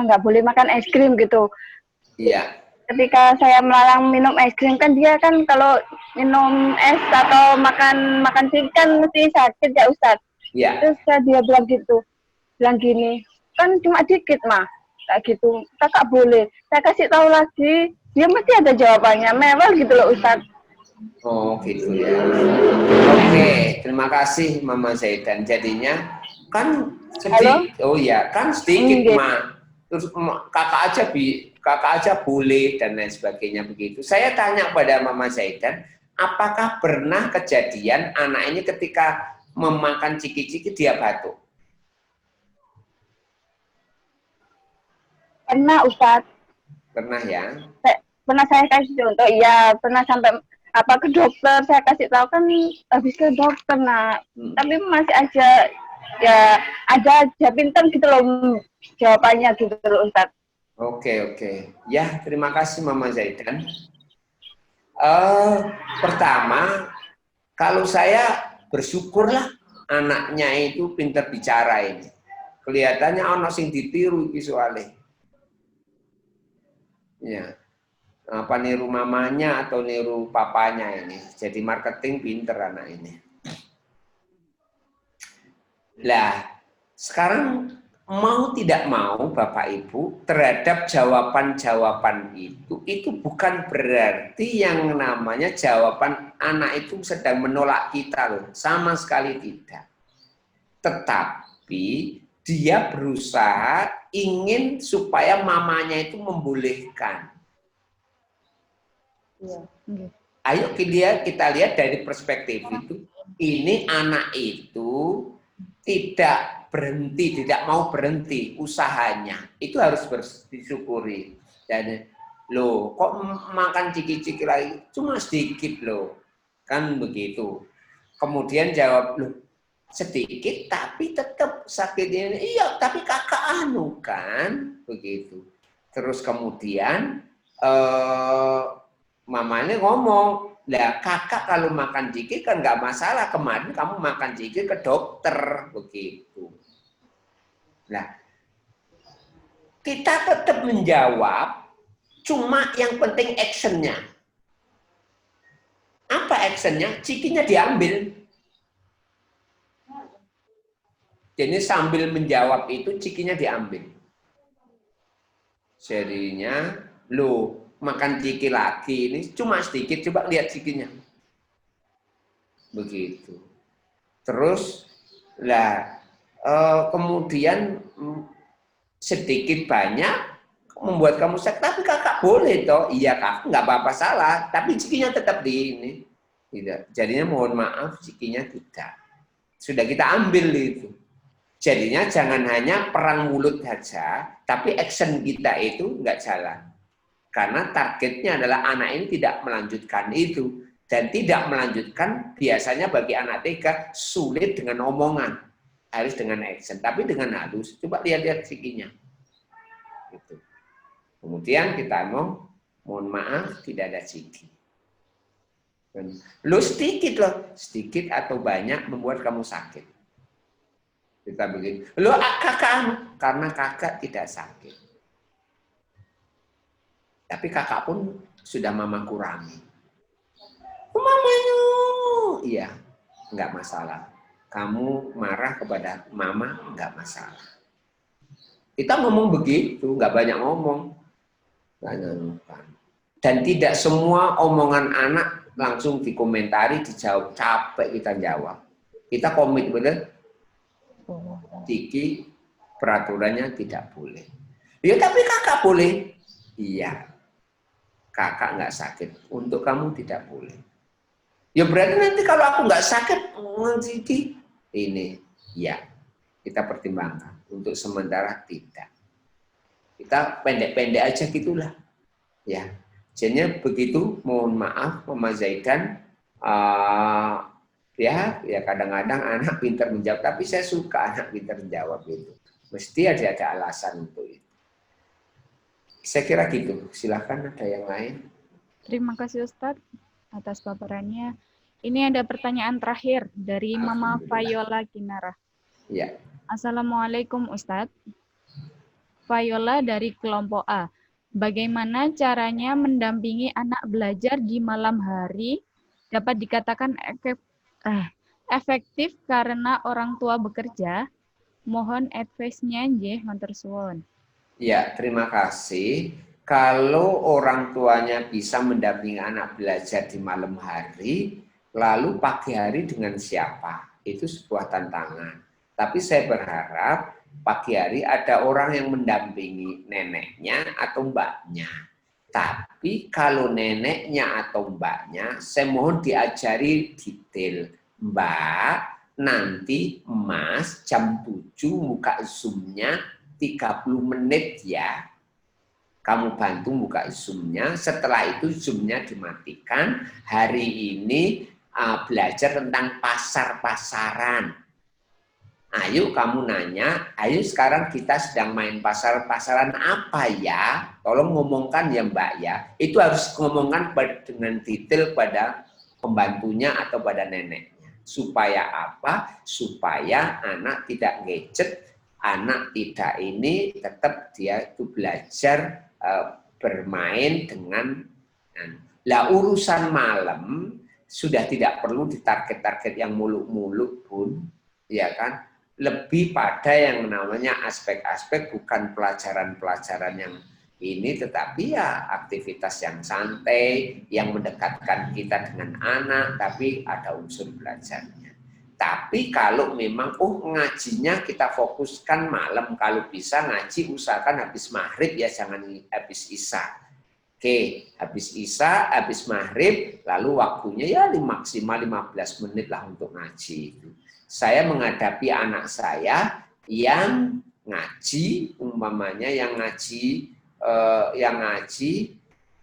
nggak boleh makan es krim gitu. Iya. Ketika saya melarang minum es krim kan dia kan kalau minum es atau makan sih kan mesti sakit ya Ustaz. Iya. Terus dia bilang gini, kan cuma dikit mah, kayak gitu. Kakak boleh. Saya kasih tahu lagi, dia mesti ada jawabannya. Mewah gitu loh Ustaz. Oh gitu ya. Oke, terima kasih Mama Zaidan. Jadinya kan sedikit. Halo? Oh ya, kan sedikit mah. Terus kakak aja boleh dan lain sebagainya begitu. Saya tanya pada Mama Zaidan, apakah pernah kejadian anak ini ketika memakan ciki-ciki dia batuk? Pernah Ustadz, Pernah ya? pernah saya kasih contoh, iya pernah sampai apa ke dokter, saya kasih tahu kan habis ke dokter nak, tapi masih aja ya ada aja pinter gitu loh jawabannya gitu loh Ustadz. Oke. Ya, terima kasih Mama Zaidan. Pertama, kalau saya bersyukurlah anaknya itu pinter bicara ini. Kelihatannya ono sing ditiru iki soalnya. Ya. Apa niru mamanya atau niru papanya ini. Jadi marketing pinter anak ini. Lah, sekarang mau tidak mau Bapak Ibu terhadap jawaban-jawaban itu bukan berarti yang namanya jawaban anak itu sedang menolak kita loh, sama sekali tidak. Tetapi dia berusaha ingin supaya mamanya itu membolehkan. Ayo kita lihat dari perspektif itu, ini anak itu tidak berhenti, tidak mau berhenti usahanya, itu harus disyukuri. Dan loh, kok makan ciki-ciki lagi, cuma sedikit loh, kan begitu. Kemudian jawab, loh sedikit tapi tetap sakitnya, iya tapi kakak anu kan, begitu. Terus kemudian mamanya ngomong, lah kakak kalau makan ciki kan nggak masalah, kemarin kamu makan ciki ke dokter, begitu. Nah, kita tetap menjawab, cuma yang penting actionnya. Apa actionnya? Cikinya diambil. Jadi sambil menjawab itu cikinya diambil. Jadinya, lo makan ciki lagi, ini cuma sedikit, coba lihat cikinya. Begitu. Terus, kemudian sedikit banyak membuat kamu sakit, tapi kakak boleh toh, iya kakak nggak apa-apa salah, tapi cikinya tetap di ini. Tidak. Jadinya mohon maaf, cikinya tidak. Sudah kita ambil itu. Jadinya jangan hanya perang mulut saja, tapi action kita itu nggak jalan. Karena targetnya adalah anak ini tidak melanjutkan itu. Dan tidak melanjutkan biasanya bagi anak TK sulit dengan omongan. Harus dengan action. Tapi dengan halus, coba lihat-lihat cikinya. Gitu. Kemudian kita mohon maaf tidak ada ciki. Lo sedikit loh. Sedikit atau banyak membuat kamu sakit. Kita begini. Lo kakak, karena kakak tidak sakit. Tapi kakak pun sudah mama kurangi. Mamanya, iya, nggak masalah. Kamu marah kepada mama, nggak masalah. Kita ngomong begitu, nggak banyak ngomong. Dan tidak semua omongan anak langsung dikomentari, dijawab. Capek kita jawab. Kita komit, bener? Ciki, peraturannya tidak boleh. Ya tapi kakak boleh. Iya. Kakak nggak sakit, untuk kamu tidak boleh. Ya berarti nanti kalau aku nggak sakit, Ciki, ini, ya kita pertimbangkan. Untuk sementara tidak. Kita pendek-pendek aja gitulah, ya. Jadinya begitu. Mohon maaf, Mama Zaidan, ya kadang-kadang anak pintar menjawab, tapi saya suka anak pintar menjawab itu. Mesti ada alasan untuk itu. Saya kira gitu. Silakan ada yang lain. Terima kasih Ustadz atas paparannya. Ini ada pertanyaan terakhir dari Mama Fayola Kinara. Ya. Assalamualaikum Ustadz. Fayola dari kelompok A. Bagaimana caranya mendampingi anak belajar di malam hari dapat dikatakan efektif karena orang tua bekerja? Mohon advice-nya nggih, matur suwun. Ya, terima kasih. Kalau orang tuanya bisa mendampingi anak belajar di malam hari, lalu pagi hari dengan siapa? Itu sebuah tantangan. Tapi saya berharap pagi hari ada orang yang mendampingi neneknya atau mbaknya. Tapi kalau neneknya atau mbaknya, saya mohon diajari detail. Mbak, nanti Mas jam 7 buka Zoom-nya 30 menit ya. Kamu bantu buka Zoom-nya, setelah itu Zoom-nya dimatikan. Hari ini belajar tentang pasar-pasaran. Ayo kamu nanya, ayo sekarang kita sedang main pasar-pasaran apa ya? Tolong ngomongkan ya Mbak ya. Itu harus ngomongkan dengan detail pada pembantunya atau pada neneknya. Supaya apa? Supaya anak tidak gadget, anak tidak ini, tetap dia itu belajar bermain dengan. Lah urusan malam sudah tidak perlu ditarget-target yang muluk-muluk pun, ya kan? Lebih pada yang namanya aspek-aspek bukan pelajaran-pelajaran yang ini, tetapi ya aktivitas yang santai, yang mendekatkan kita dengan anak, tapi ada unsur belajarnya. Tapi kalau memang, ngajinya kita fokuskan malam, kalau bisa ngaji usahakan habis maghrib ya, jangan habis isya. Oke, habis isya, habis maghrib, lalu waktunya ya maksimal 15 menit lah untuk ngaji. Saya menghadapi anak saya yang ngaji, umpamanya yang ngaji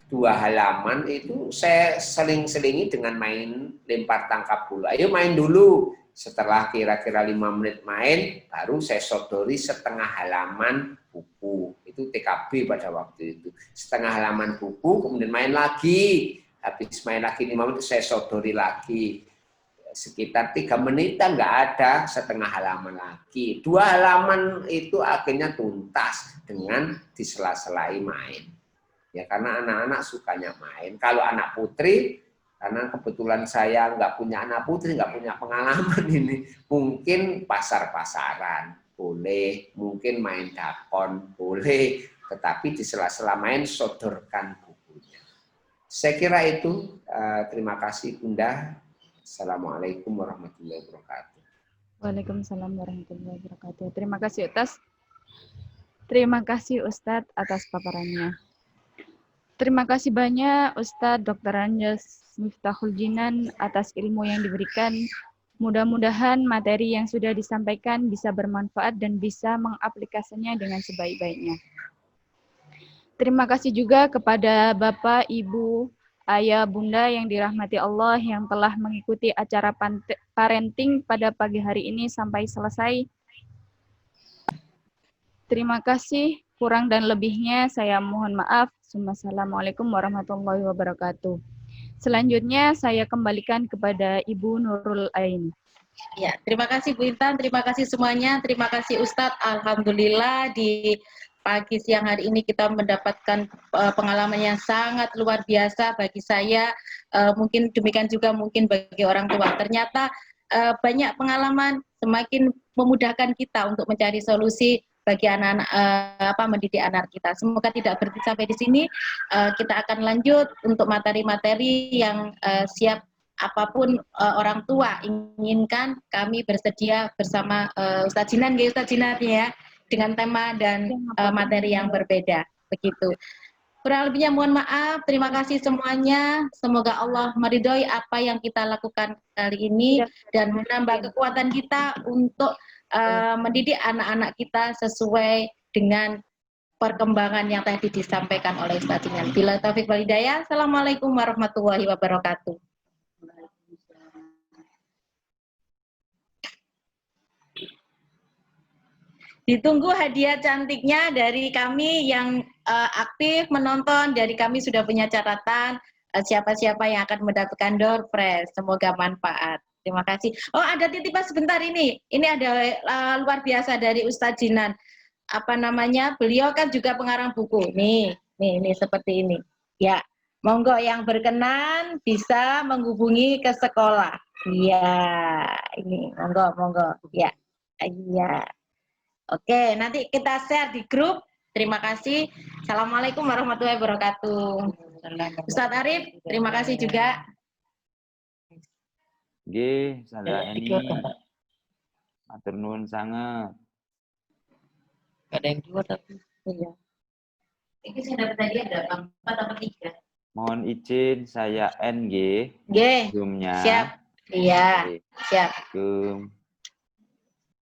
2 halaman itu saya seling-selingi dengan main lempar tangkap bola. Ayo main dulu. Setelah kira-kira 5 menit main, baru saya sodori setengah halaman buku. Itu TKB pada waktu itu. Setengah halaman buku, kemudian main lagi. Habis main lagi 5 menit, saya sodori lagi. Sekitar 3 menit nggak ada, setengah halaman lagi. 2 halaman itu akhirnya tuntas dengan disela-selai main. Ya karena anak-anak sukanya main. Kalau anak putri, karena kebetulan saya nggak punya anak putri, nggak punya pengalaman ini, mungkin pasar-pasaran boleh, mungkin main dakon boleh, tetapi di sela-sela main sodorkan bukunya. Saya kira itu. Terima kasih Bunda. Assalamualaikum warahmatullahi wabarakatuh. Waalaikumsalam warahmatullahi wabarakatuh. Terima kasih Ustaz. Terima kasih Ustadz atas paparannya. Terima kasih banyak Ustadz Dr. Anjas Miftahul Jinan atas ilmu yang diberikan. Mudah-mudahan materi yang sudah disampaikan bisa bermanfaat dan bisa mengaplikasinya dengan sebaik-baiknya. Terima kasih juga kepada Bapak, Ibu, Ayah, Bunda yang dirahmati Allah yang telah mengikuti acara parenting pada pagi hari ini sampai selesai. Terima kasih, kurang dan lebihnya saya mohon maaf. Assalamualaikum warahmatullahi wabarakatuh. Selanjutnya saya kembalikan kepada Ibu Nurul Ain. Ya, terima kasih Bu Intan, terima kasih semuanya, terima kasih Ustadz. Alhamdulillah di pagi siang hari ini kita mendapatkan pengalaman yang sangat luar biasa bagi saya, mungkin demikian juga mungkin bagi orang tua. Ternyata banyak pengalaman semakin memudahkan kita untuk mencari solusi bagi anak-anak mendidik anak kita. Semoga tidak berhenti sampai di sini. Kita akan lanjut untuk materi-materi yang siap apapun orang tua inginkan, kami bersedia bersama Ustadz Jinan, Ustadz Jinan ya, dengan tema dan materi yang berbeda. Begitu. Kurang lebihnya mohon maaf. Terima kasih semuanya. Semoga Allah meridhoi apa yang kita lakukan kali ini dan menambah kekuatan kita untuk mendidik anak-anak kita sesuai dengan perkembangan yang tadi disampaikan oleh Ustadz Jinan. Bila taufik wal hidayah. Assalamualaikum warahmatullahi wabarakatuh. Ditunggu hadiah cantiknya dari kami yang aktif menonton. Dari kami sudah punya catatan siapa-siapa yang akan mendapatkan door prize. Semoga manfaat. Terima kasih. Oh, ada titipan sebentar ini. Ini ada luar biasa dari Ustadz Jinan. Apa namanya? Beliau kan juga pengarang buku. Nih seperti ini. Ya, monggo yang berkenan bisa menghubungi ke sekolah. Iya, ini monggo. Ya, iya. Oke, nanti kita share di grup. Terima kasih. Assalamualaikum warahmatullahi wabarakatuh. Ustadz Arif, terima kasih juga. Nggih, sadayani. Matur nuwun sangat. Ada yang 2 tapi. Iya. Ini saya dapat tadi ada 4 atau 3. Mohon izin saya NG. Nggih. Zoom-nya. Siap. Iya, siap. Assalamualaikum.